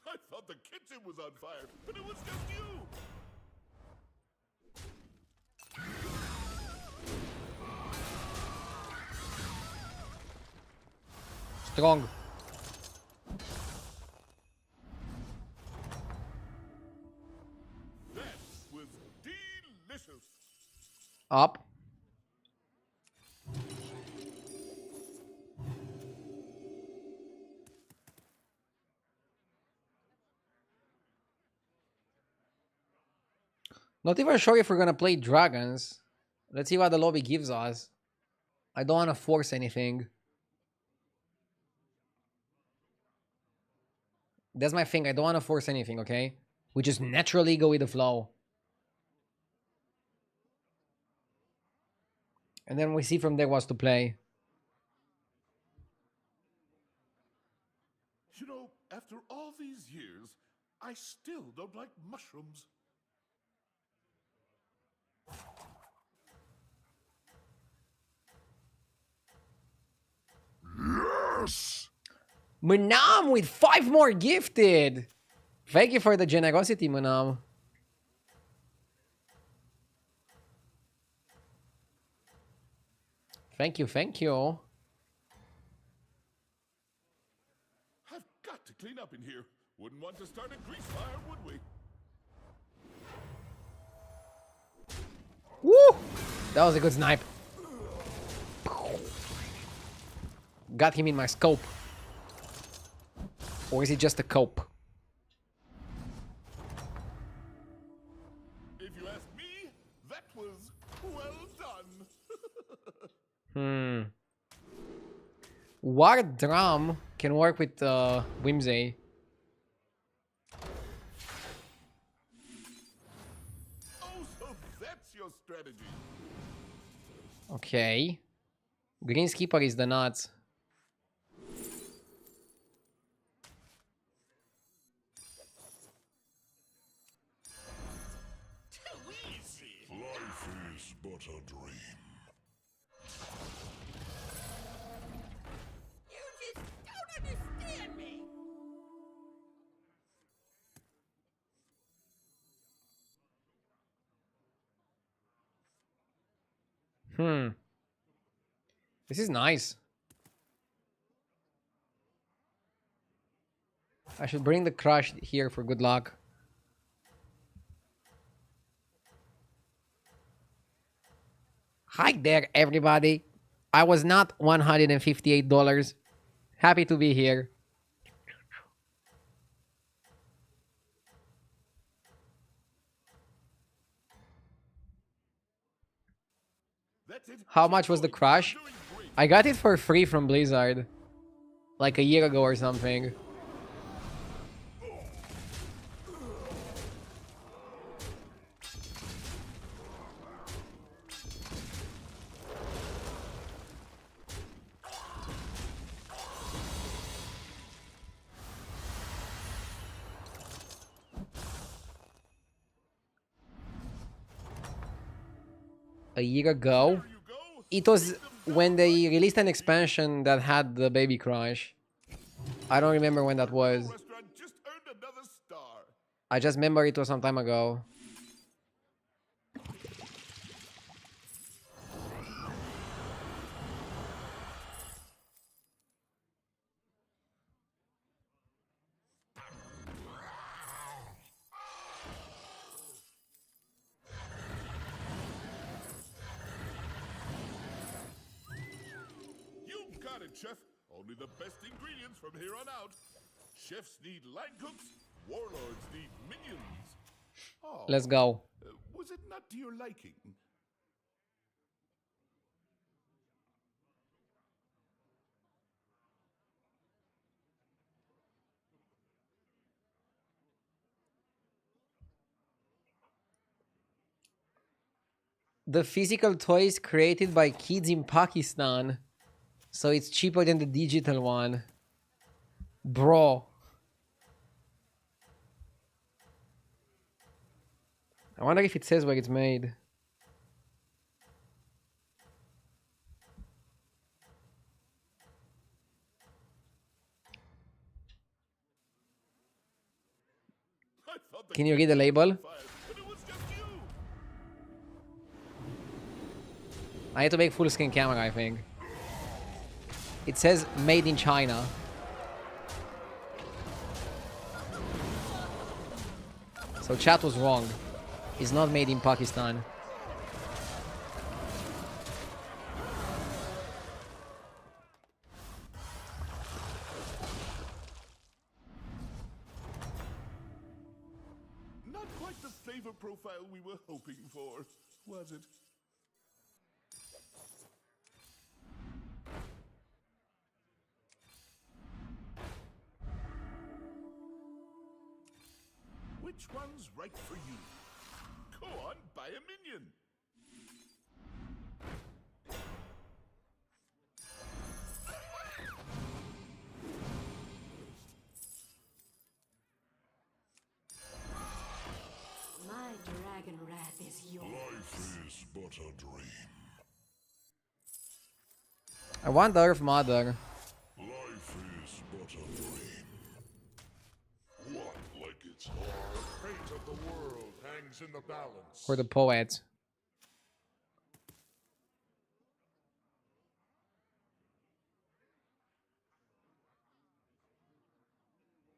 Speaker 2: I thought the kitchen was on fire, but it was just you!
Speaker 1: Strong.
Speaker 2: That was delicious!
Speaker 1: Up. Not even sure if we're gonna play dragons. Let's see what the lobby gives us. I don't want to force anything. That's my thing. I don't want to force anything, okay? We just naturally go with the flow. And then we see from there what's to play.
Speaker 2: You know, after all these years, I still don't like mushrooms. Yes!
Speaker 1: Munam with 5 more gifted. Thank you for the generosity, Munam. Thank you, thank you.
Speaker 2: I've got to clean up in here. Wouldn't want to start a grease fire, would we?
Speaker 1: Woo! That was a good snipe. Got him in my scope. Or is it just a cope?
Speaker 2: If you ask me, that was well done.
Speaker 1: War Drum can work with Whimsy.
Speaker 2: Oh, so that's your strategy.
Speaker 1: Okay. Green Skipper is the nuts.
Speaker 4: Too easy.
Speaker 2: Life is but a dream.
Speaker 6: You just don't understand me.
Speaker 1: This is nice. I should bring the crush here for good luck. Hi there, everybody. I was not $158. Happy to be here.
Speaker 2: That's it.
Speaker 1: How much was the crush?
Speaker 2: Doing great.
Speaker 1: I got it for free from Blizzard. Like a year ago or something. A year ago?
Speaker 2: There you go.
Speaker 1: It was when they released an expansion that had the baby crush. I don't remember when that was.
Speaker 2: Restaurant just earned another star.
Speaker 1: I just remember it was some time ago.
Speaker 2: it, Chef. Only the best ingredients from here on out. Chefs need line cooks. Warlords need minions. Oh,
Speaker 1: Let's go.
Speaker 2: was it not to your liking?
Speaker 1: The physical toy is created by kids in Pakistan, so it's cheaper than the digital one. Bro. I wonder if it says where it's made.
Speaker 2: I thought the
Speaker 1: Can you read the label?
Speaker 2: fire, but it was just you.
Speaker 1: I had to make full screen camera, I think. It says made in China. So chat was wrong. It's not made in Pakistan.
Speaker 2: Not quite the flavor profile we were hoping for, was it? Which one's right for you? Go on, buy a minion.
Speaker 3: My dragon wrath is yours.
Speaker 2: Life is but a dream.
Speaker 1: I want the Earth Mother.
Speaker 2: Life is but a dream. What like it's hard? The fate of the world hangs in the balance.
Speaker 1: For the poet.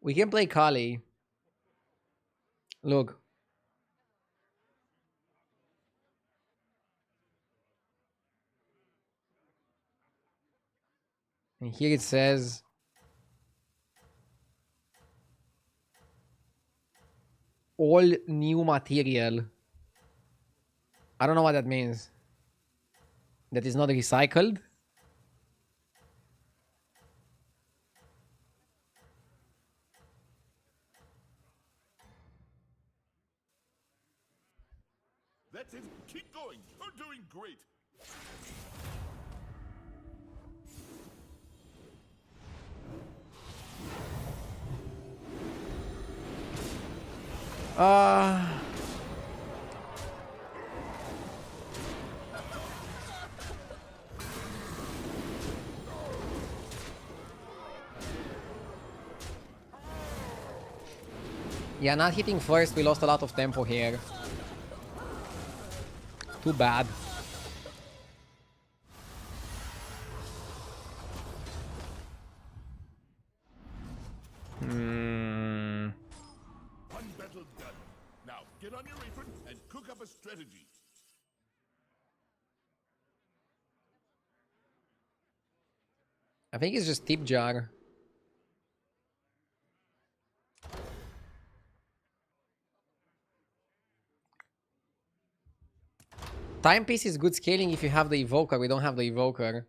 Speaker 1: We can play Kali. Look. And here it says all new material. I don't know what that means. That is not recycled?
Speaker 2: That's it. Keep going. You're doing great.
Speaker 1: Yeah, not hitting first. We lost a lot of tempo here. Too bad.
Speaker 2: One battle done. Now get on your apron and cook up a strategy.
Speaker 1: I think it's just tip jar. Timepiece is good scaling if you have the evoker. We don't have the evoker.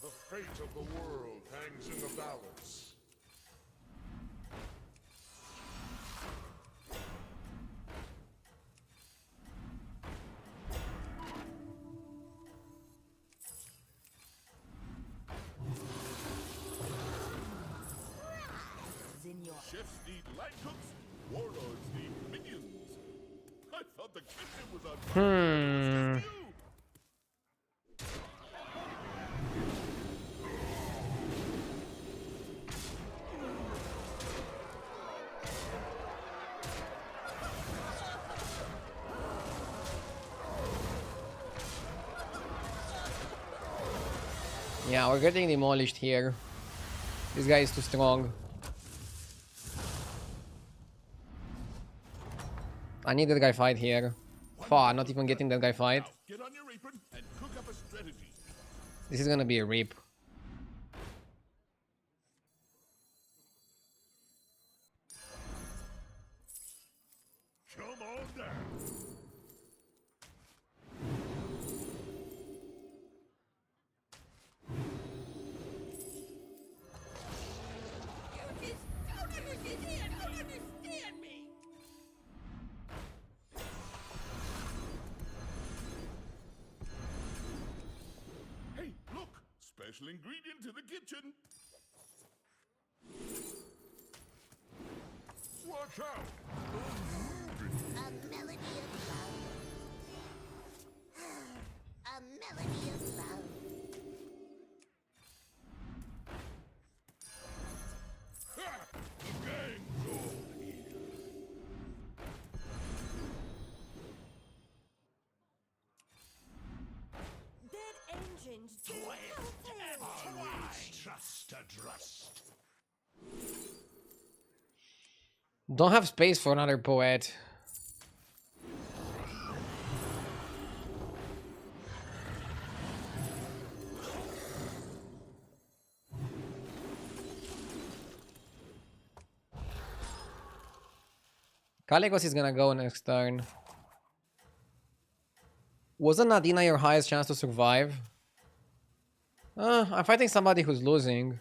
Speaker 2: The fate of the world hangs in the balance. Chefs need line cooks, warlords need minions. I thought the kitchen was on fire. It was just you.
Speaker 1: Yeah, we're getting demolished here. This guy is too strong. I need that guy fight here. Fuck, not even getting that guy fight.
Speaker 2: Get on your apron and cook up a strategy.
Speaker 1: This is gonna be a rip.
Speaker 2: Come on down.
Speaker 6: You just don't understand! Don't understand me!
Speaker 2: Hey, look! Special ingredient in the kitchen. Watch out!
Speaker 3: A melody of love. A melody of love.
Speaker 2: Ha! The gang's all here.
Speaker 6: That engine's doing nothing!
Speaker 5: Trust a trust.
Speaker 1: Don't have space for another poet. Caligos is gonna go next turn. Wasn't Nadina your highest chance to survive? I'm fighting somebody who's losing.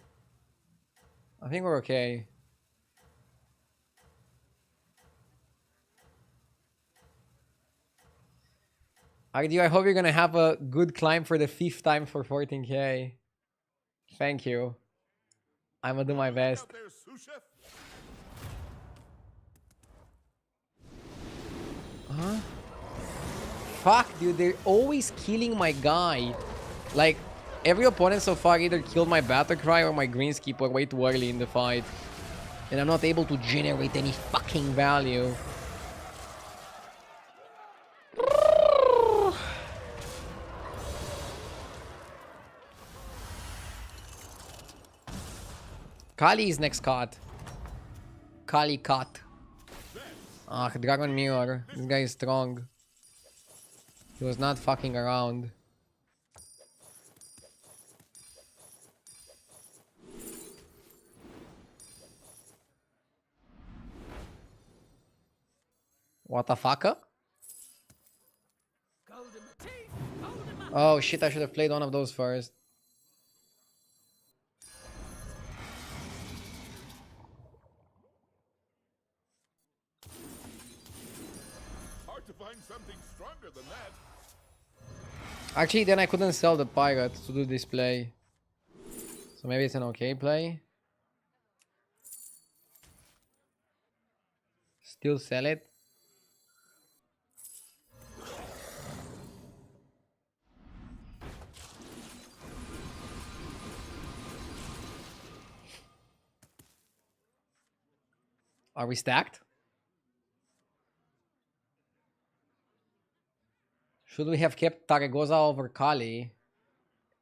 Speaker 1: I think we're okay. I hope you're gonna have a good climb for the 5th time for 14k. Thank you. I'm gonna do my best.
Speaker 2: Out there, sous chef.
Speaker 1: Huh? Fuck, dude, they're always killing my guy. Like, every opponent so far either killed my battle cry or my greenskeeper way too early in the fight. And I'm not able to generate any fucking value. Kali is next card. Kali cut. Ah, Dragon Mirror. This guy is strong. He was not fucking around. What the fucker?
Speaker 6: Gold in my teeth, gold in my
Speaker 1: Oh shit, I should have played one of those first.
Speaker 2: Hard to find something stronger than that.
Speaker 1: Actually, then I couldn't sell the pirate to do this play. So maybe it's an okay play. Still sell it. Are we stacked? Should we have kept Taregoza over Kali?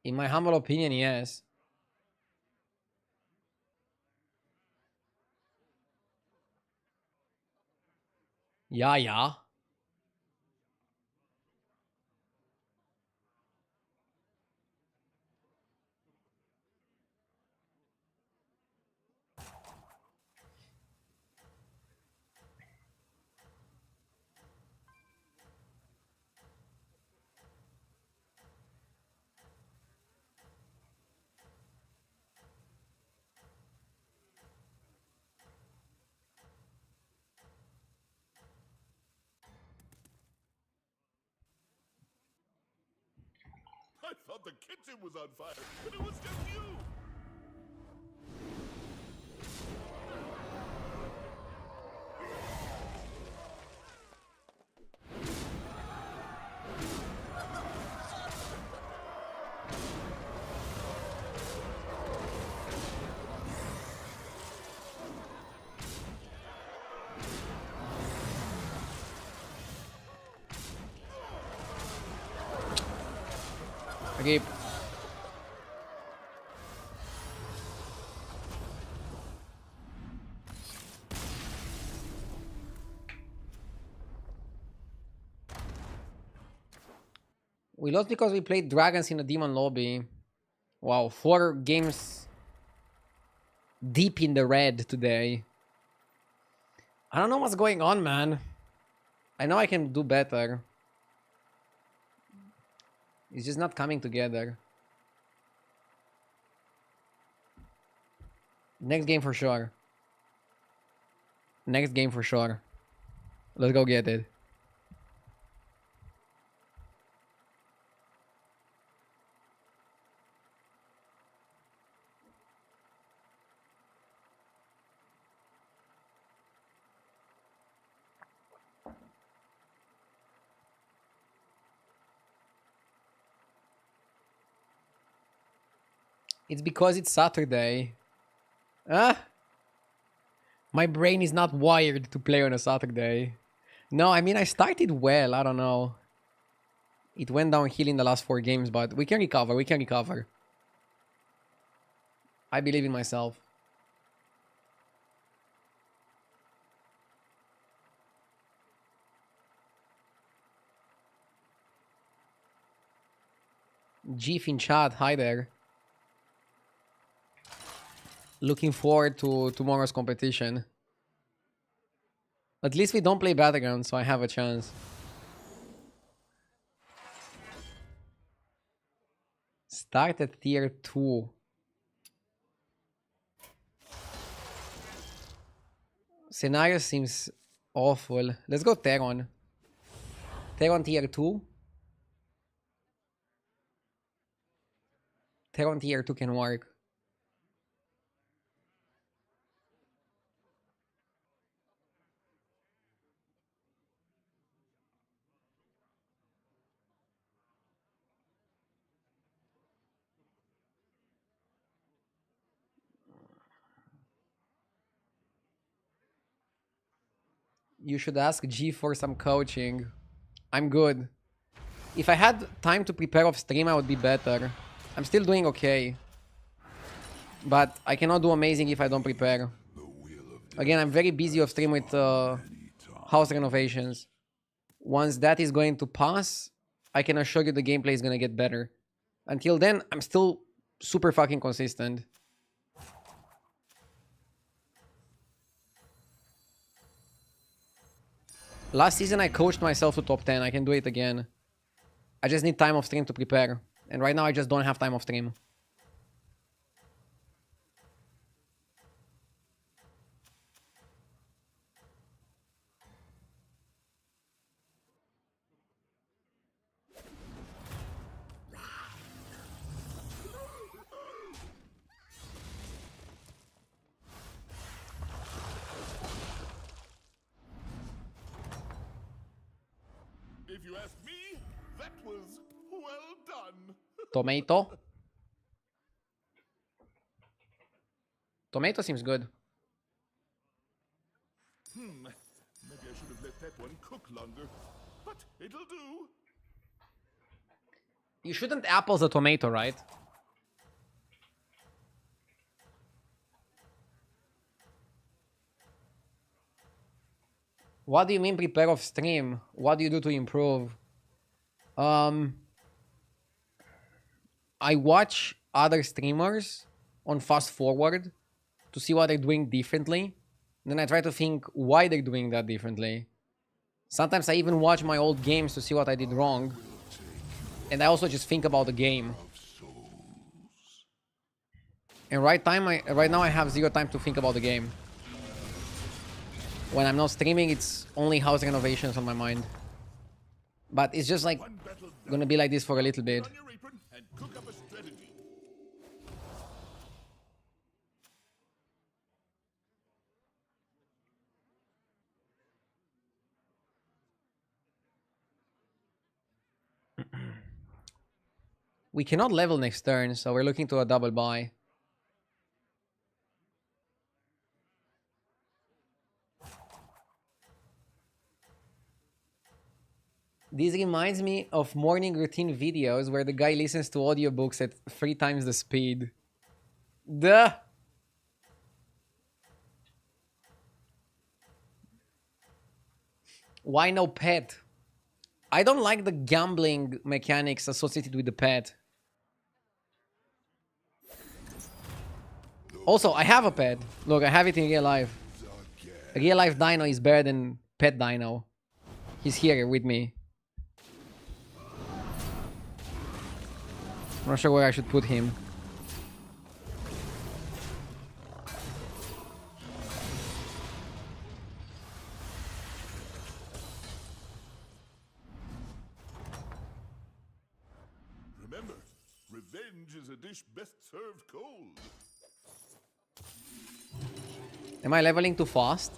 Speaker 1: In my humble opinion, yes. Yeah.
Speaker 2: I thought the kitchen was on fire, but it was just you.
Speaker 1: Okay. We lost because we played dragons in a demon lobby. Wow, 4 games deep in the red today. I don't know what's going on, man. I know I can do better. It's just not coming together. Next game for sure. Next game for sure. Let's go get it. It's because it's Saturday. Ah! My brain is not wired to play on a Saturday. No, I mean, I started well. I don't know. It went downhill in the last 4 games, but we can recover. We can recover. I believe in myself. Jeef in chat, hi there. Looking forward to tomorrow's competition. At least we don't play battlegrounds, so I have a chance. Start at tier 2. Scenario seems awful. Let's go Teron. Teron tier 2. Teron tier 2 can work. You should ask G for some coaching. I'm good. If I had time to prepare off stream, I would be better. I'm still doing okay. But I cannot do amazing if I don't prepare. Again, I'm very busy off stream with house renovations. Once that is going to pass, I can assure you the gameplay is going to get better. Until then, I'm still super fucking consistent. Last season, I coached myself to top 10. I can do it again. I just need time off stream to prepare. And right now, I just don't have time off stream.
Speaker 2: If you ask me, that was well done.
Speaker 1: Tomato. Tomato seems good.
Speaker 2: Maybe I should have let that one cook longer, but it'll do.
Speaker 1: You shouldn't apple the tomato, right? What do you mean prepare off stream? What do you do to improve? I watch other streamers on fast forward to see what they're doing differently. Then I try to think why they're doing that differently. Sometimes I even watch my old games to see what I did wrong. And I also just think about the game. And right now I have 0 time to think about the game. When I'm not streaming, it's only house renovations on my mind. But it's just like gonna be like this for a little bit.
Speaker 2: On your apron and cook up a strategy.
Speaker 1: We cannot level next turn, so we're looking to a double buy. This reminds me of morning routine videos where the guy listens to audiobooks at 3 times the speed. Duh! Why no pet? I don't like the gambling mechanics associated with the pet. Also, I have a pet. Look, I have it in real life. A real life dino is better than pet dino. He's here with me. I'm not sure where I should put him.
Speaker 2: Remember, revenge is a dish best served cold.
Speaker 1: Am I leveling too fast?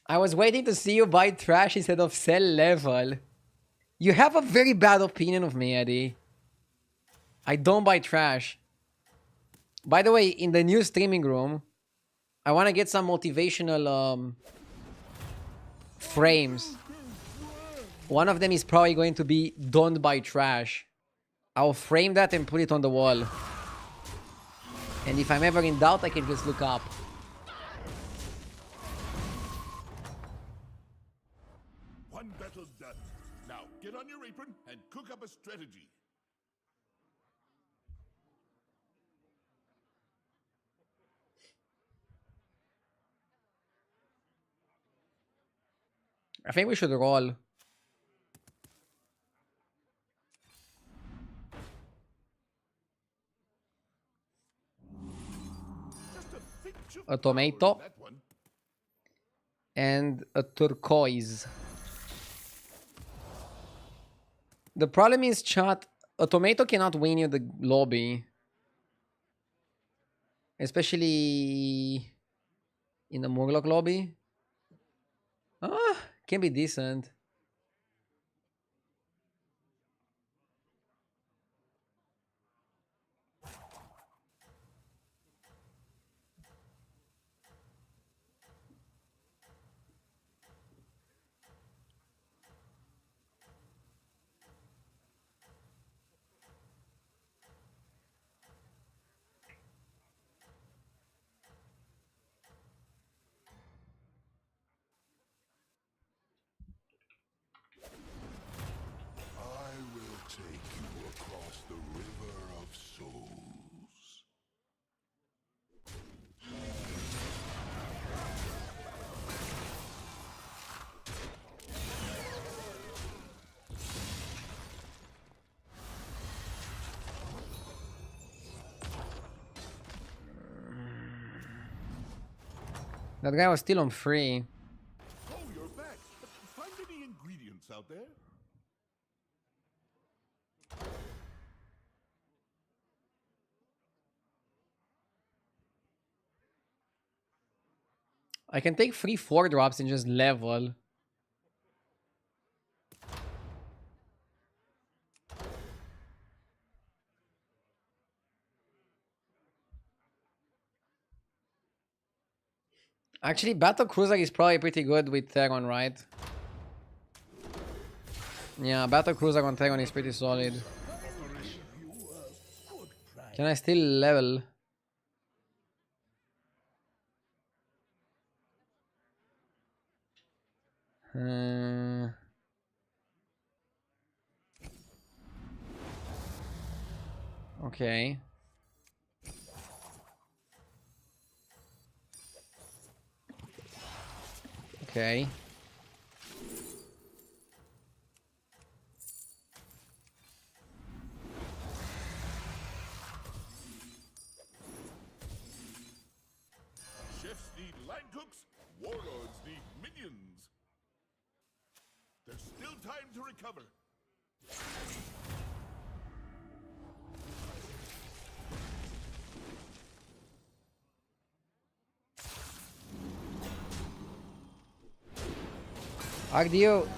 Speaker 1: I was waiting to see you buy trash instead of sell level. You have a very bad opinion of me, Eddie. I don't buy trash. By the way, in the new streaming room, I want to get some motivational frames. One of them is probably going to be "Don't buy trash." I'll frame that and put it on the wall. And if I'm ever in doubt, I can just look up.
Speaker 2: One battle done. Now get on your apron and cook up a strategy.
Speaker 1: I think we should roll.
Speaker 2: Just a pinch of
Speaker 1: A tomato.
Speaker 2: power in that one.
Speaker 1: And a turquoise. The problem is, chat, a tomato cannot win you the lobby. Especially in the Murloc lobby. Ah, can be decent.
Speaker 2: I will take you across the river of souls.
Speaker 1: That guy was still on free.
Speaker 2: Oh, you're back. Find any ingredients out there?
Speaker 1: I can take 3 4-drops and just level. Actually, Battle Cruiser is probably pretty good with Theron, right? Yeah, Battle Cruiser on Theron is pretty solid. Can I still level? Okay. Okay.
Speaker 2: Chefs need line cooks, warlords need minions. There's still time to recover.
Speaker 1: Ardio,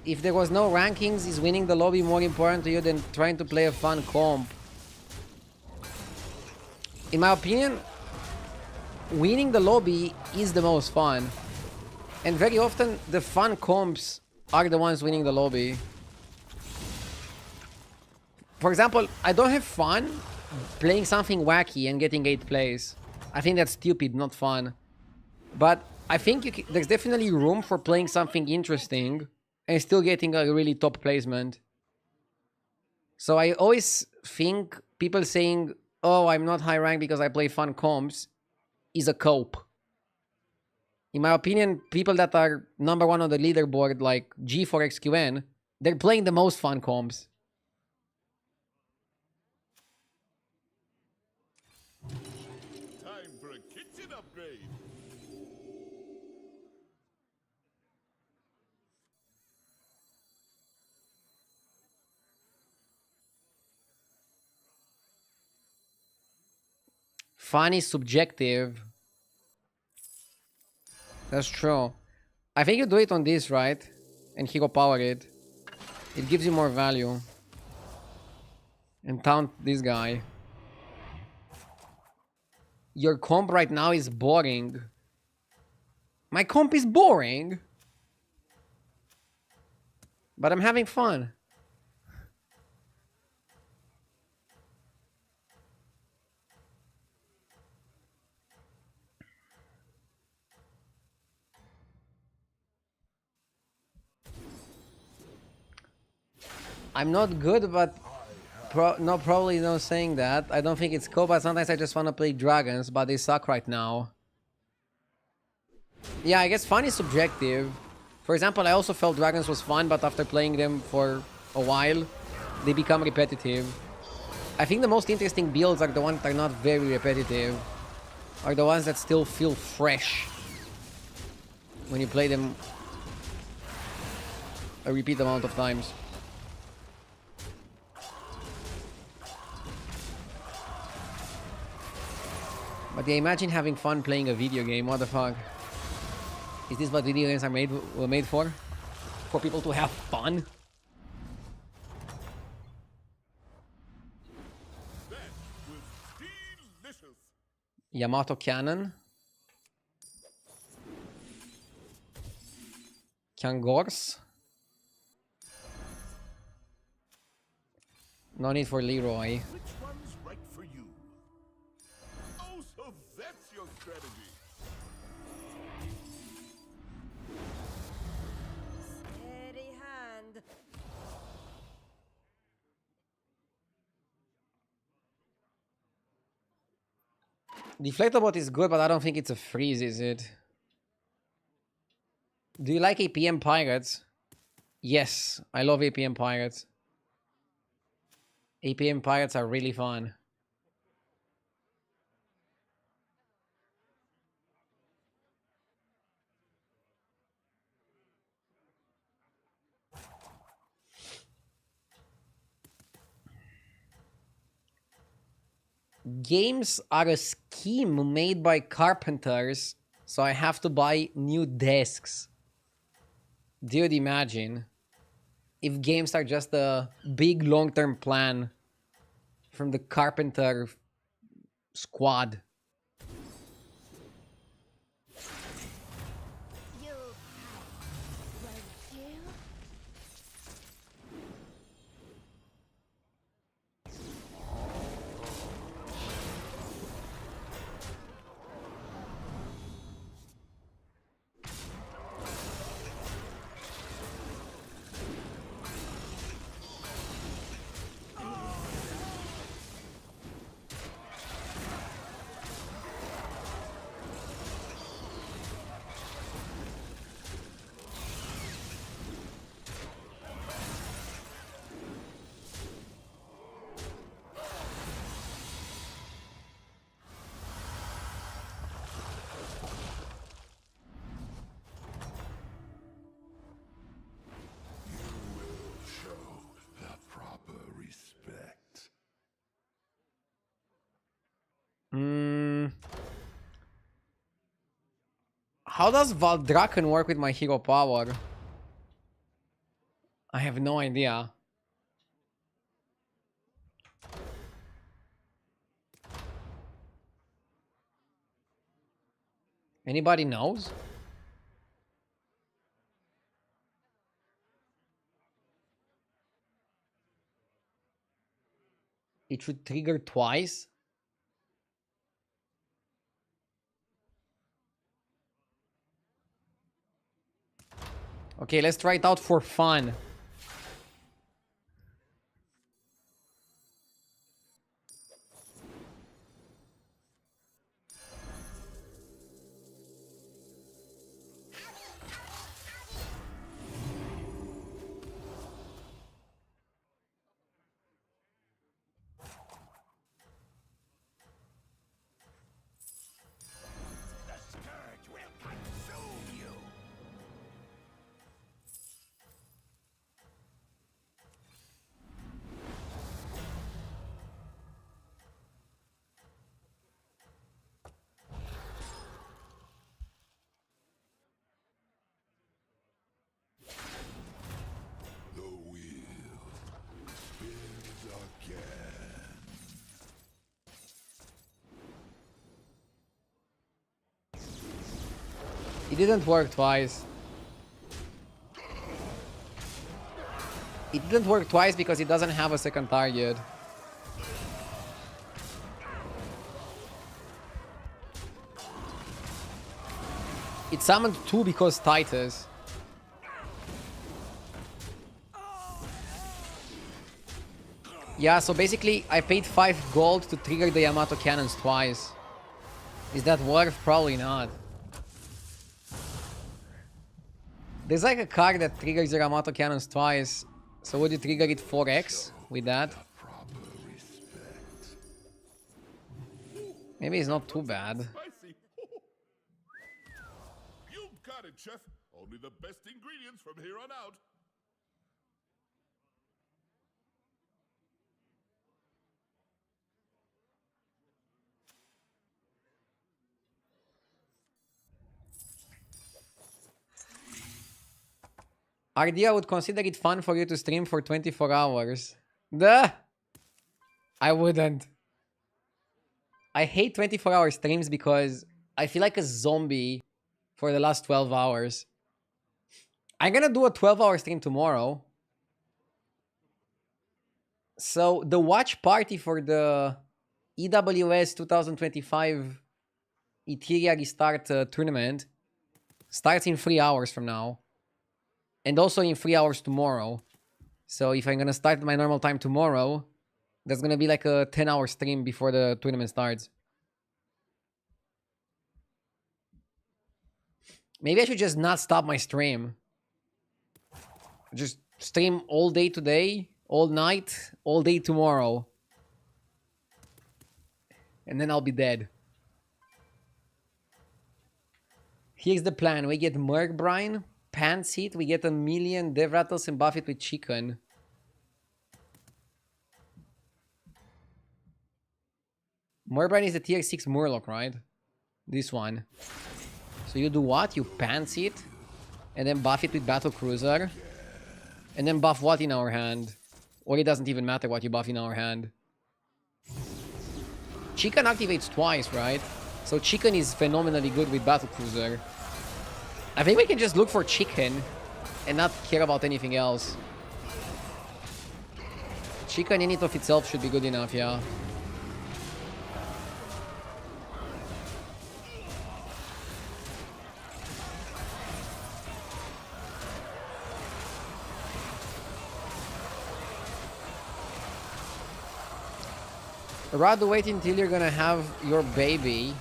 Speaker 1: if there was no rankings, is winning the lobby more important to you than trying to play a fun comp? In my opinion, winning the lobby is the most fun. And very often, the fun comps are the ones winning the lobby. For example, I don't have fun playing something wacky and getting 8th place. I think that's stupid, not fun. But I think there's definitely room for playing something interesting and still getting a really top placement. So I always think people saying, oh, I'm not high rank because I play fun comps, is a cope. In my opinion, people that are number 1 on the leaderboard, like G for XQN, they're playing the most fun comps.
Speaker 2: Time for a kitchen upgrade.
Speaker 1: Fun is subjective. That's true. I think you do it on this, right? And hero power it. It gives you more value. And taunt this guy. Your comp right now is boring. My comp is boring. But I'm having fun. I'm not good, but probably not saying that. I don't think it's cool, but sometimes I just want to play dragons, but they suck right now. Yeah, I guess fun is subjective. For example, I also felt dragons was fun, but after playing them for a while, they become repetitive. I think the most interesting builds are the ones that are not very repetitive. Are the ones that still feel fresh when you play them a repeat amount of times. But yeah, imagine having fun playing a video game. What the fuck? Is this what video games were made for? For people to have fun?
Speaker 2: That was delicious.
Speaker 1: Yamato Cannon. Kangors. No need for Leroy.
Speaker 2: Which one's right for you? Oh, so that's your strategy.
Speaker 3: Steady hand.
Speaker 1: Deflectobot is good, but I don't think it's a freeze, is it? Do you like APM Pirates? Yes, I love APM Pirates. APM Pirates are really fun. Games are a scheme made by carpenters, so I have to buy new desks. Dude, imagine if games are just a big long-term plan from the carpenter squad.
Speaker 3: You won't you?
Speaker 1: How does Valdraken work with my hero power? I have no idea. Anybody knows? It should trigger twice. Okay, let's try it out for fun.
Speaker 4: The scourge will consume you.
Speaker 2: The wheel spins again.
Speaker 1: It didn't work twice. It didn't work twice because it doesn't have a second target. It summoned 2 because Titus. Yeah, so basically I paid 5 gold to trigger the Yamato cannons twice. Is that worth? Probably not. There's like a card that triggers the Yamato cannons twice. So would you trigger it 4x with that?
Speaker 2: Proper respect.
Speaker 1: Maybe it's not too bad.
Speaker 2: Spicy. You've got it, chef. Only the best ingredients from here on out.
Speaker 1: Ardia would consider it fun for you to stream for 24 hours. Duh! I wouldn't. I hate 24-hour streams because I feel like a zombie for the last 12 hours. I'm gonna do a 12-hour stream tomorrow. So the watch party for the EWS 2025 Etheria Restart tournament starts in 3 hours from now. And also in 3 hours tomorrow. So if I'm gonna start my normal time tomorrow, that's gonna be like a 10-hour stream before the tournament starts. Maybe I should just not stop my stream. Just stream all day today, all night, all day tomorrow. And then I'll be dead. Here's the plan. We get Merc Brine, Pants Heat, we get 1,000,000 Dev Rattles and buff it with Chicken. Merc Brine is the tier 6 Murloc, right? This one. So you do what? You Pants it, and then buff it with Battle Cruiser. And then buff what in our hand? Or it doesn't even matter what you buff in our hand. Chicken activates twice, right? So Chicken is phenomenally good with Battle Cruiser. I think we can just look for Chicken and not care about anything else. Chicken in it of itself should be good enough, yeah. I'd rather wait until you're gonna have your baby.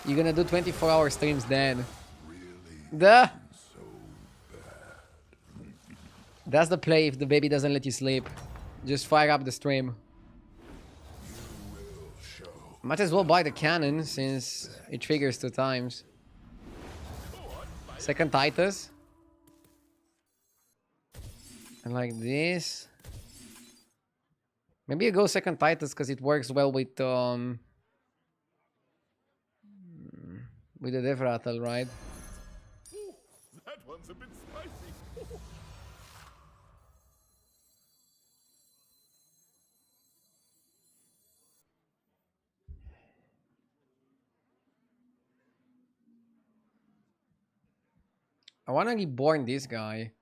Speaker 1: You're gonna do 24-hour streams then. Duh! That's the play if the baby doesn't let you sleep. Just fire up the stream. Might as well buy the cannon since it triggers 2 times. Second Titus. And like this. Maybe you go second Titus because it works well with the Death Rattle, right?
Speaker 2: one's a bit spicy.
Speaker 1: I want to reborn this guy.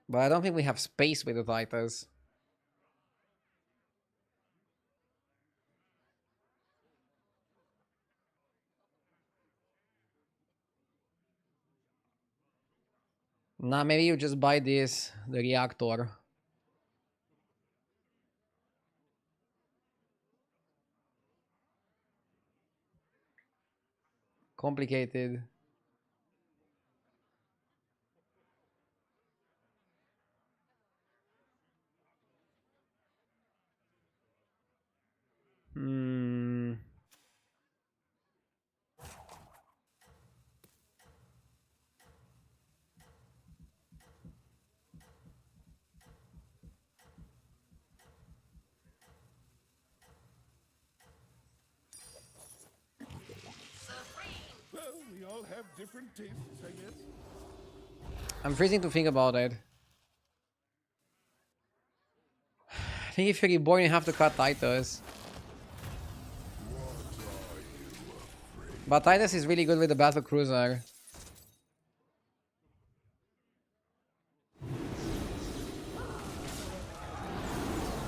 Speaker 1: But I don't think we have space with the Titus. Nah, maybe you just buy this, the reactor. Complicated. Hmm.
Speaker 2: Well, we all have different tastes, I guess.
Speaker 1: I'm freezing to think about it. I think if you're reborn, you have to cut Titus. But Titus is really good with the battle cruiser.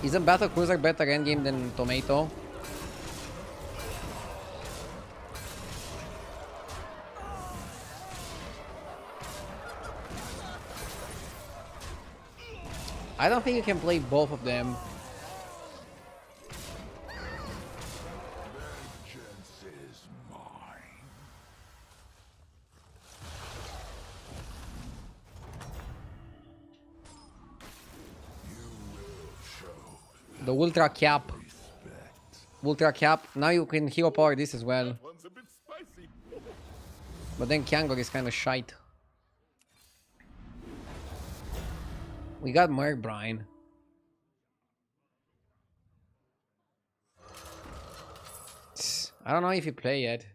Speaker 1: Isn't battle cruiser better endgame than tomato? I don't think you can play both of them.
Speaker 2: Vengeance is mine. You will show
Speaker 1: The ultra cap.
Speaker 2: respect.
Speaker 1: Ultra cap. Now you can hero power this as well.
Speaker 2: That one's a bit spicy.
Speaker 1: But then Kangor is kind of shite. We got Merc Brine. I don't know if you play it.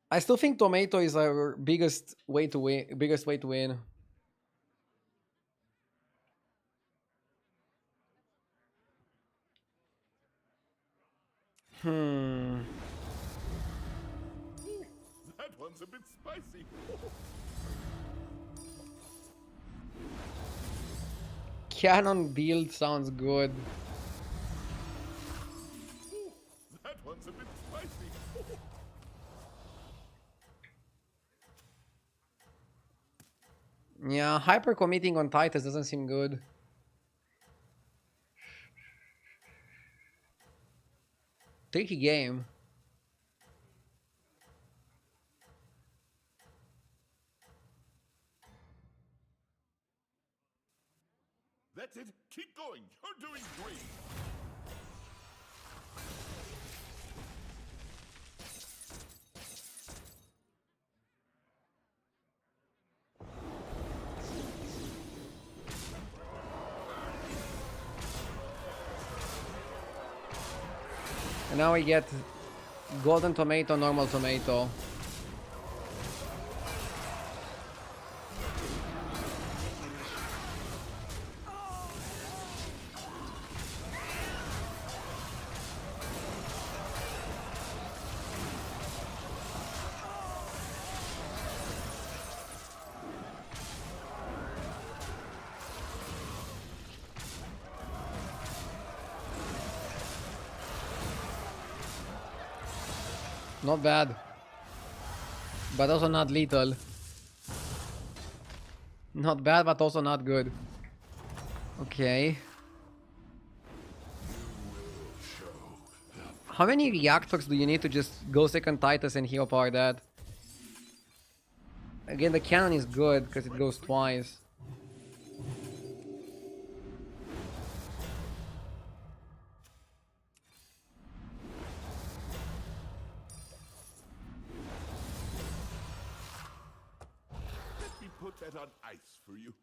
Speaker 1: I still think tomato is our biggest way to win. Biggest way to win. Hmm.
Speaker 2: That one's a bit spicy.
Speaker 1: Cannon build sounds good.
Speaker 2: That one's a bit spicy.
Speaker 1: Yeah, hyper committing on Titus doesn't seem good. Tricky game.
Speaker 2: That's it. Keep going. You're doing great.
Speaker 1: And now we get golden tomato, normal tomato. Not bad. But also not lethal. Not bad, but also not good. Okay. How many reactors do you need to just go second Titus and hero power that? Again, the cannon is good because it goes twice.
Speaker 2: Let me put that on ice for you.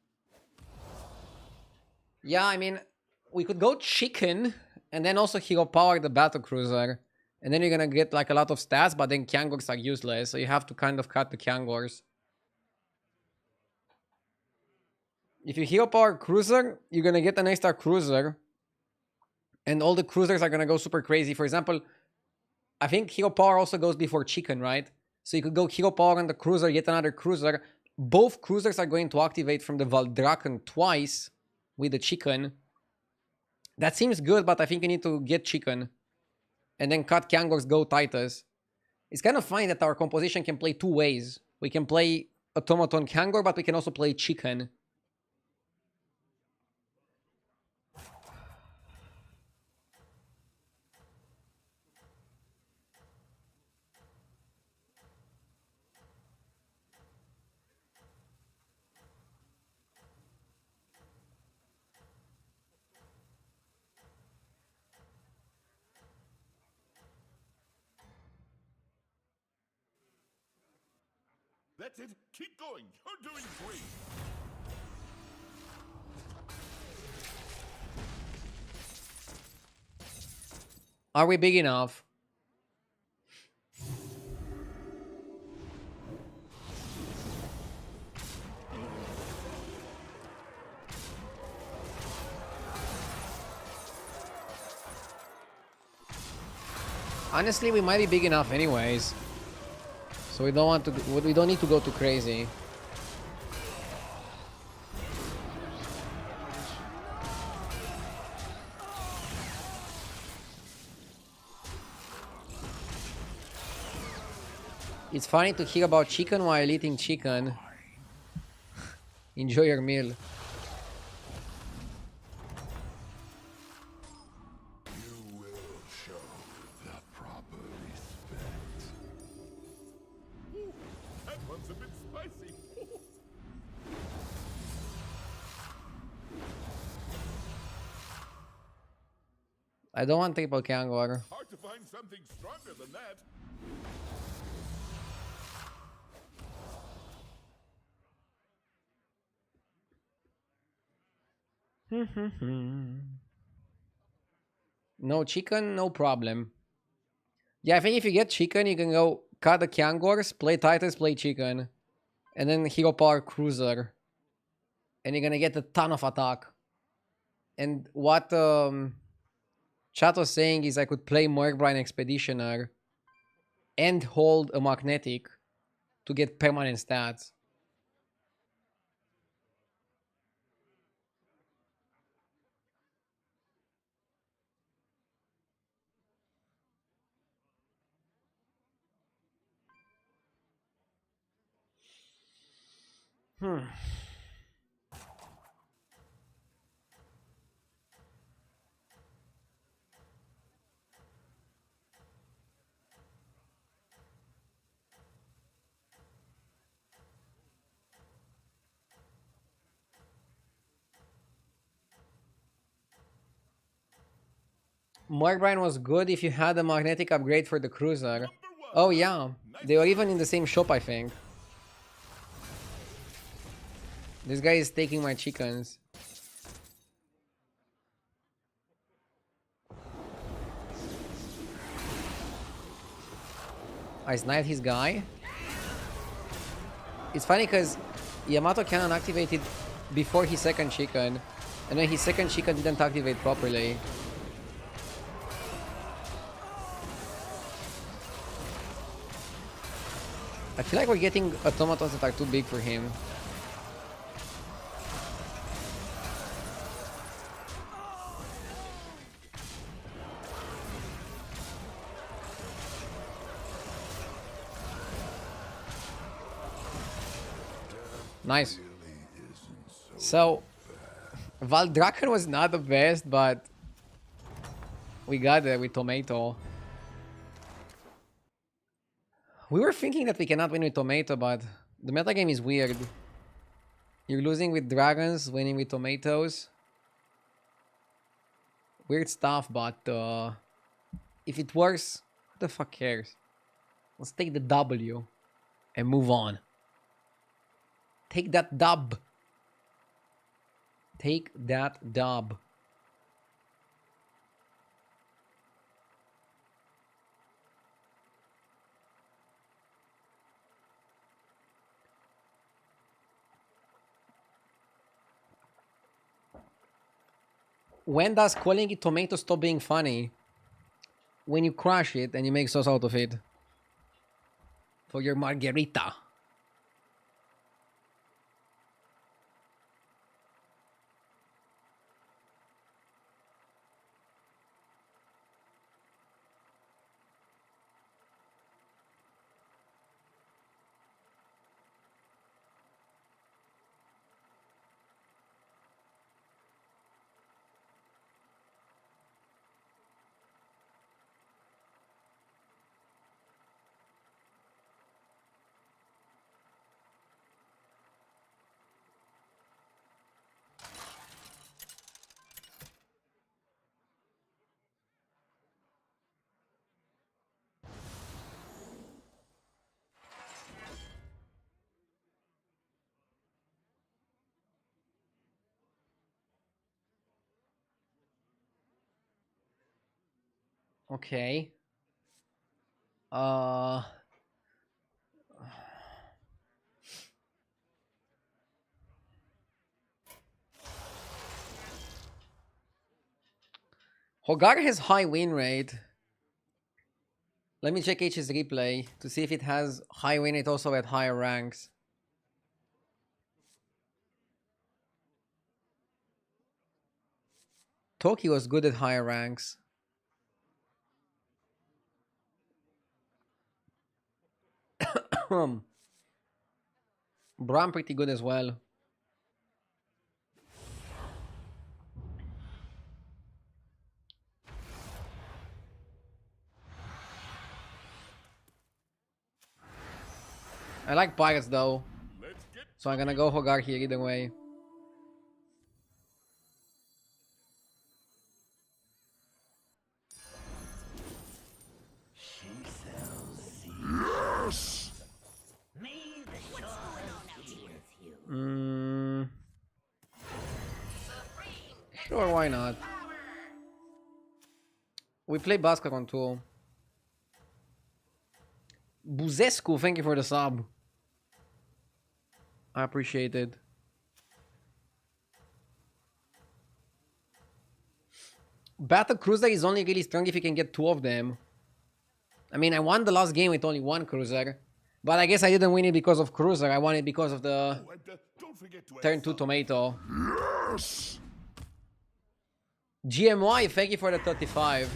Speaker 1: Yeah, I mean, we could go chicken and then also hero power the battle cruiser. And then you're gonna get like a lot of stats, but then Kangors are useless, so you have to kind of cut the Kangors. If you hero power cruiser, you're gonna get an extra cruiser. And all the cruisers are gonna go super crazy. For example, I think hero power also goes before chicken, right? So you could go hero power on the cruiser, get another cruiser. Both cruisers are going to activate from the Valdraken twice with the chicken. That seems good, but I think you need to get chicken. And then cut Kangors, go Titus. It's kind of funny that our composition can play two ways. We can play Automaton Kangor, but we can also play chicken.
Speaker 2: That's it. Keep going. You're doing great.
Speaker 1: Are we big enough? Honestly, we might be big enough anyways. So we don't want to. We don't need to go too crazy. It's funny to hear about chicken while eating chicken. Enjoy your meal.
Speaker 2: You will show the proper respect. Ooh, that one's a bit spicy.
Speaker 1: I don't want triple Kangor.
Speaker 2: Hard to find something stronger than that.
Speaker 1: No chicken, no problem. Yeah, I think if you get chicken, you can go cut the Kangors, play Titus, play chicken. And then hero power cruiser. And you're gonna get a ton of attack. And what Chat was saying is I could play Morgbrine Expeditioner and hold a magnetic to get permanent stats. Morgbrine was good if you had a magnetic upgrade for the cruiser. Oh yeah, they were even in the same shop, I think. This guy is taking my chickens. I sniped his guy. It's funny because Yamato cannon activated before his second chicken, and then his second chicken didn't activate properly. I feel like we're getting automatons that are too big for him. Nice. So, Valdraken was not the best, but we got it with Tomato. We were thinking that we cannot win with Tomato, but The metagame is weird. You're losing with dragons, winning with tomatoes. Weird stuff, but if it works, who the fuck cares? Let's take the W and move on. Take that dub. Take that dub. When does calling it tomato stop being funny? When you crush it and you make sauce out of it. For your margarita. Okay. Hogar has high win rate. Let me check H's replay to see if it has high win rate also at higher ranks. Toki was good at higher ranks. Bram pretty good as well. I like pirates though, so I'm gonna go Hogar here either way.
Speaker 5: She sells seeds.
Speaker 2: Yes!
Speaker 3: May the gods be with you.
Speaker 1: Sure, why not? We play Bascaron too. Buzescu, thank you for the sub. I appreciate it. Battle Cruiser is only really strong if you can get 2 of them. I mean, I won the last game with only 1 Cruiser. But I guess I didn't win it because of Cruiser. I won it because of the
Speaker 2: Oh, and don't forget to
Speaker 1: turn
Speaker 2: add
Speaker 1: 2
Speaker 2: some.
Speaker 1: tomato.
Speaker 2: Yes!
Speaker 1: GMY, thank you for the 35.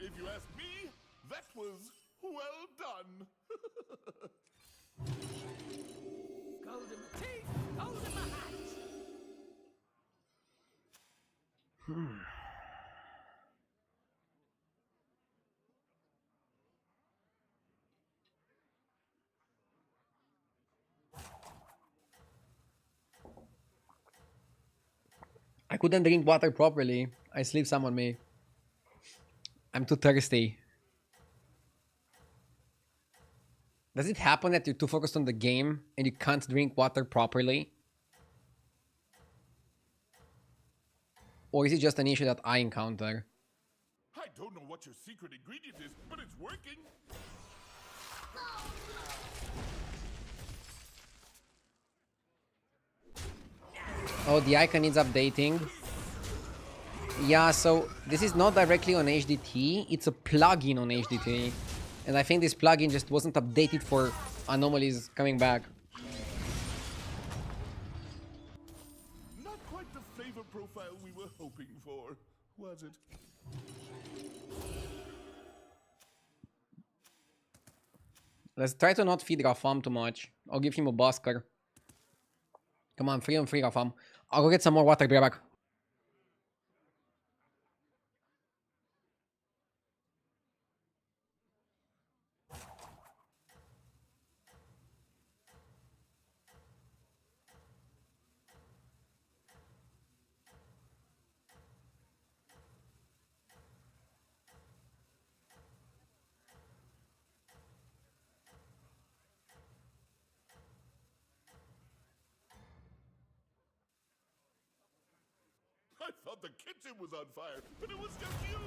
Speaker 2: If you ask me, that was well done.
Speaker 6: Gold in my teeth, gold in my hat.
Speaker 1: I couldn't drink water properly. I sleep some on me. I'm too thirsty. Does it happen that you're too focused on the game and you can't drink water properly? Or is it just an issue that I encounter?
Speaker 2: I don't know what your secret ingredient is, but it's working.
Speaker 1: Oh, the icon needs updating. Yeah, so this is not directly on HDT, it's a plugin on HDT. And I think this plugin just wasn't updated for anomalies coming back.
Speaker 2: Not quite the flavor profile we were hoping for, was it?
Speaker 1: Let's try to not feed Rafam too much. I'll give him a busker. Come on, 3-on-3 Rafam. I'll go get some more water, be right back.
Speaker 2: I thought the kitchen was on fire, but it was just you!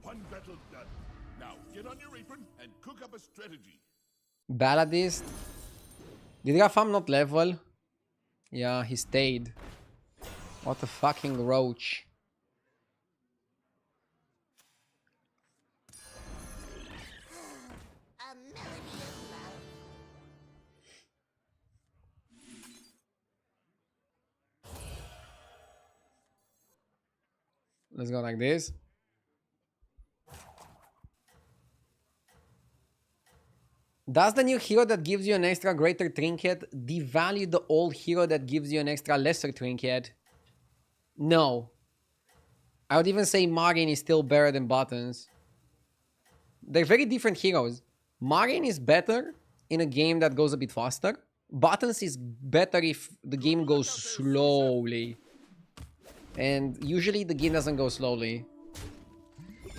Speaker 2: One battle done. Now get on your apron and cook up a strategy.
Speaker 1: Balladist. Did Rafam not level? Yeah, he stayed. What a fucking roach.
Speaker 3: A melody of love.
Speaker 1: Let's go like this. Does the new hero that gives you an extra greater trinket devalue the old hero that gives you an extra lesser trinket? No. I would even say Marin is still better than Buttons. They're very different heroes. Marin is better in a game that goes a bit faster. Buttons is better if the game goes slowly. And usually the game doesn't go slowly.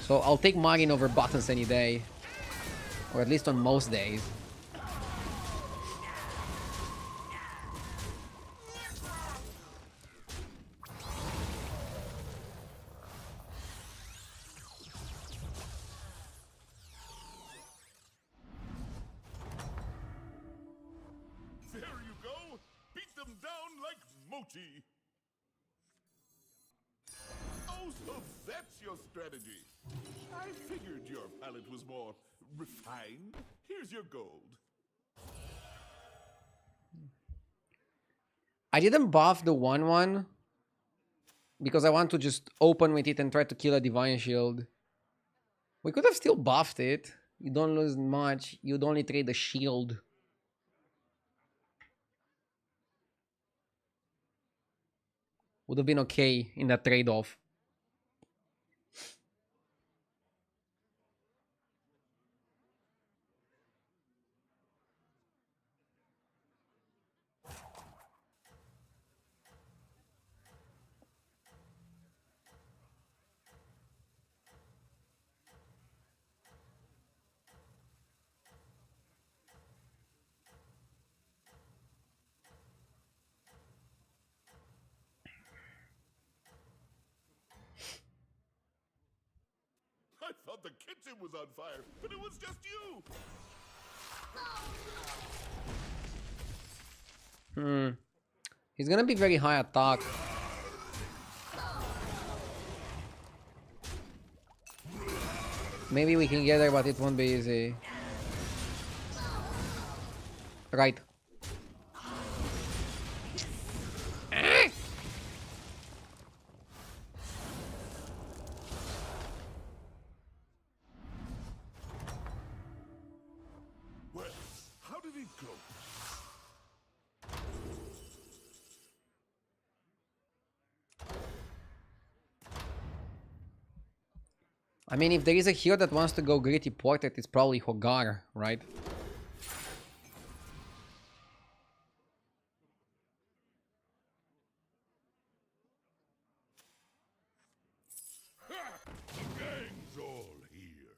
Speaker 1: So I'll take Marin over Buttons any day. Or at least on most days.
Speaker 2: There you go! Beat them down like mochi! Oh, so that's your strategy. I figured your palate was more refined. Here's your gold.
Speaker 1: I didn't buff the 1-1 because I want to just open with it and try to kill a Divine Shield. We could have still buffed it. You don't lose much. You'd only trade the shield. Would have been okay in that trade-off.
Speaker 2: I thought the kitchen was on fire, but it was just you!
Speaker 1: He's gonna be very high attack. Maybe we can get there, but it won't be easy. Right.
Speaker 2: Well, how did it go?
Speaker 1: I mean, if there is a hero that wants to go gritty portrait, it's probably Hogar, right?
Speaker 2: The gang's all here.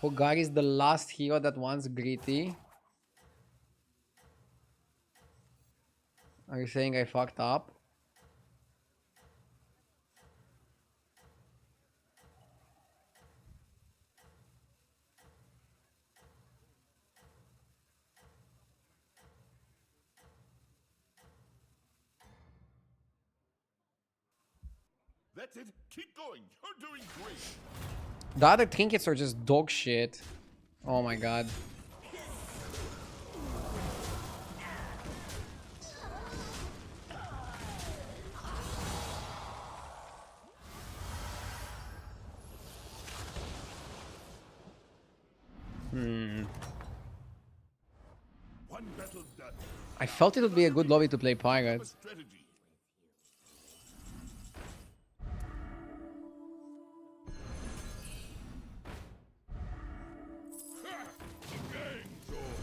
Speaker 1: Hogar is the last hero that wants gritty. Are you saying I fucked up?
Speaker 2: That's it. Keep going. You're doing great.
Speaker 1: The other trinkets are just dog shit. Oh my god.
Speaker 2: One battle done.
Speaker 1: I felt it would be a good lobby to play pirates.
Speaker 2: Strategy. Ha! The gang's on.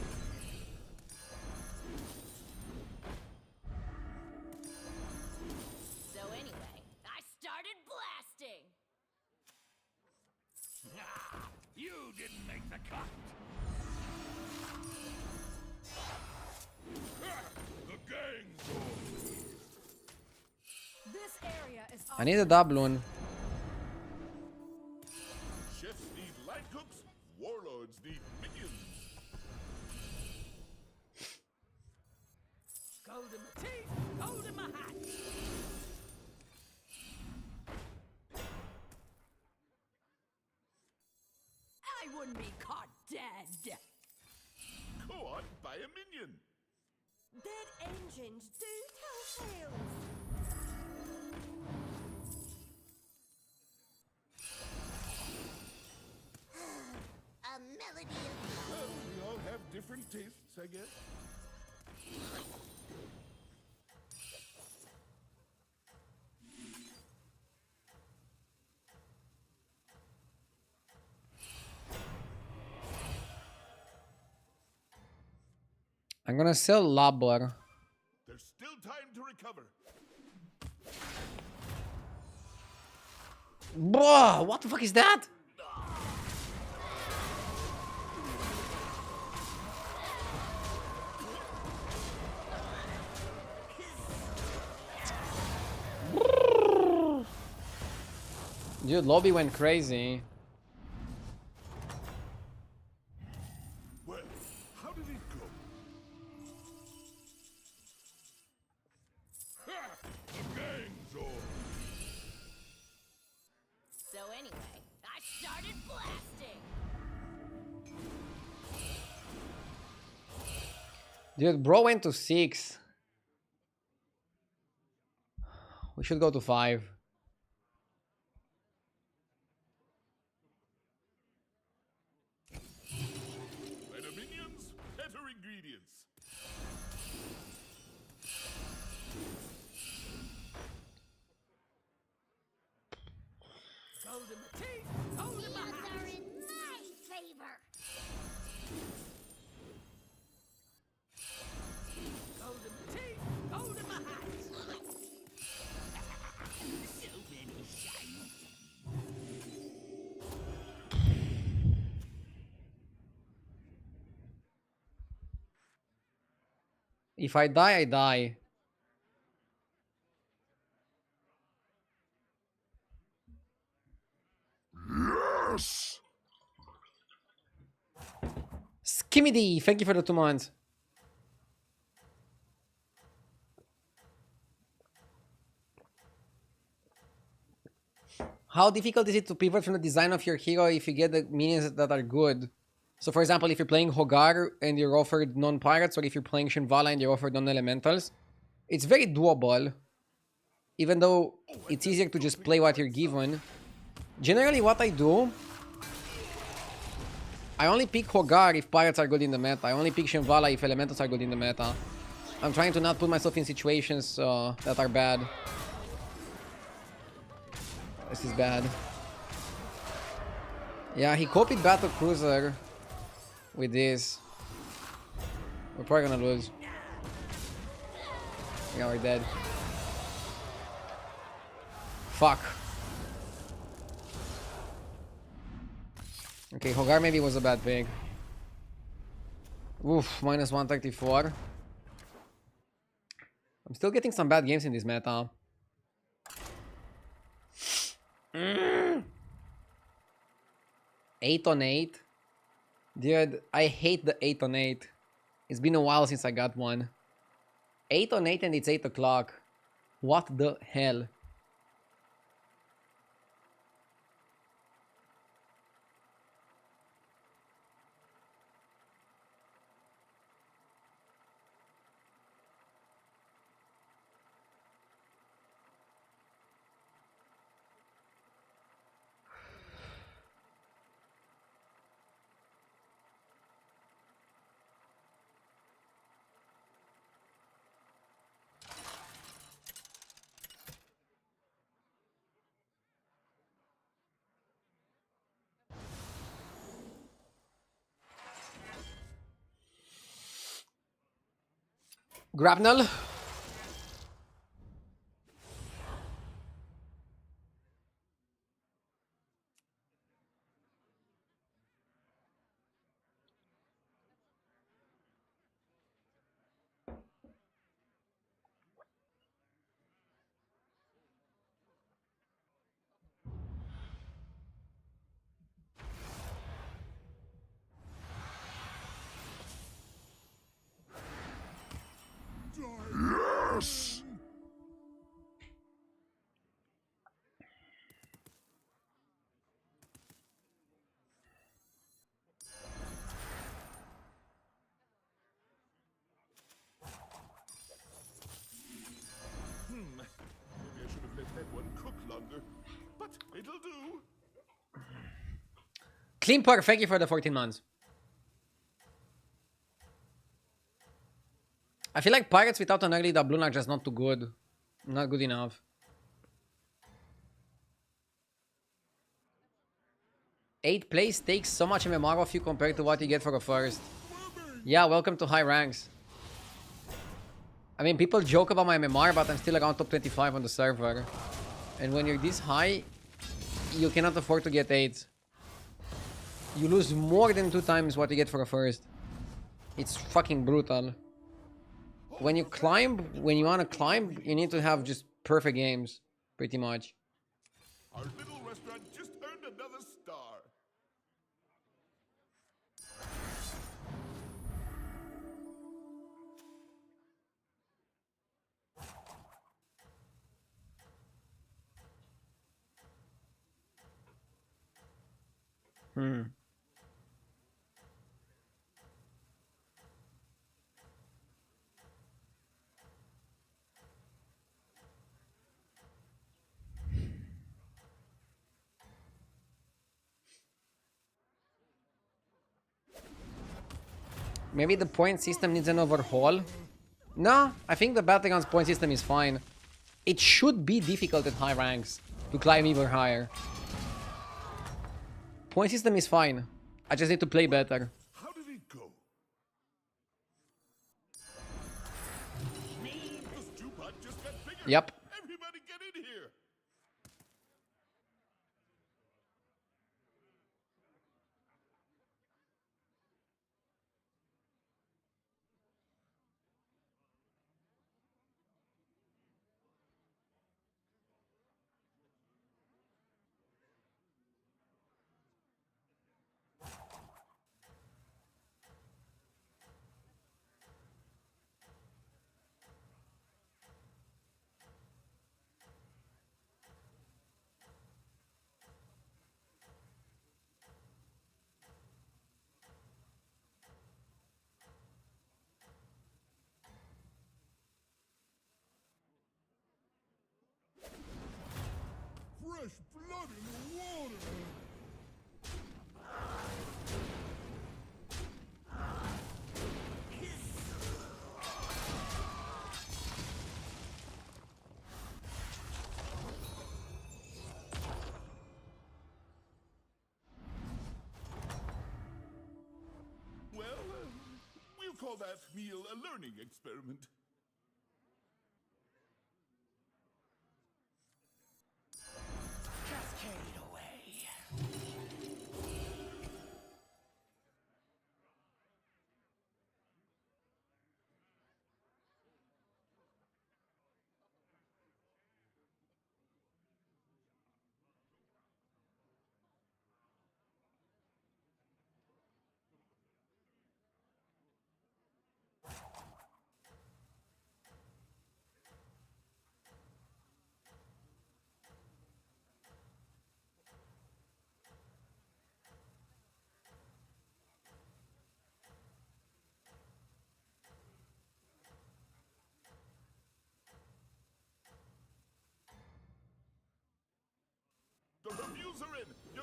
Speaker 3: So anyway, I started blasting.
Speaker 4: You didn't make the cut.
Speaker 2: Ha! The gang's on.
Speaker 3: This area is
Speaker 1: I need a doubloon.
Speaker 2: Chefs need line cooks. Warlords need minions.
Speaker 6: Gold in my teeth, gold in my hat.
Speaker 3: I wouldn't be caught dead.
Speaker 2: Go on, buy a minion.
Speaker 3: Dead engines do tell tales. A melody of
Speaker 2: Well, we all have different tastes, I guess.
Speaker 1: I'm gonna sell Labor.
Speaker 2: There's still time to recover.
Speaker 1: Bro, what the fuck is that? Dude, lobby went crazy.
Speaker 2: Well, how did it go? Ha! The gang's on.
Speaker 3: So anyway, I started blasting.
Speaker 1: Dude, bro went to 6. We should go to 5.
Speaker 2: Better minions, better ingredients.
Speaker 6: Gold in my teeth, gold in my
Speaker 7: Odds
Speaker 6: hat.
Speaker 7: are in my favor.
Speaker 6: Gold in my teeth, gold in my hat.
Speaker 5: So many shiny.
Speaker 1: If I die, I die.
Speaker 2: Yes!
Speaker 1: Skimmity, thank you for the 2 months. How difficult is it to pivot from the design of your hero if you get the minions that are good? So for example, if you're playing Hogar and you're offered non-pirates, or if you're playing Shinvala and you're offered non-elementals, it's very doable. Even though it's easier to just play what you're given. Generally what I do, I only pick Hogar if pirates are good in the meta. I only pick Shinvala if elementals are good in the meta. I'm trying to not put myself in situations that are bad. This is bad. Yeah, he copied Battle Cruiser with this. We're probably gonna lose. Yeah, we're dead. Fuck. Okay, Hogar maybe was a bad pick. Oof, minus 134. I'm still getting some bad games in this meta. 8 on 8. Dude, I hate the 8 on 8. It's been a while since I got one. 8 on 8 and it's 8 o'clock. What the hell? Grapnel.
Speaker 2: Yes! Maybe I should have let that one cook longer. But it'll do.
Speaker 1: Clean Park, thank you for the 14 months. I feel like Pirates without an early doubloon are just not too good. Not good enough. 8th place takes so much MMR off you compared to what you get for a first. Yeah, welcome to high ranks. I mean, people joke about my MMR, but I'm still around top 25 on the server. And when you're this high, you cannot afford to get 8s. You lose more than 2 times what you get for a first. It's fucking brutal. When you climb, when you want to climb, you need to have just perfect games, pretty much.
Speaker 2: Our little restaurant just earned another star.
Speaker 1: Maybe the point system needs an overhaul. No, I think the battlegrounds point system is fine. It should be difficult at high ranks to climb even higher. Point system is fine. I just need to play better.
Speaker 2: How did it go? The stew pot just got bigger.
Speaker 1: Yep.
Speaker 2: Everybody get in here. Fresh blood in the water. Well, we'll call that meal a learning experiment.
Speaker 5: Just carried away.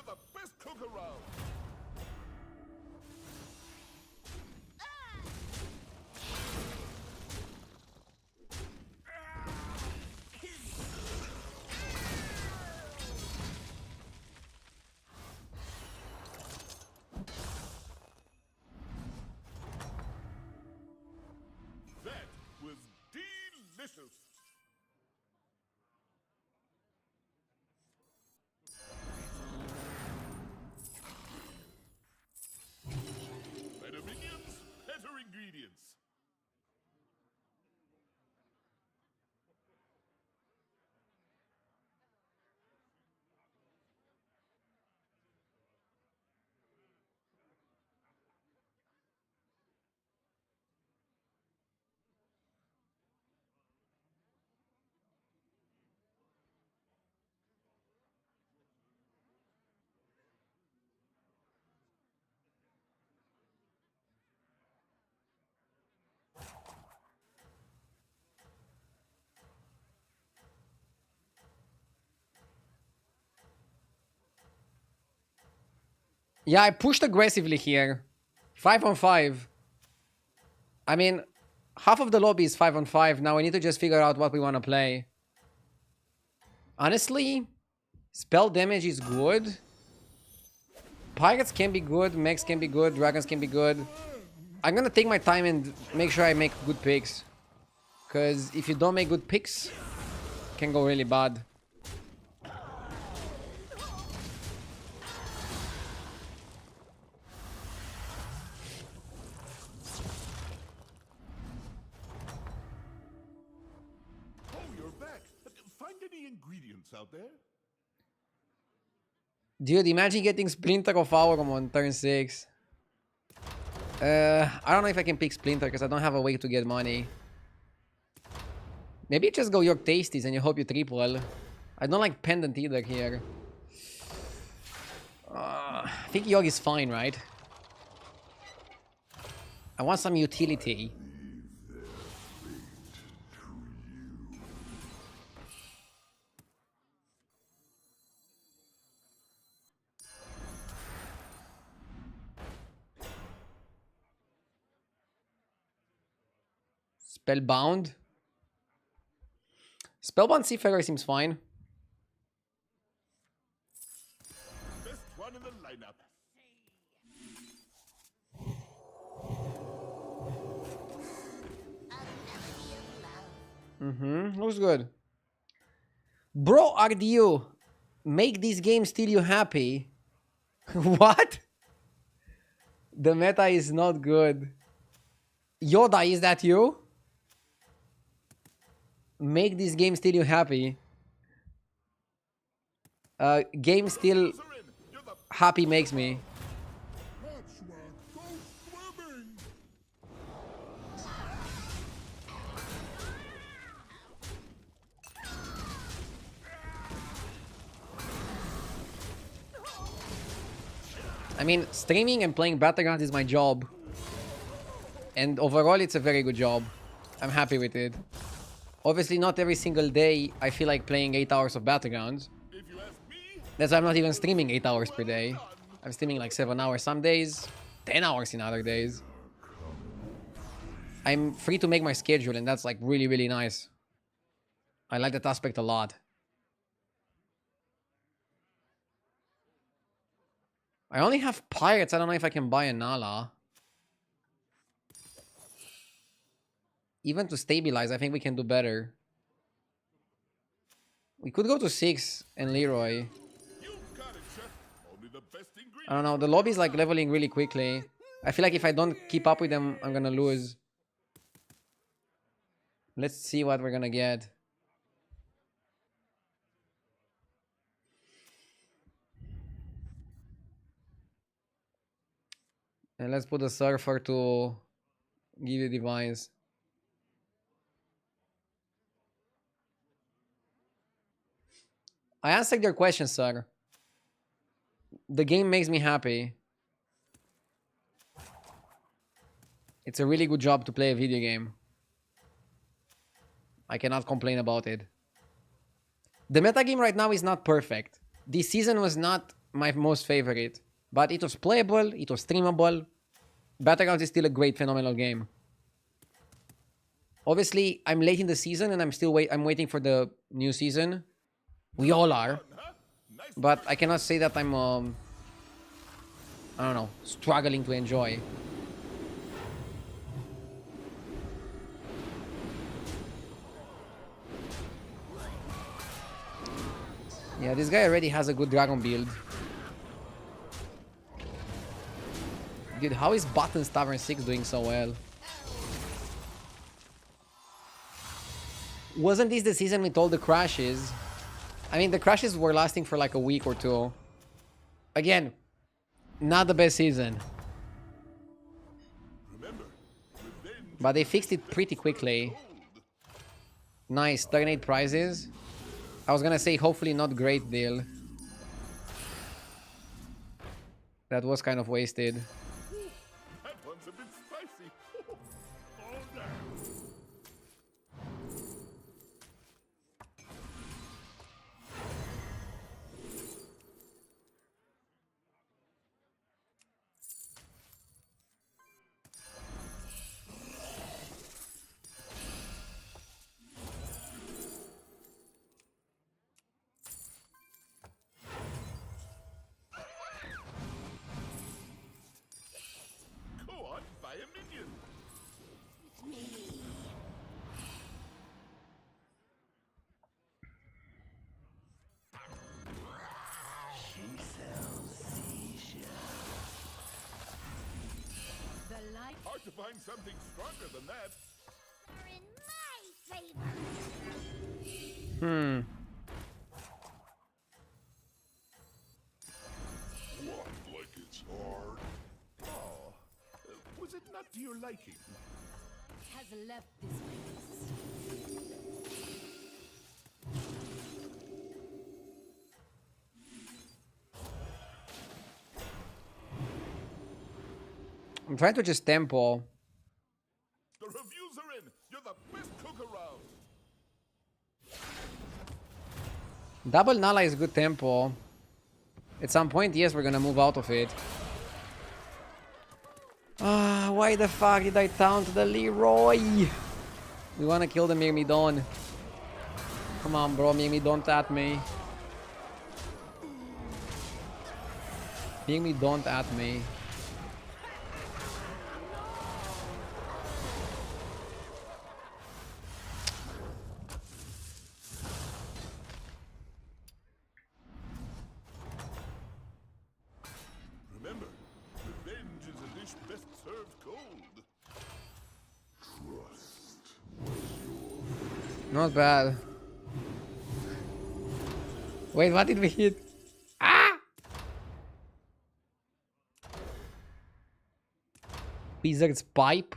Speaker 2: the best cook around. That was delicious. Better minions, better ingredients.
Speaker 1: Yeah, I pushed aggressively here. 5 on 5. I mean, half of the lobby is 5 on 5. Now we need to just figure out what we want to play. Honestly, spell damage is good. Pirates can be good, mechs can be good, dragons can be good. I'm gonna take my time and make sure I make good picks. Because if you don't make good picks, it can go really bad.
Speaker 2: Oh, you're back. Find any ingredients out there?
Speaker 1: Dude, imagine getting Splinter of Aurum on turn 6. I don't know if I can pick Splinter because I don't have a way to get money. Maybe just go York Tasties and you hope you triple. I don't like Pendant either here. I think York is fine, right? I want some utility. Spellbound. Spellbound Seafarer seems fine.
Speaker 2: Best one in the lineup.
Speaker 1: Looks good. Bro, RDU, make this game steal you happy. What? The meta is not good. Yoda, is that you? Make this game steal you happy. Game still
Speaker 2: You're the
Speaker 1: happy makes me.
Speaker 2: That's right. Go swimming.
Speaker 1: I mean, streaming and playing battlegrounds is my job. And overall, it's a very good job. I'm happy with it. Obviously, not every single day I feel like playing 8 hours of battlegrounds.
Speaker 2: If you ask me,
Speaker 1: That's why I'm not even streaming 8 hours per day. I'm streaming like 7 hours some days, 10 hours in other days. I'm free to make my schedule, and that's like really, really nice. I like that aspect a lot. I only have pirates. I don't know if I can buy a Nala. Even to stabilize, I think we can do better. We could go to 6 and Leroy.
Speaker 2: you got it, chef. Only the best ingredients.
Speaker 1: I don't know. The lobby's like leveling really quickly. I feel like if I don't keep up with them, I'm gonna lose. Let's see what we're gonna get. And let's put a surfer to give you divines. I answered your question, sir. The game makes me happy. It's a really good job to play a video game. I cannot complain about it. The metagame right now is not perfect. This season was not my most favorite. But it was playable, it was streamable. Battlegrounds is still a great, phenomenal game. Obviously, I'm late in the season and I'm waiting for the new season. We all are. But I cannot say that I'm I don't know, struggling to enjoy. Yeah, this guy already has a good dragon build. Dude, how is Button's Tavern 6 doing so well? Wasn't this the season with all the crashes? I mean, the crashes were lasting for like a week or two. Again, not the best season. But they fixed it pretty quickly. Nice, 38 prizes. I was gonna say, hopefully not great deal. That was kind of wasted.
Speaker 2: That one's a bit spicy. Oh, no. Go on, buy a minion.
Speaker 3: The light
Speaker 2: Hard to find something stronger than that.
Speaker 7: They're in my favor.
Speaker 2: What, like it's hard? Oh, was it not to your liking?
Speaker 3: has left this place.
Speaker 1: I'm trying to just tempo.
Speaker 2: The reviews are in. You're the best cook around.
Speaker 1: Double Nala is good tempo. At some point, yes, we're gonna move out of it. Ah, why the fuck did I taunt the Leroy? We wanna kill the Myrmidon. Come on, bro, Myrmidon at me. Myrmidon at me.
Speaker 2: Remember, revenge is a dish best served cold.
Speaker 1: Not bad. Wait, what did we hit? Ah! Wizard's pipe?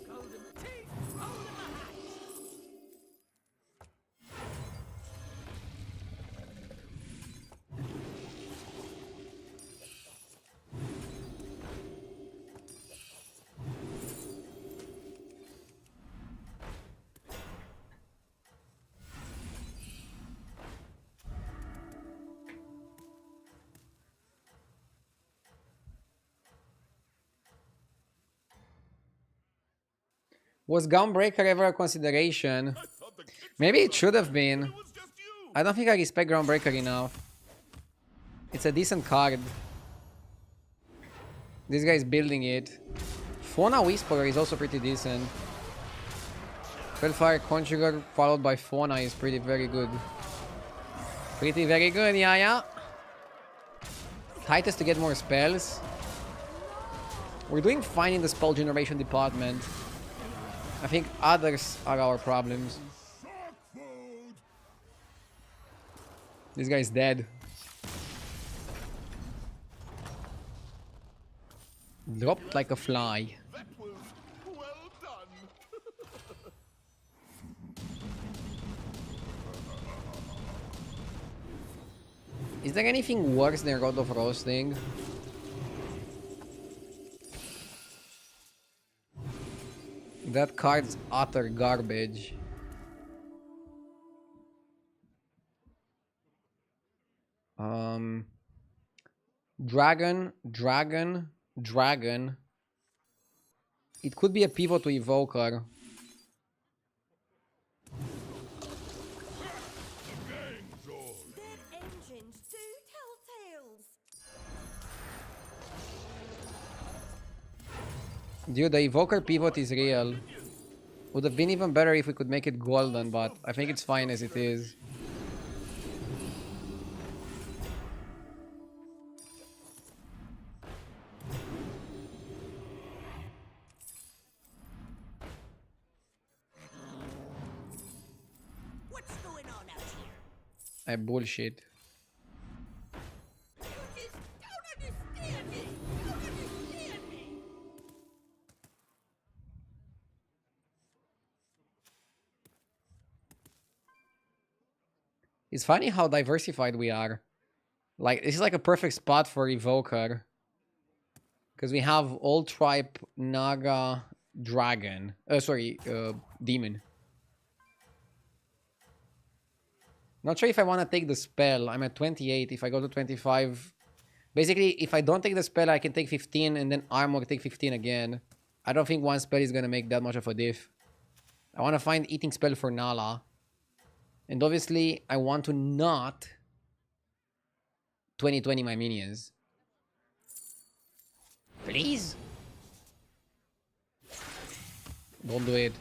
Speaker 6: Gold in my teeth, gold in my hat.
Speaker 1: Was Gunbreaker ever a consideration?
Speaker 2: I thought the kitchen
Speaker 1: Maybe it
Speaker 2: was
Speaker 1: should have
Speaker 2: bad,
Speaker 1: been.
Speaker 2: but it was just you.
Speaker 1: I don't think I respect Groundbreaker enough. It's a decent card. This guy is building it. Fauna Whisperer is also pretty decent. Spellfire Conjurer followed by Fauna is pretty very good. Pretty very good, yeah. Titus to get more spells. We're doing fine in the spell generation department. I think others are our problems.
Speaker 2: Shark food!
Speaker 1: This guy's dead. Dropped like a fly.
Speaker 2: That was well done.
Speaker 1: Is there anything worse than God of Roasting? That card's utter garbage. Dragon. It could be a pivot to Evoker.
Speaker 3: Their engines do tell tales.
Speaker 1: Dude, the Evoker pivot is real. Would have been even better if we could make it golden, but I think it's fine as it is.
Speaker 3: What's going on out here?
Speaker 1: I bullshit.
Speaker 3: You just don't understand me. Don't understand me.
Speaker 1: It's funny how diversified we are. Like, this is like a perfect spot for Evoker. Because we have Old Tribe, Naga, Dragon. Demon. Not sure if I want to take the spell. I'm at 28. If I go to 25... Basically, if I don't take the spell, I can take 15 and then Armor take 15 again. I don't think one spell is going to make that much of a diff. I want to find Eating Spell for Nala. And obviously, I want to not 2020 my minions. Please? Don't do it.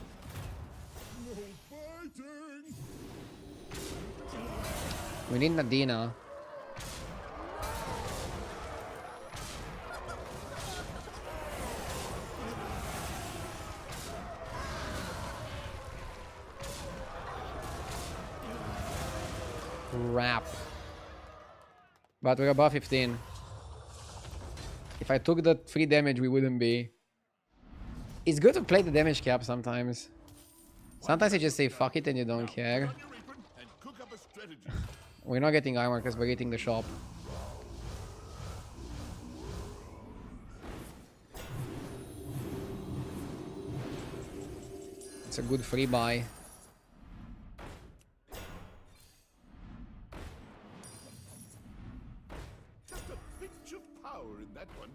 Speaker 2: No fighting!
Speaker 1: We need Nadina. Crap. But we're above 15. If I took the free damage, we wouldn't be. It's good to play the damage cap sometimes. Sometimes you just say fuck it and you don't care.
Speaker 2: On your apron and cook up a strategy.
Speaker 1: We're not getting armor because we're getting the shop. It's a good free buy.
Speaker 2: Just a pinch of power in that one.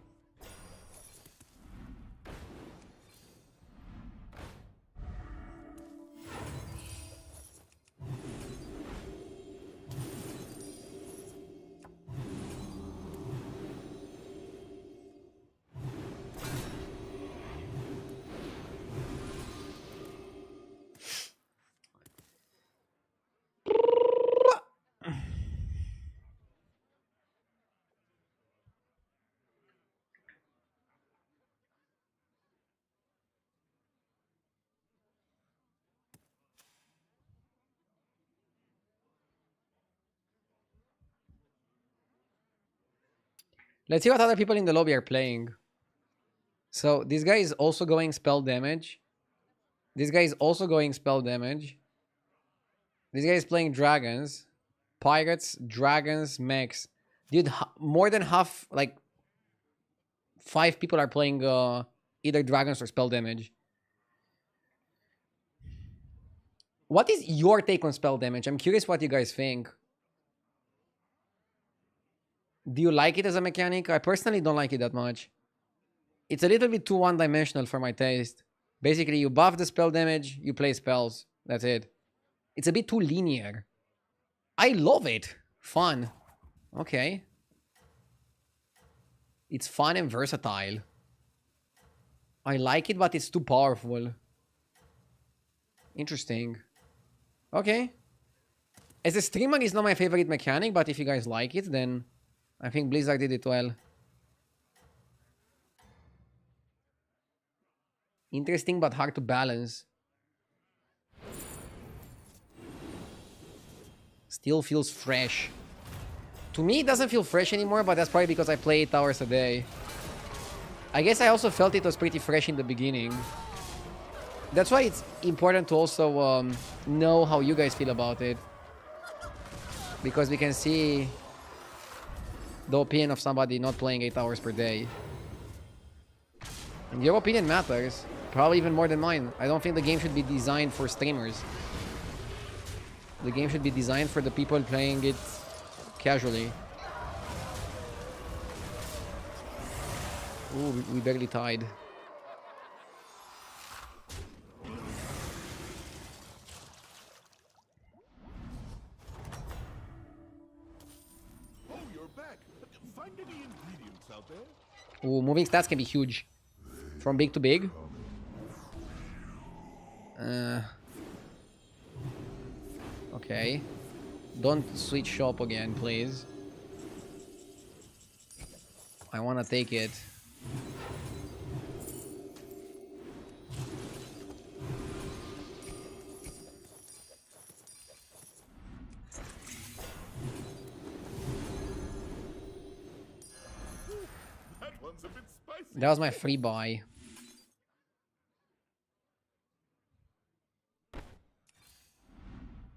Speaker 1: Let's see what other people in the lobby are playing. So this guy is also going spell damage. This guy is also going spell damage. This guy is playing dragons. Pirates, dragons, mechs. Dude, more than half, like 5 people are playing either dragons or spell damage. What is your take on spell damage? I'm curious what you guys think. Do you like it as a mechanic? I personally don't like it that much. It's a little bit too one-dimensional for my taste. Basically, you buff the spell damage, you play spells. That's it. It's a bit too linear. I love it. Fun. Okay. It's fun and versatile. I like it, but it's too powerful. Interesting. Okay. As a streamer, it's not my favorite mechanic, but if you guys like it, then I think Blizzard did it well. Interesting but hard to balance. Still feels fresh. To me, it doesn't feel fresh anymore, but that's probably because I play 8 hours a day. I guess I also felt it was pretty fresh in the beginning. That's why it's important to also know how you guys feel about it. Because we can see the opinion of somebody not playing 8 hours per day. And your opinion matters. Probably even more than mine. I don't think the game should be designed for streamers. The game should be designed for the people playing it casually. Ooh, we barely tied.
Speaker 2: Oh, you're back. Find any ingredients out there?
Speaker 1: Ooh, moving stats can be huge. From big to big. Okay. Don't switch shop again, please. I want to take it.
Speaker 2: That one's a bit spicy.
Speaker 1: That was my free buy.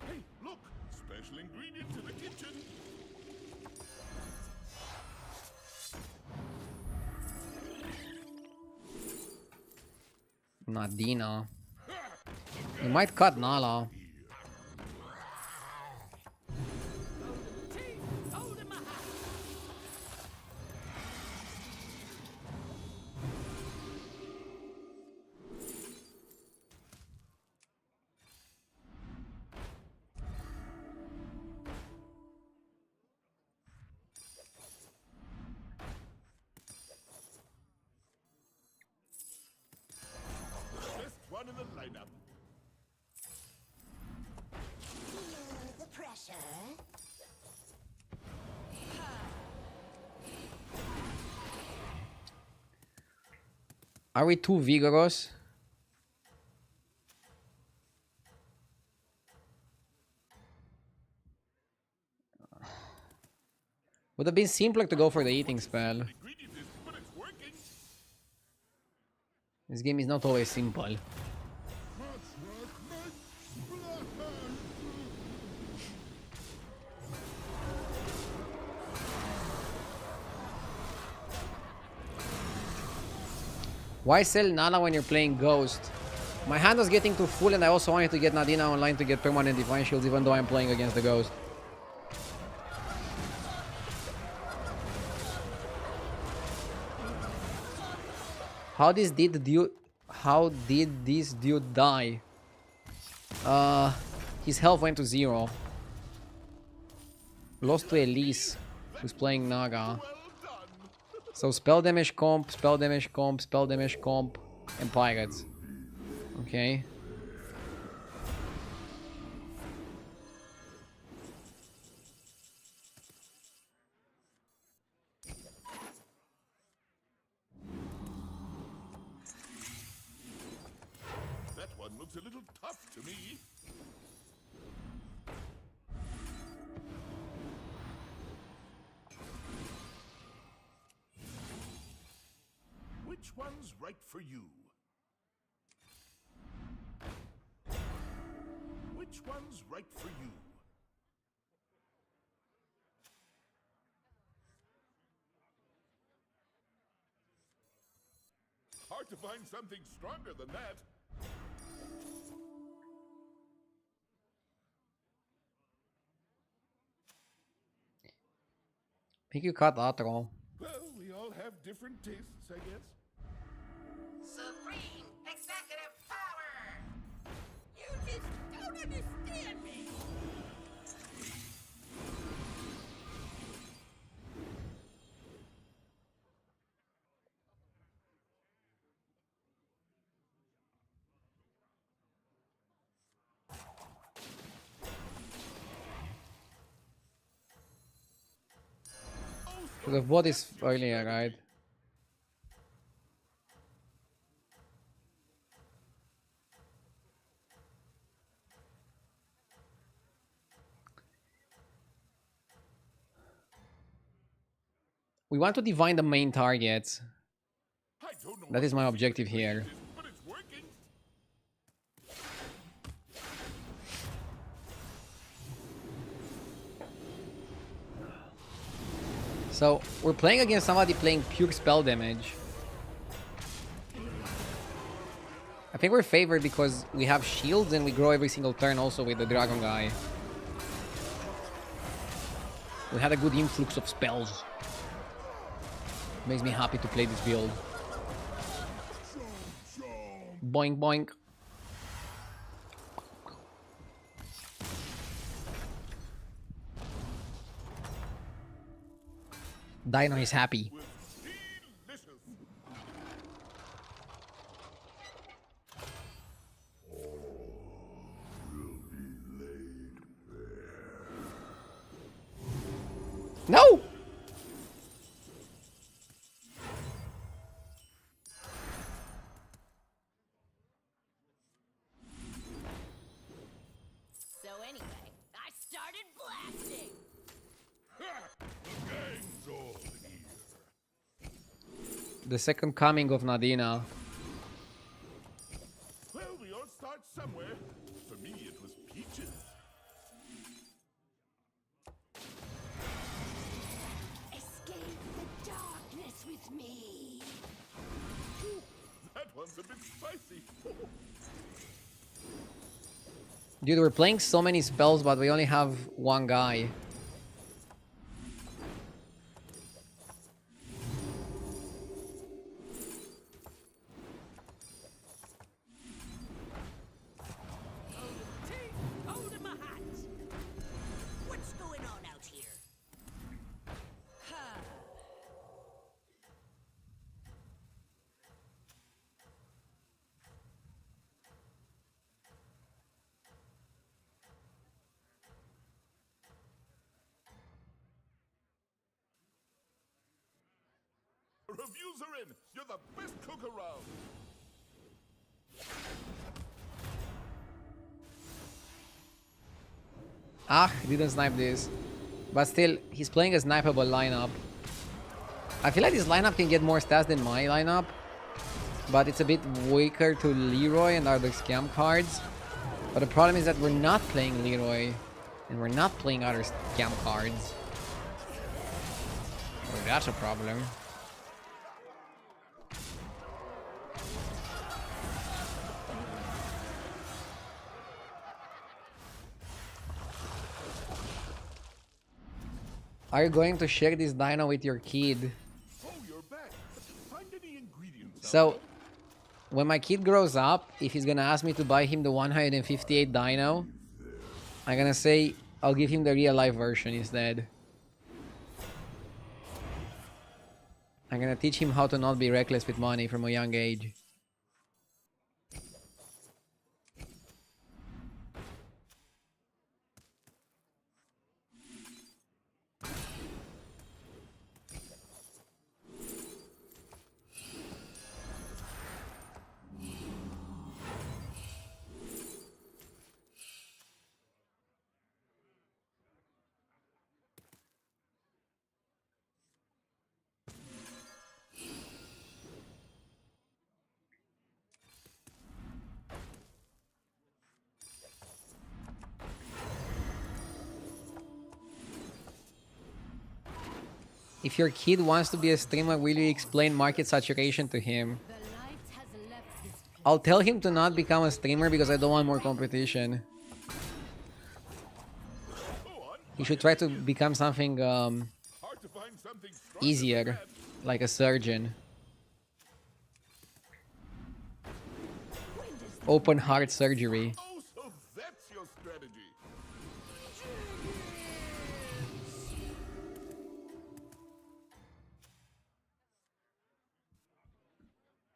Speaker 2: Hey, look! Special ingredients in the kitchen.
Speaker 1: Nadina. You might cut Nala.
Speaker 2: Best one in the lineup.
Speaker 3: The pressure.
Speaker 1: Are we too vigorous? Would have been simpler to go for the eating spell.
Speaker 2: Ingredient is, but it's working.
Speaker 1: This game is not always simple. Why sell Nala when you're playing Ghost? My hand was getting too full and I also wanted to get Nadina online to get permanent Divine Shields even though I'm playing against the Ghost. How did this dude die? His health went to 0. Lost to Elise, who's playing Naga. So spell damage comp, spell damage comp, spell damage comp, and pirates. Okay.
Speaker 2: That one looks a little tough to me. Which one's right for you? Which one's right for you? Hard to find something stronger than that.
Speaker 1: Think you cut Atro.
Speaker 2: Well, we all have different tastes, I guess.
Speaker 6: Supreme executive power! You just don't understand me!
Speaker 1: Should have bought this earlier, right? We want to divine the main targets.
Speaker 2: I don't know
Speaker 1: That
Speaker 2: what
Speaker 1: is my
Speaker 2: your
Speaker 1: objective
Speaker 2: secret
Speaker 1: here.
Speaker 2: ingredient is, but it's working.
Speaker 1: So we're playing against somebody playing pure spell damage. I think we're favored because we have shields and we grow every single turn also with the dragon guy. We had a good influx of spells. Makes me happy to play this build. Boink boink. Dino is happy.
Speaker 2: Delicious.
Speaker 1: No!
Speaker 3: So anyway, I started blasting.
Speaker 2: Gang's all here.
Speaker 1: The second coming of Nadina.
Speaker 2: Well, we all start somewhere. For me, it was peaches.
Speaker 3: Escape the darkness with me.
Speaker 2: That one's a bit spicy.
Speaker 1: Dude, we're playing so many spells, but we only have one guy.
Speaker 3: Hold in my hat. What's going on out here?
Speaker 2: Reviews are in. You're the best cook around.
Speaker 1: Ah, didn't snipe this. But still, he's playing a snipeable lineup. I feel like this lineup can get more stats than my lineup. But it's a bit weaker to Leroy and other scam cards. But the problem is that we're not playing Leroy. And we're not playing other scam cards. Oh, that's a problem. Are you going to share this dino with your kid?
Speaker 2: Oh, you're back. Find any ingredients.
Speaker 1: So, when my kid grows up, if he's gonna ask me to buy him the 158 dino, I'm gonna say I'll give him the real life version instead. I'm gonna teach him how to not be reckless with money from a young age. If your kid wants to be a streamer, will you explain market saturation to him?
Speaker 3: The light has left this
Speaker 1: I'll tell him to not become a streamer because I don't want more competition. He should try to become something
Speaker 2: Hard to find something stronger than
Speaker 1: easier,
Speaker 2: that.
Speaker 1: like a surgeon. Open heart surgery.
Speaker 2: Oh, so that's your strategy.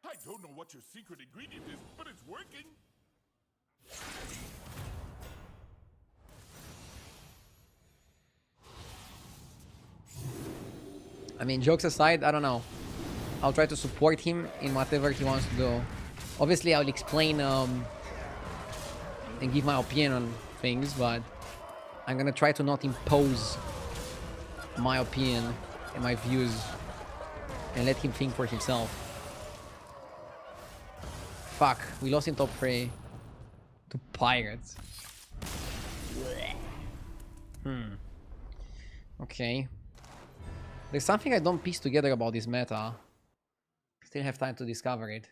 Speaker 2: I don't know what your secret ingredient is, but it's working.
Speaker 1: I mean, jokes aside, I don't know. I'll try to support him in whatever he wants to do. Obviously, I'll explain and give my opinion on things, but I'm gonna try to not impose my opinion and my views and let him think for himself. Fuck, we lost in top 3 to Pirates. Okay. There's something I don't piece together about this meta. Still have time to discover it.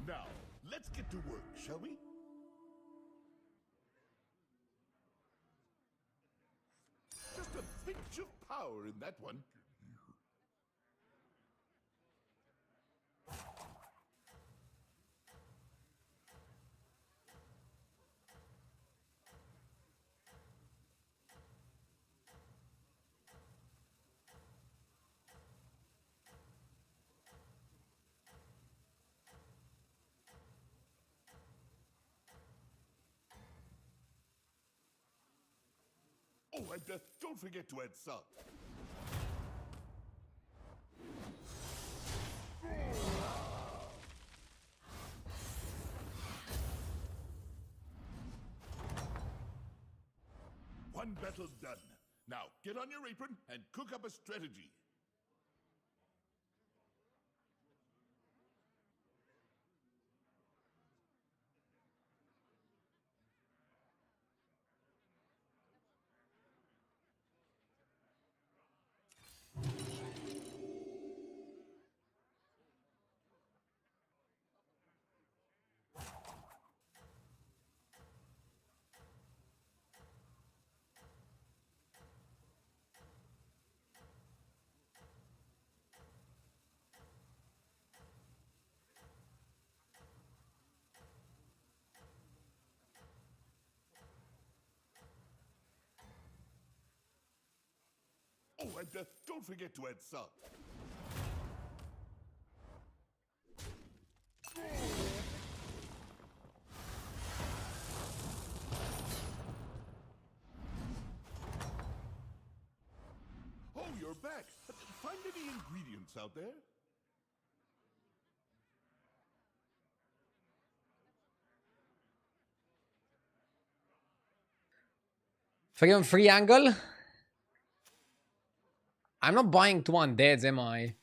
Speaker 2: Now, let's get to work, shall we? Just a pinch of power in that one. Oh, and don't forget to add salt. One battle done. Now, get on your apron and cook up a strategy. Oh, and don't forget to add salt. Oh, you're back. Find any ingredients out there?
Speaker 1: Freaking free angle? I'm not buying 2 undeads, am I?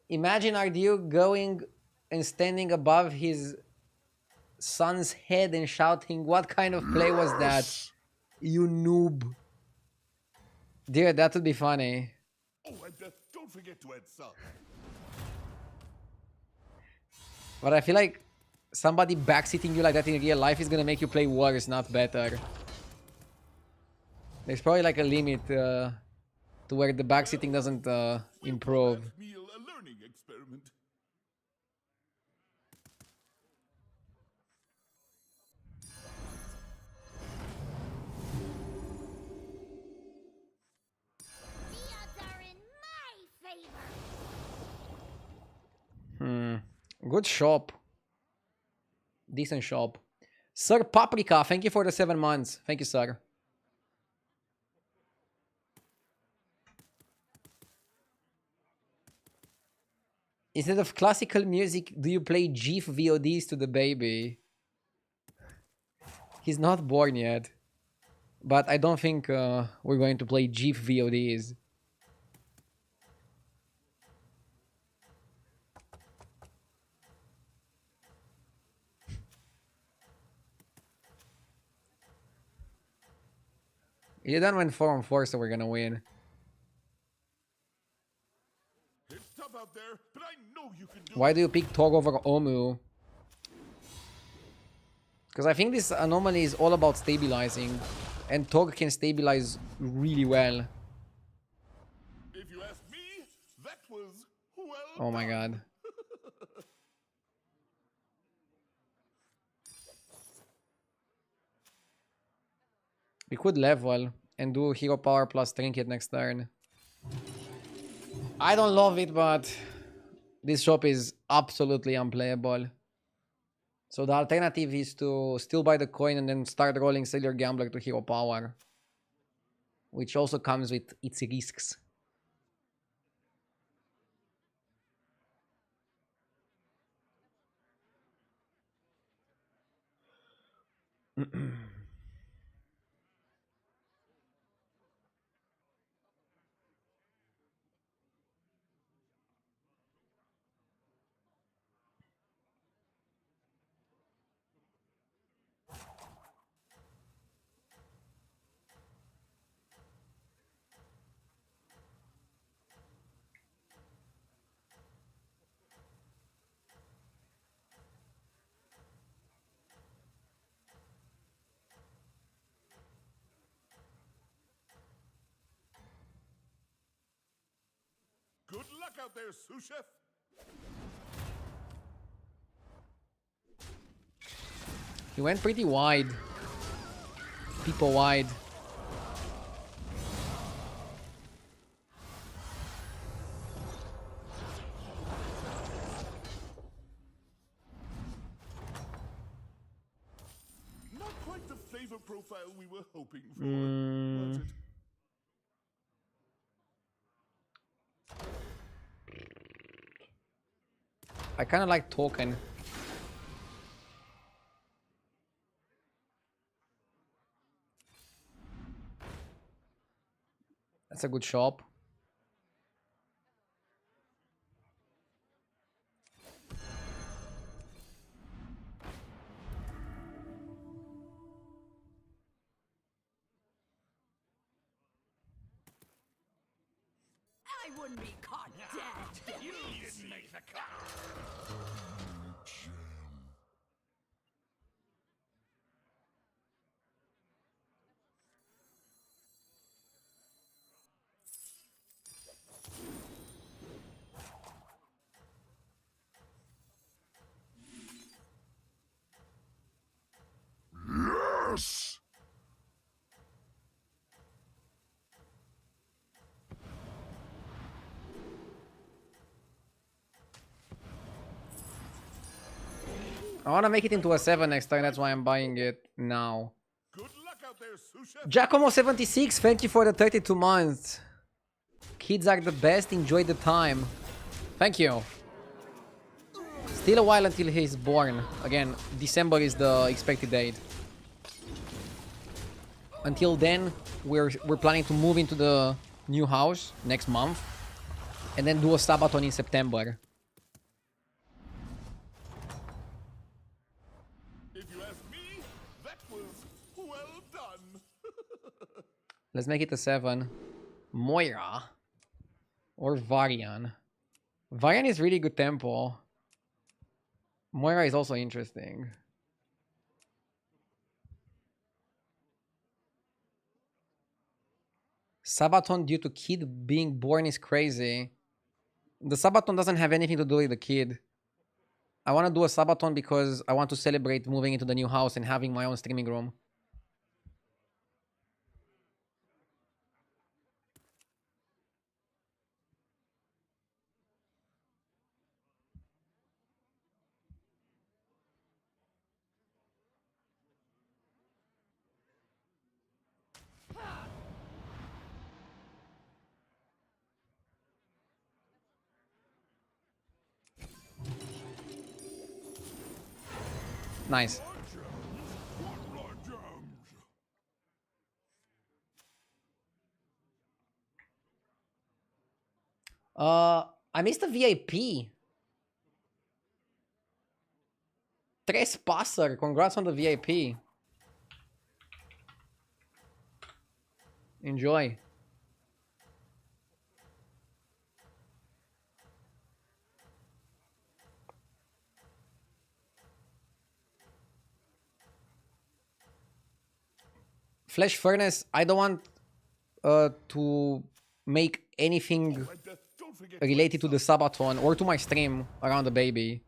Speaker 1: Imagine RDU going and standing above his son's head and shouting, "What kind of play was that, you noob?" Dude, that would be funny.
Speaker 2: Oh, and don't forget to add salt.
Speaker 1: But I feel like somebody backseating you like that in real life is gonna make you play worse, not better. There's probably like a limit to where the backseating doesn't improve.
Speaker 2: Meal a learning experiment.
Speaker 7: The odds are in my favor.
Speaker 1: Good shop. Decent shop. Sir Paprika, thank you for the 7 months. Thank you, sir. Instead of classical music, do you play GIF VODs to the baby? He's not born yet. But I don't think we're going to play GIF VODs. You done went 4 on 4, so we're gonna win.
Speaker 2: It's tough out there, but I know you can do
Speaker 1: Why
Speaker 2: it.
Speaker 1: do you pick Tog over Omu? Because I think this anomaly is all about stabilizing. And Tog can stabilize really well.
Speaker 2: If you ask me, that was well
Speaker 1: Oh my
Speaker 2: done.
Speaker 1: god. We could level and do hero power plus trinket next turn. I don't love it, but this shop is absolutely unplayable. So the alternative is to still buy the coin and then start rolling Sailor Gambler to hero power. Which also comes with its risks.
Speaker 2: Good luck out there, sous chef.
Speaker 1: He went pretty wide. People wide.
Speaker 2: Not quite the flavor profile we were hoping for, was it?
Speaker 1: I kind of like token. That's a good shop.
Speaker 3: I wouldn't be caught dead.
Speaker 4: You didn't make the cut.
Speaker 2: Yes!
Speaker 1: I want to make it into a 7 next time. That's why I'm buying it now.
Speaker 2: Good luck out there, sous chef.
Speaker 1: Giacomo76, thank you for the 32 months. Kids are the best. Enjoy the time. Thank you. Still a while until he's born. Again, December is the expected date. Until then, we're planning to move into the new house next month. And then do a Sabaton in September.
Speaker 2: If you ask me, that was well done.
Speaker 1: Let's make it a 7. Moira. Or Varian. Varian is really good tempo. Moira is also interesting. Sabaton due to kid being born is crazy. The Sabaton doesn't have anything to do with the kid. I want to do a Sabaton because I want to celebrate moving into the new house and having my own streaming room. Nice. I missed a VIP. Trespasser, congrats on the VIP. Enjoy. Flash Furnace, I don't want to make anything related to the Sabaton or to my stream around the baby.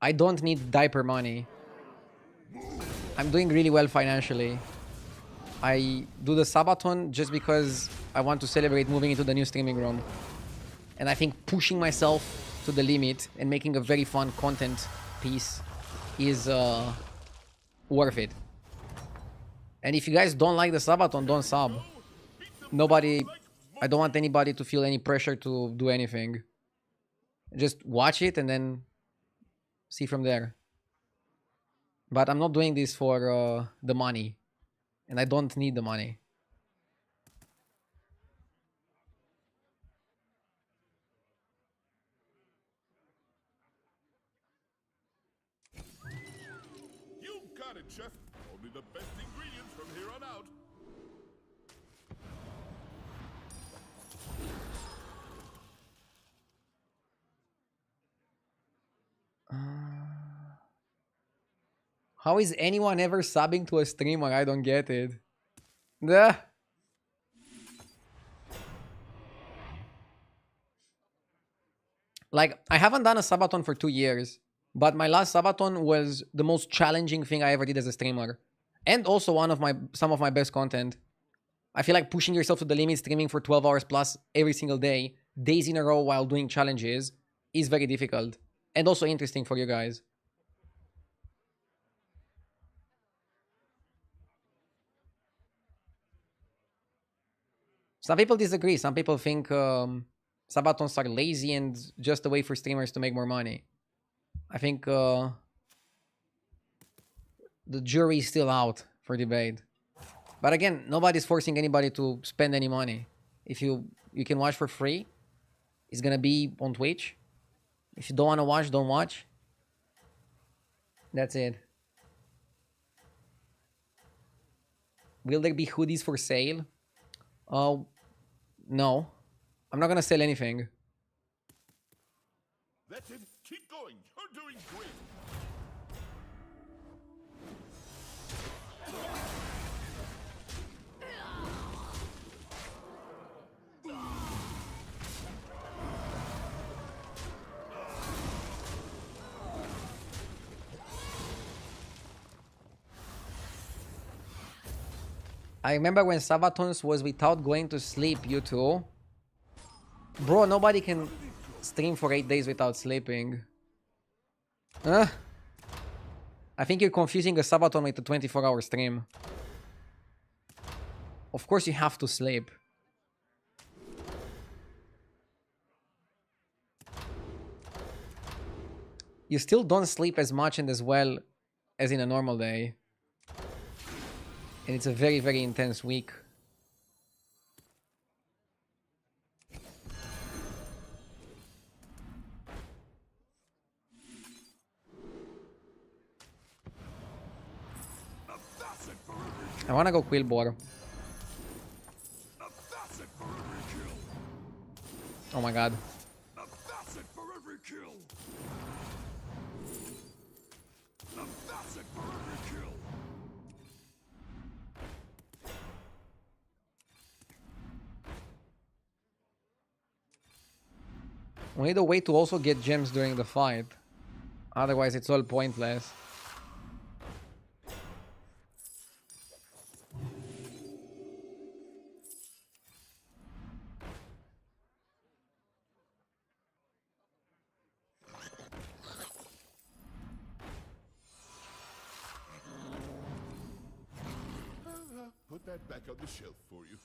Speaker 1: I don't need diaper money. I'm doing really well financially. I do the Sabaton just because I want to celebrate moving into the new streaming room. And I think pushing myself to the limit and making a very fun content piece is worth it. And if you guys don't like the Sabaton, don't sub. Nobody... I don't want anybody to feel any pressure to do anything. Just watch it and then see from there. But I'm not doing this for the money. And I don't need the money.
Speaker 2: You got it, Chef. Only the best ingredients from here on out.
Speaker 1: How is anyone ever subbing to a streamer? I don't get it. Duh. Like, I haven't done a Sabaton for 2 years, but my last Sabaton was the most challenging thing I ever did as a streamer. And also some of my best content. I feel like pushing yourself to the limit, streaming for 12 hours plus every single day, days in a row while doing challenges, is very difficult. And also interesting for you guys. Some people disagree. Some people think Sabatons are lazy and just a way for streamers to make more money. I think the jury is still out for debate. But again, nobody's forcing anybody to spend any money. If you can watch for free, it's gonna be on Twitch. If you don't want to watch, don't watch. That's it. Will there be hoodies for sale? No. I'm not gonna sell anything.
Speaker 2: That's it. Keep going. You're doing great.
Speaker 1: I remember when Sabatons was without going to sleep, you two. Bro, nobody can stream for 8 days without sleeping. Huh? I think you're confusing a Sabaton with a 24-hour stream. Of course you have to sleep. You still don't sleep as much and as well as in a normal day. And it's a very, very intense week. I wanna go Quillbore. Oh my god. We need a way to also get gems during the fight. Otherwise, it's all pointless.
Speaker 2: Put that back on the shelf for you.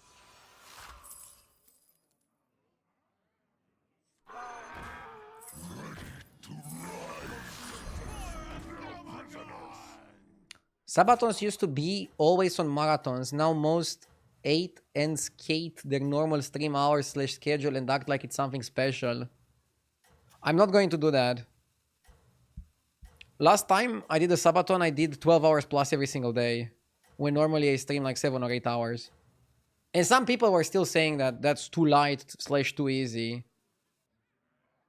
Speaker 1: Sabatons used to be always on marathons. Now most 8 and skate their normal stream hours / schedule and act like it's something special. I'm not going to do that. Last time I did a Sabaton, I did 12 hours plus every single day. When normally I stream like 7 or 8 hours. And some people were still saying that that's too light / too easy.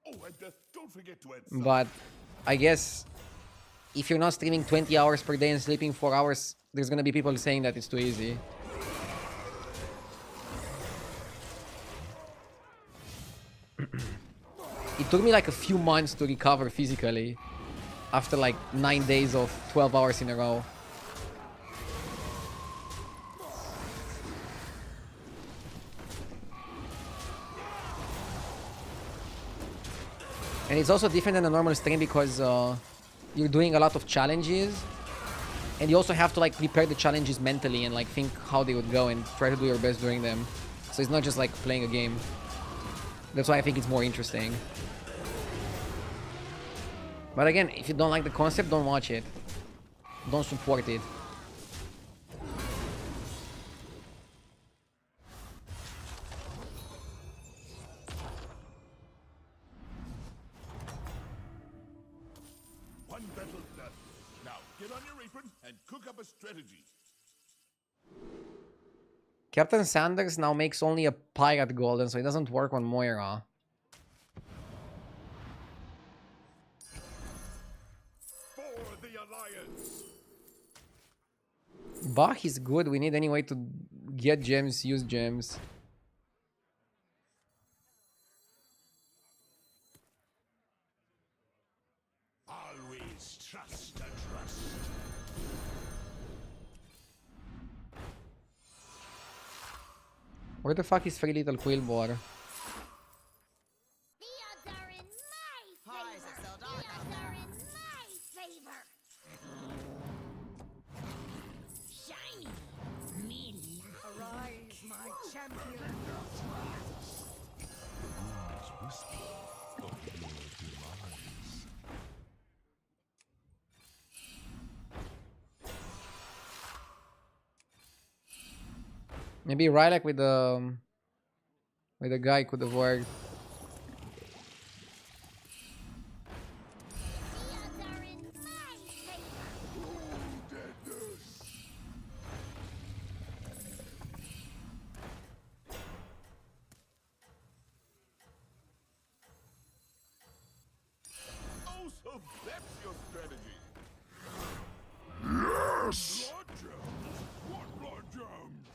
Speaker 2: Oh, and don't forget to add
Speaker 1: But I guess if you're not streaming 20 hours per day and sleeping 4 hours, there's gonna be people saying that it's too easy. It took me like a few months to recover physically after like 9 days of 12 hours in a row. And it's also different than a normal stream because you're doing a lot of challenges, and you also have to like prepare the challenges mentally and like think how they would go and try to do your best during them. So it's not just like playing a game. That's why I think it's more interesting. But again, if you don't like the concept, don't watch it. Don't support it.
Speaker 2: one battle done. Now get on your apron and cook up a strategy.
Speaker 1: Captain Sanders now makes only a pirate golden, so it doesn't work on Moira.
Speaker 2: For the Alliance.
Speaker 1: Bach is good. We need any way to get gems, use gems.
Speaker 4: Always trust and trust.
Speaker 1: Where the fuck is Free Little Quillbor?
Speaker 7: The odds are in my favor. The odds are in my favor.
Speaker 3: Shiny. Meaty. Arise, my champion.
Speaker 1: Maybe Rylak with the guy could have worked.
Speaker 7: The odds are in my favor.
Speaker 2: Oh, so that's your strategy.
Speaker 4: Yes! Blood gems? What blood gems?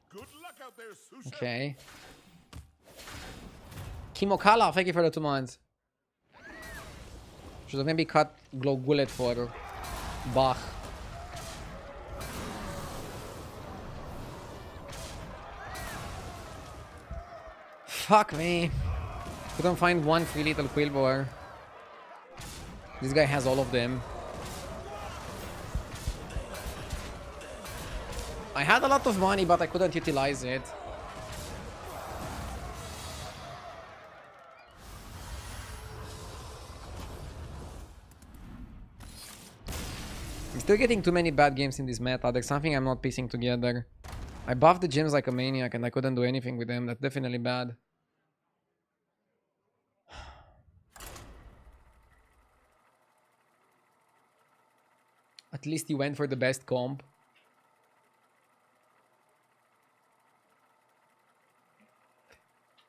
Speaker 2: Good luck out there, Susha.
Speaker 1: Okay. Kimokala, thank you for the 2 months. Should have maybe cut Glow Gullet for Bach. Fuck me. Couldn't find one Free Little Quillbor. This guy has all of them. I had a lot of money, but I couldn't utilize it. I'm still getting too many bad games in this meta. There's something I'm not piecing together. I buffed the gems like a maniac and I couldn't do anything with them. That's definitely bad. At least you went for the best comp.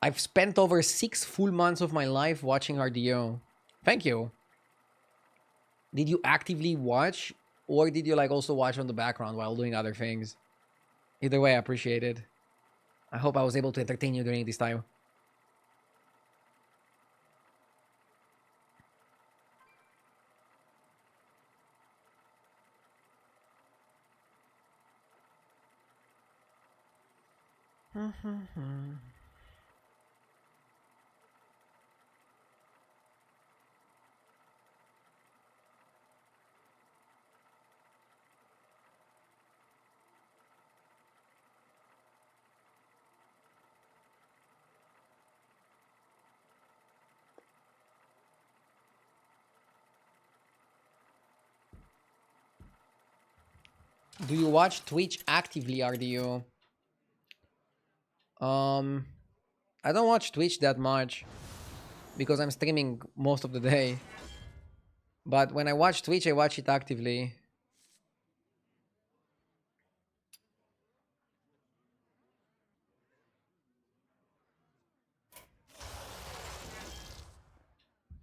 Speaker 1: I've spent over 6 full months of my life watching RDO. Thank you. Did you actively watch, or did you like also watch on the background while doing other things? Either way, I appreciate it. I hope I was able to entertain you during this time. Do you watch Twitch actively, RDU? I don't watch Twitch that much because I'm streaming most of the day. But when I watch Twitch, I watch it actively.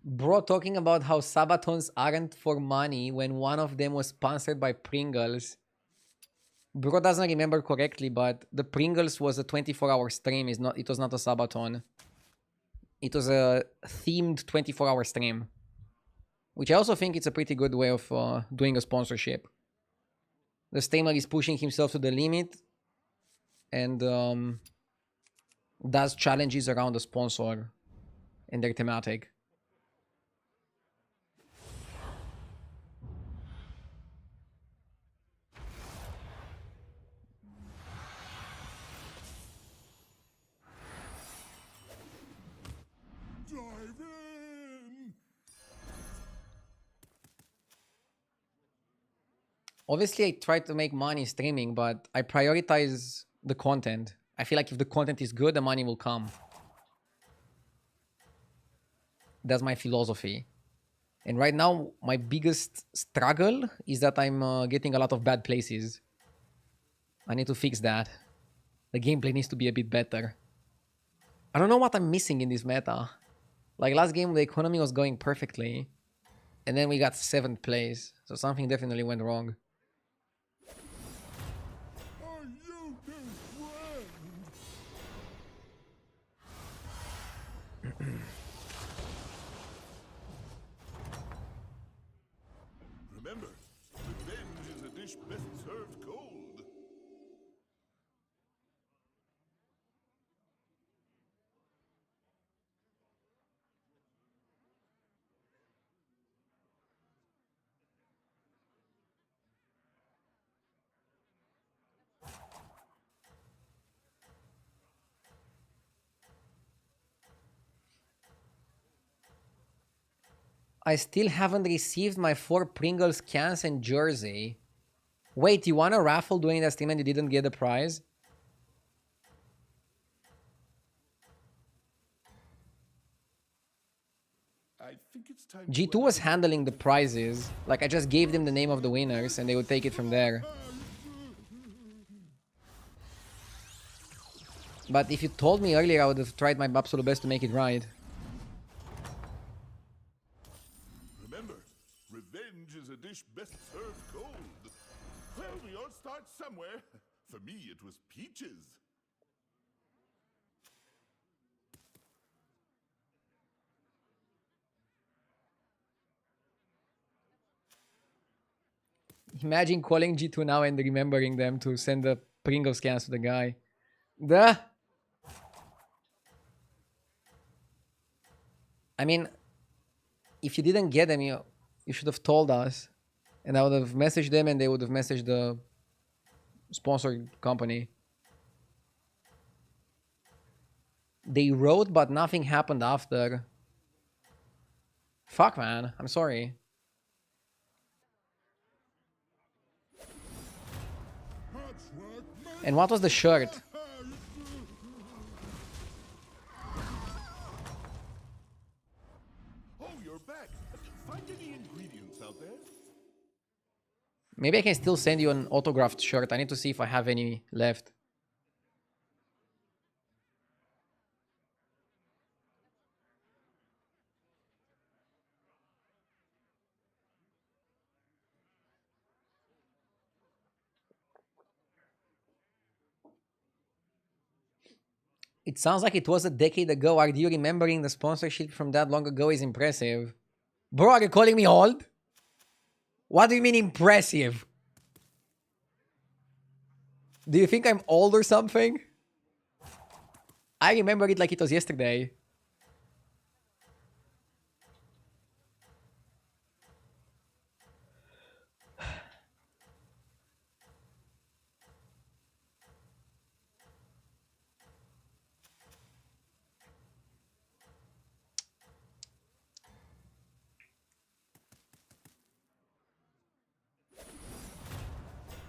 Speaker 1: Bro, talking about how Sabatons aren't for money when one of them was sponsored by Pringles. Bro doesn't remember correctly, but the Pringles was a 24-hour stream. It was not a Sabaton. It was a themed 24-hour stream. Which I also think it's a pretty good way of doing a sponsorship. The streamer is pushing himself to the limit and does challenges around the sponsor and their thematic.
Speaker 2: Dive in!
Speaker 1: Obviously, I try to make money streaming, but I prioritize the content. I feel like if the content is good, the money will come. That's my philosophy. And right now, my biggest struggle is that I'm getting a lot of bad places. I need to fix that. The gameplay needs to be a bit better. I don't know what I'm missing in this meta. Like last game, the economy was going perfectly. And then we got 7th place. So something definitely went wrong.
Speaker 2: Are you his friend? Remember, revenge is a dish best served cold.
Speaker 1: I still haven't received my 4 Pringles cans and jersey. Wait, you won a raffle during that stream and you didn't get the prize?
Speaker 2: I think it's time
Speaker 1: G2 was handling the prizes. Like, I just gave them the name of the winners and they would take it from there. But if you told me earlier, I would have tried my absolute best to make it right.
Speaker 2: Remember, revenge is a dish best served cold. Well, we all start somewhere. For me, it was peaches.
Speaker 1: Imagine calling G2 now and remembering them to send the Pringles cans to the guy. Duh! I mean, if you didn't get them, you should have told us. And I would have messaged them and they would have messaged the sponsor company. They wrote, but nothing happened after. Fuck, man. I'm sorry. And what was the shirt?
Speaker 2: Oh, you're back. Find any ingredients out there?
Speaker 1: Maybe I can still send you an autographed shirt. I need to see if I have any left. It sounds like it was a decade ago. Are you remembering the sponsorship from that long ago is impressive? Bro, are you calling me old? What do you mean impressive? Do you think I'm old or something? I remember it like it was yesterday.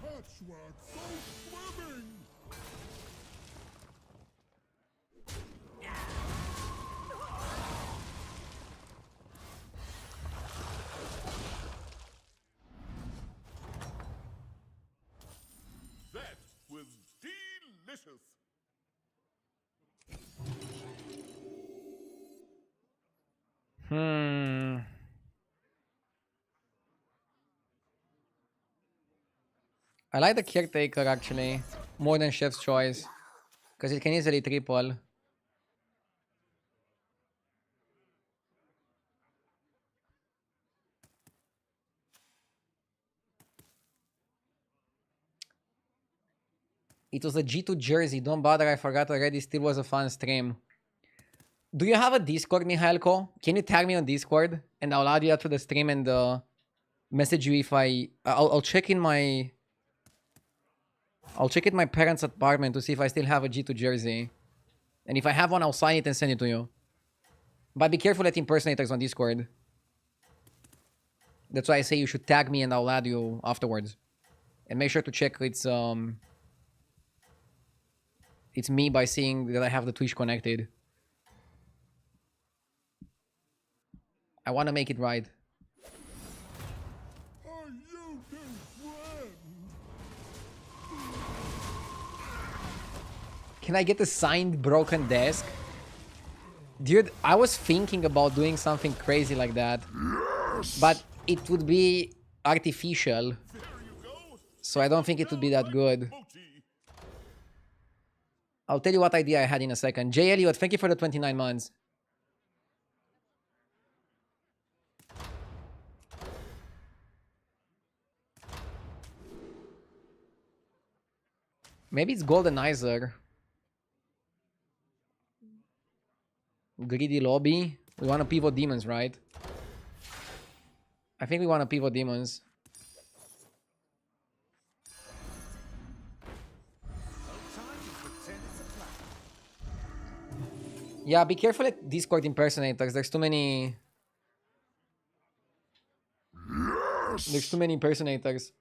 Speaker 2: Patchwork so swimming! That was delicious!
Speaker 1: I like the caretaker actually more than chef's choice because it can easily triple. It was a G2 jersey. Don't bother, I forgot already. Still was a fun stream. Do you have a Discord, Mihailko? Can you tag me on Discord and I'll add you to the stream and message you if I'll check in my my parents' apartment to see if I still have a G2 jersey. And if I have one, I'll sign it and send it to you. But be careful at impersonators on Discord. That's why I say you should tag me and I'll add you afterwards. And make sure to check it's me by seeing that I have the Twitch connected. I want to make it right.
Speaker 2: Are you his friend?
Speaker 1: Can I get a signed broken desk? Dude, I was thinking about doing something crazy like that. Yes! But it would be artificial. So I don't think it would be that good. I'll tell you what idea I had in a second. J. Elliot, thank you for the 29 months. Maybe it's Goldenizer. Greedy lobby. We want to pivot demons, right? I think we want to pivot demons. Yeah, be careful at Discord impersonators. There's too many. There's too many impersonators.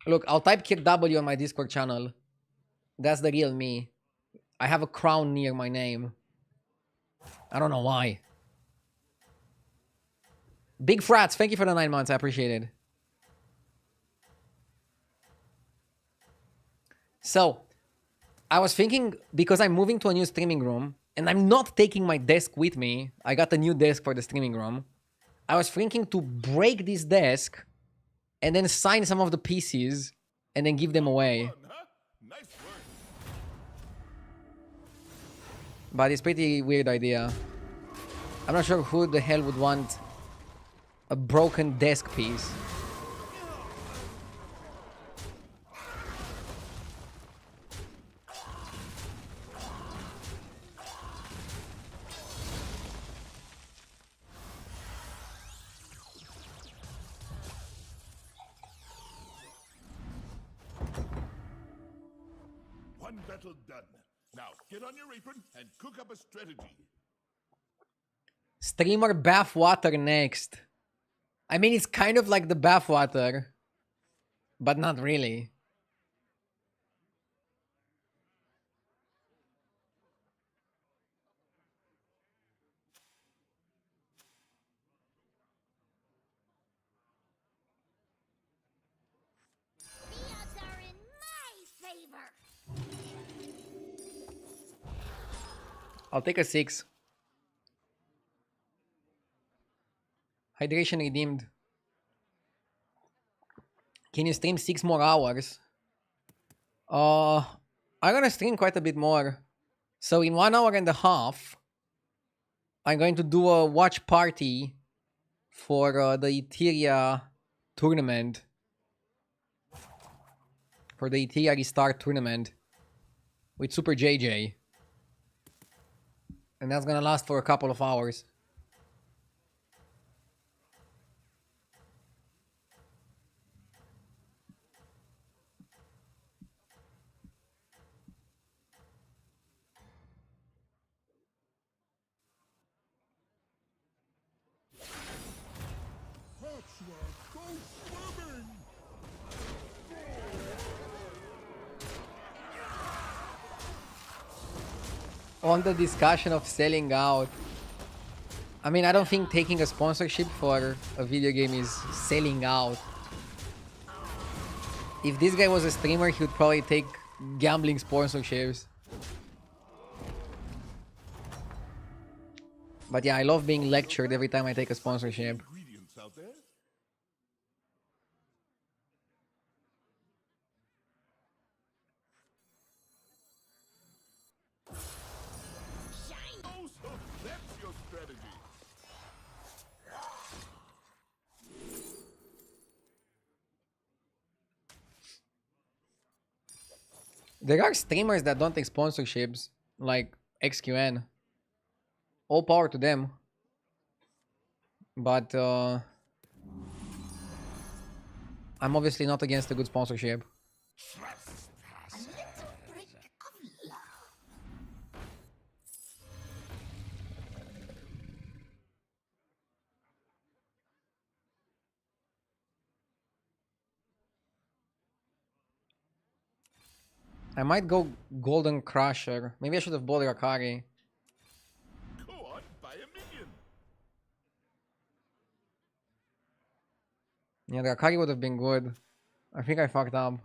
Speaker 1: Look, I'll type kick W on my Discord channel. That's the real me. I have a crown near my name. I don't know why. Big Frats, thank you for the 9 months. I appreciate it. So, I was thinking, because I'm moving to a new streaming room, and I'm not taking my desk with me. I got a new desk for the streaming room. I was thinking to break this desk and then sign some of the pieces and then give them away. But it's a pretty weird idea. I'm not sure who the hell would want a broken desk piece.
Speaker 2: One battle done. Now, get on your apron and cook up a strategy.
Speaker 1: Streamer bathwater next. I mean, it's kind of like the bathwater, but not really.
Speaker 7: The odds are in my favor.
Speaker 1: I'll take a 6. Hydration redeemed. Can you stream 6 more hours? I'm gonna stream quite a bit more. So in 1.5 hours, I'm going to do a watch party for the Etheria tournament. For the Etheria Restart tournament. with Super JJ. And that's gonna last for a couple of hours.
Speaker 2: Patchwork, go swimming!
Speaker 1: On the discussion of selling out. I mean, I don't think taking a sponsorship for a video game is selling out. If this guy was a streamer, he would probably take gambling sponsorships. But yeah, I love being lectured every time I take a sponsorship.
Speaker 2: Ingredients out there? Oh, so that's your strategy.
Speaker 1: There are streamers that don't take sponsorships, like XQN. All power to them. But I'm obviously not against a good sponsorship.
Speaker 3: A little break of love.
Speaker 1: I might go Golden Crusher. Maybe I should have bought Rakari.
Speaker 2: Go on, buy a minion.
Speaker 1: Yeah, the Rakari would have been good. I think I fucked up.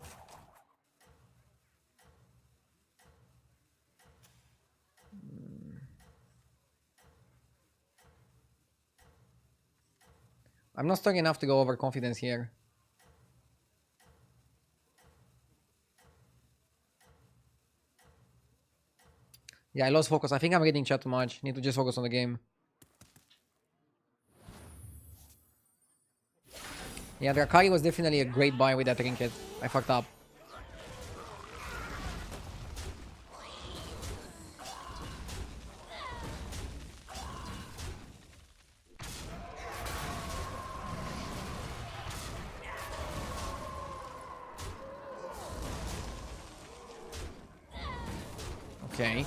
Speaker 1: I'm not strong enough to go over confidence here. Yeah, I lost focus. I think I'm reading chat too much. Need to just focus on the game. Yeah, the Akari was definitely a great buy with that trinket. I fucked up. Okay.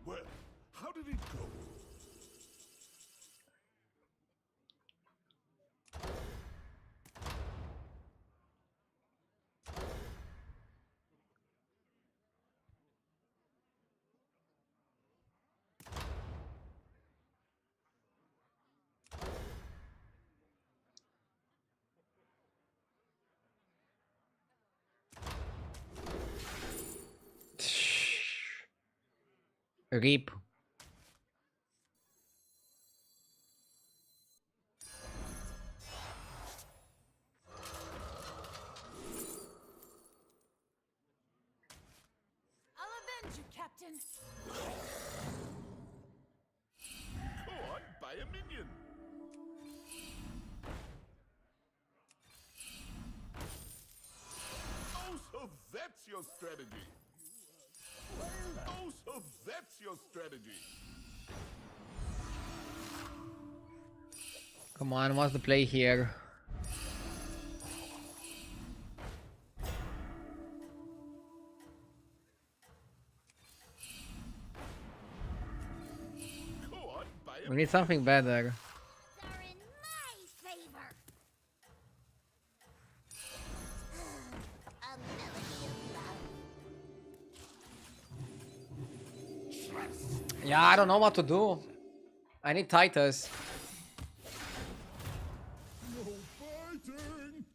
Speaker 2: Well, how did it go?
Speaker 1: Rip.
Speaker 3: I'll avenge you, Captain.
Speaker 2: Go on, buy a minion. Oh, so that's your strategy. Oh, so that's your strategy.
Speaker 1: Come on, what's the play here?
Speaker 2: Go on, buy a
Speaker 1: We need something better.
Speaker 7: They're in my favor. A melody of love.
Speaker 1: Yeah, I don't know what to do. I need Titus.
Speaker 2: No fighting.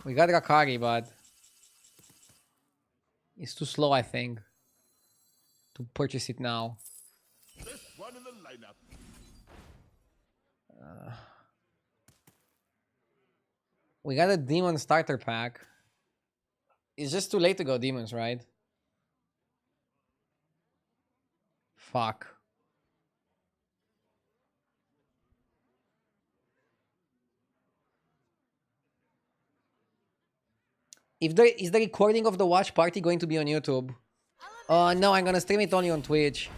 Speaker 1: We got Rakari, but it's too slow, I think, to purchase it now.
Speaker 2: Best one in the lineup.
Speaker 1: We got a demon starter pack. It's just too late to go demons, right? Fuck. If there is the recording of the watch party going to be on YouTube? No, I'm gonna stream it only on Twitch.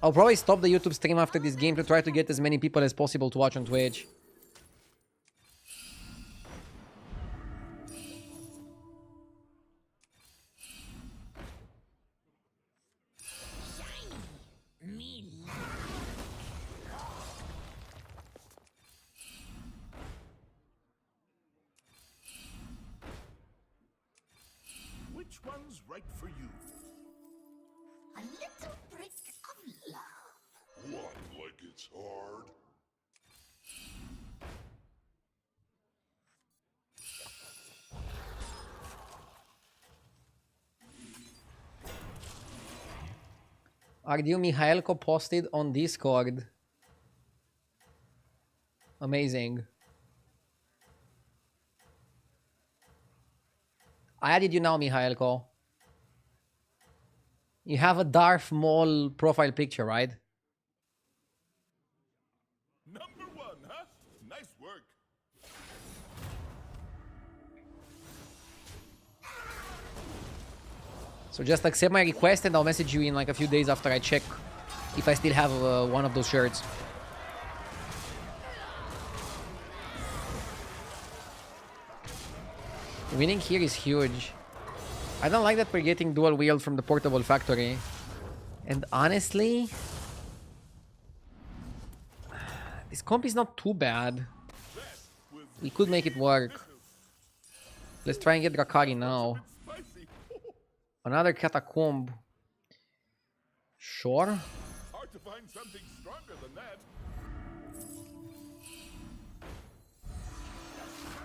Speaker 1: I'll probably stop the YouTube stream after this game to try to get as many people as possible to watch on Twitch.
Speaker 2: Which one's right for you?
Speaker 3: A little brick of love.
Speaker 2: What, like it's hard?
Speaker 1: Ardiu Mihailko posted on Discord. Amazing. I added you now, Mihailko. You have a Darth Maul profile picture, right?
Speaker 2: Number one, huh? Nice work.
Speaker 1: So just accept my request and I'll message you in like a few days after I check if I still have one of those shirts. Winning here is huge. I don't like that we're getting dual wield from the portable factory. And honestly, this comp is not too bad. We could make it work. Let's try and get Rakari now.
Speaker 2: Spicy.
Speaker 1: Another catacomb. Sure.
Speaker 2: Hard to find something stronger than that.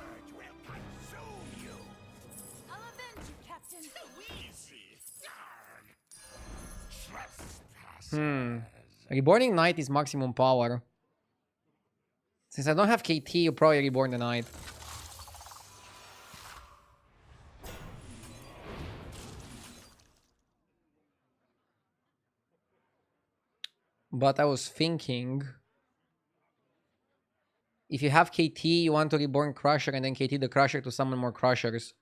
Speaker 4: Urge will consume you.
Speaker 7: I'll avenge you, Captain.
Speaker 4: Too easy. Trespass.
Speaker 1: Reborning Knight is maximum power. Since I don't have KT, you probably reborn the Knight. But I was thinking, if you have KT, you want to reborn Crusher and then KT the Crusher to summon more Crushers.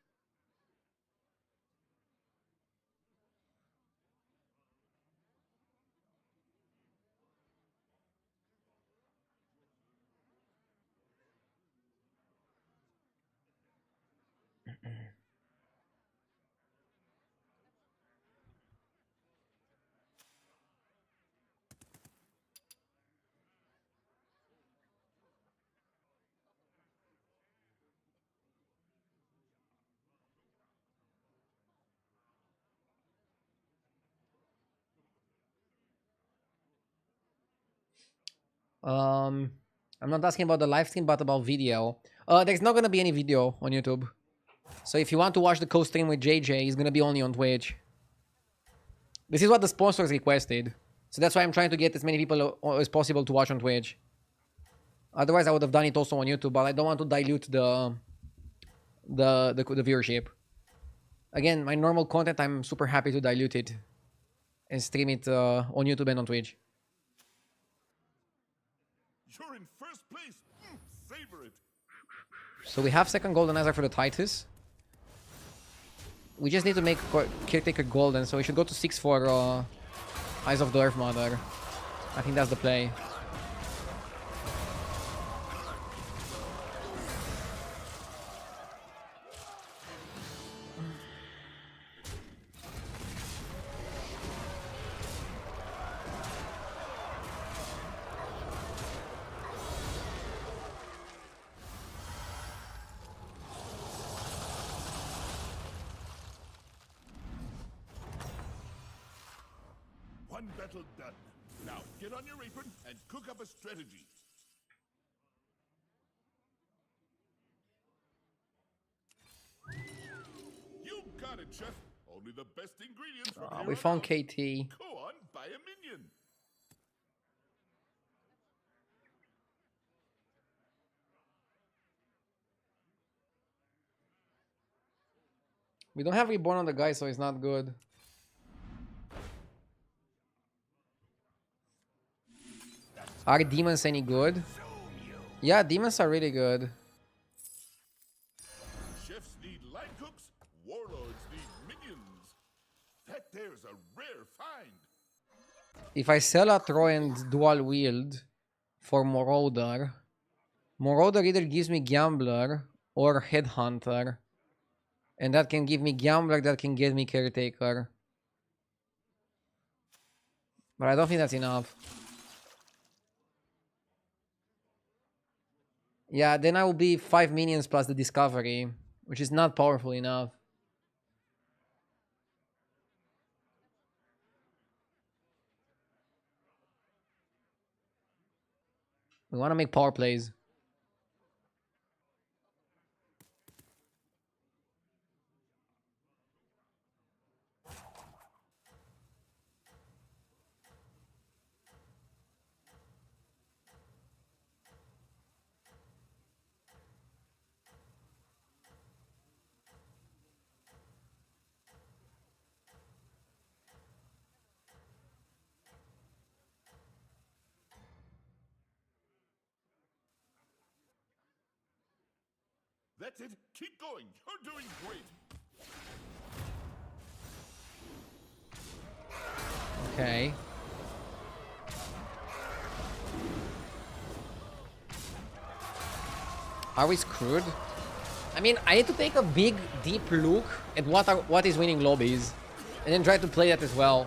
Speaker 1: I'm not asking about the live stream, but about video. There's not gonna be any video on YouTube. So if you want to watch the co-stream with JJ, it's gonna be only on Twitch. This is what the sponsors requested. So that's why I'm trying to get as many people as possible to watch on Twitch. Otherwise, I would have done it also on YouTube, but I don't want to dilute the viewership. Again, my normal content, I'm super happy to dilute it and stream it on YouTube and on Twitch.
Speaker 2: You're in first place. Savor it.
Speaker 1: So we have second golden Azar for the Titus. We just need to make Caretaker golden, so we should go to 6 for Eyes of the Earth Mother. I think that's the play.
Speaker 2: One battle done. Now get on your apron and cook up a strategy. chef. Only the best ingredients from here
Speaker 1: We
Speaker 2: on
Speaker 1: found
Speaker 2: out.
Speaker 1: KT.
Speaker 2: Go on, buy a minion.
Speaker 1: We don't have Reborn on the guy, so it's not good. Are demons any good? Yeah, demons are really good.
Speaker 2: Chefs need line cooks. Warlords need minions. That there's a rare find.
Speaker 1: If I sell a Trojan dual wield for Marauder, Marauder either gives me Gambler or Headhunter. And that can give me Gambler, that can get me Caretaker. But I don't think that's enough. Yeah, then I will be 5 minions plus the Discovery, which is not powerful enough. We want to make power plays.
Speaker 2: That's it. Keep going. You're doing great.
Speaker 1: Okay. Are we screwed? I mean, I need to take a big, deep look at what is winning lobbies, and then try to play that as well.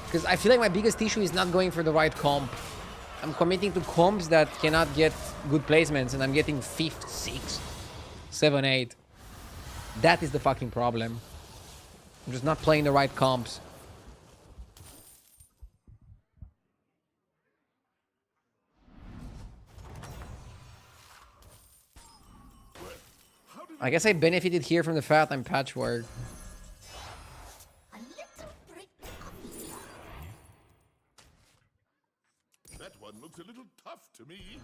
Speaker 1: Because I feel like my biggest issue is not going for the right comp. I'm committing to comps that cannot get good placements, and I'm getting 5th, 6th, 7, 8. That is the fucking problem. I'm just not playing the right comps. I guess I benefited here from the fact I'm patchwork.
Speaker 7: A little break of the
Speaker 2: That one looks a little tough to me.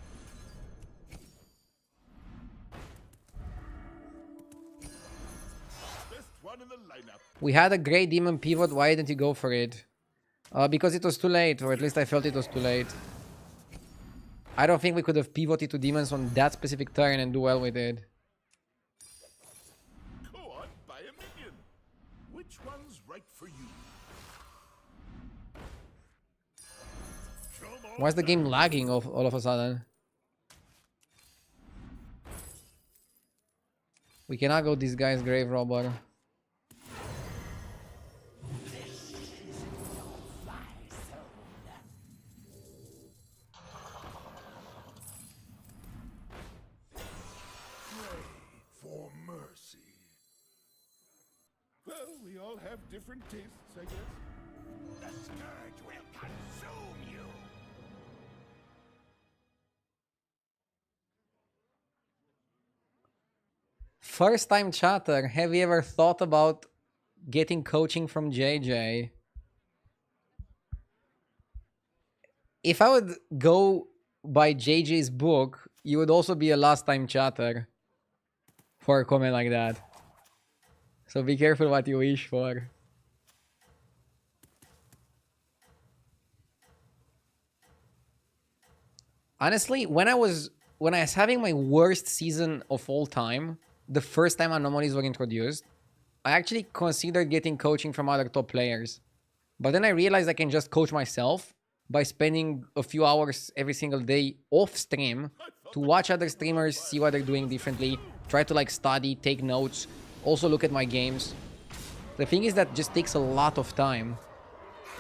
Speaker 2: Best one in the lineup.
Speaker 1: We had a great demon pivot. Why didn't you go for it? Because it was too late, or at least I felt it was too late. I don't think we could have pivoted to demons on that specific turn and do well with it.
Speaker 2: Go on, buy a minion. Which one's right for you?
Speaker 1: Why is the game lagging all of a sudden? We cannot go this guy's grave robber.
Speaker 2: For mercy. Well, we all have different tastes, I guess.
Speaker 4: The scourge will consume you.
Speaker 1: First time chatter, have you ever thought about getting coaching from JJ? If I would go by JJ's book, you would also be a last time chatter for a comment like that. So be careful what you wish for. Honestly, when I was having my worst season of all time, the first time anomalies were introduced, I actually considered getting coaching from other top players. But then I realized I can just coach myself by spending a few hours every single day off stream to watch other streamers, see what they're doing differently, try to like study, take notes, also look at my games. The thing is that just takes a lot of time.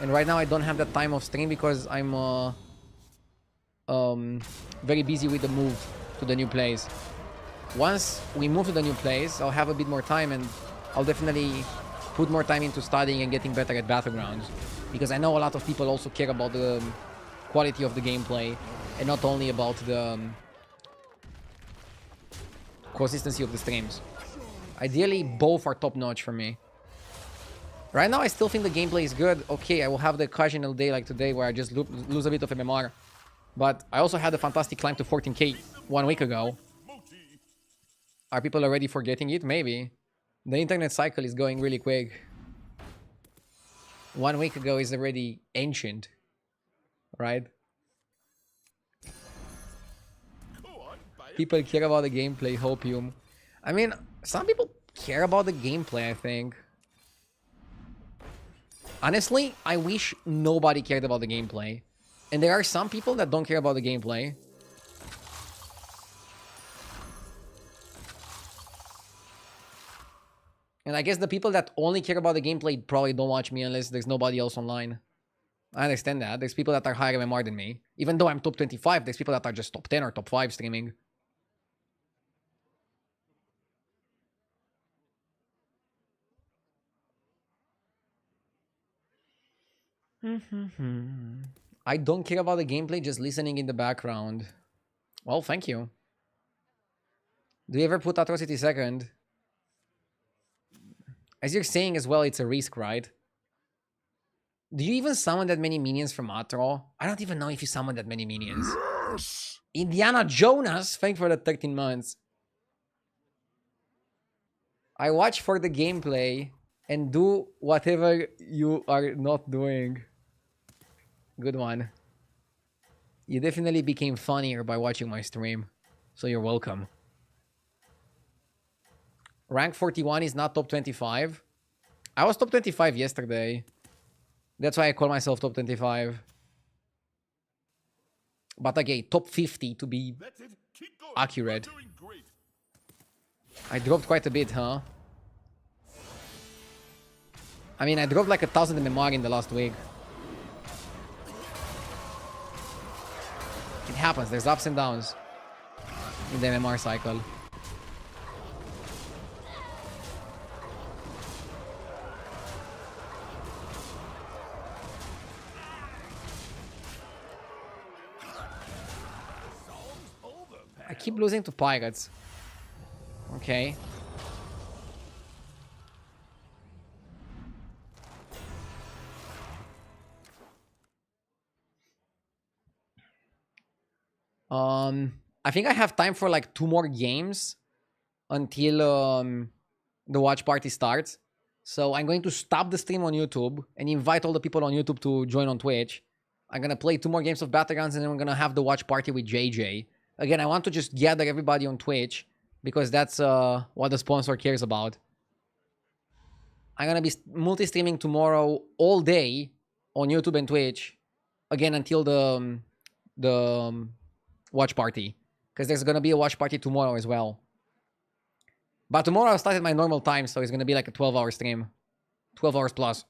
Speaker 1: And right now I don't have that time off stream because I'm very busy with the move to the new place. Once we move to the new place, I'll have a bit more time and I'll definitely put more time into studying and getting better at battlegrounds, because I know a lot of people also care about the quality of the gameplay and not only about the consistency of the streams. Ideally, both are top-notch for me. Right now, I still think the gameplay is good. Okay, I will have the occasional day like today where I just lose a bit of MMR. But I also had a fantastic climb to 14k 1 week ago. Are people already forgetting it? Maybe. The internet cycle is going really quick. 1 week ago is already ancient. Right? People care about the gameplay, hopium. I mean, some people care about the gameplay, I think. Honestly, I wish nobody cared about the gameplay. And there are some people that don't care about the gameplay. And I guess the people that only care about the gameplay probably don't watch me unless there's nobody else online. I understand that. There's people that are higher MMR than me. Even though I'm top 25, there's people that are just top 10 or top 5 streaming. I don't care about the gameplay, just listening in the background. Well, thank you. Do you ever put Atrocity second? As you're saying as well, it's a risk, right? Do you even summon that many minions from Atro? I don't even know if you summon that many minions.
Speaker 2: Yes!
Speaker 1: Indiana Jonas, thanks for the 13 months. I watch for the gameplay and do whatever you are not doing. Good one. You definitely became funnier by watching my stream, so you're welcome. Rank 41 is not top 25. I was top 25 yesterday. That's why I call myself top 25. But again, top 50 to be accurate. I dropped quite a bit, huh? I mean, I dropped like 1,000 MMR in the last week. It happens. There's ups and downs in the MMR cycle. I keep losing to pirates. Okay. I think I have time for like 2 more games until the watch party starts. So I'm going to stop the stream on YouTube and invite all the people on YouTube to join on Twitch. I'm gonna play 2 more games of battlegrounds and then we're gonna have the watch party with JJ. Again, I want to just gather everybody on Twitch because that's what the sponsor cares about. I'm gonna be multi-streaming tomorrow all day on YouTube and Twitch. Again, until the watch party. Because there's gonna be a watch party tomorrow as well. But tomorrow I'll start at my normal time, so it's gonna be like a 12-hour stream. 12 hours plus.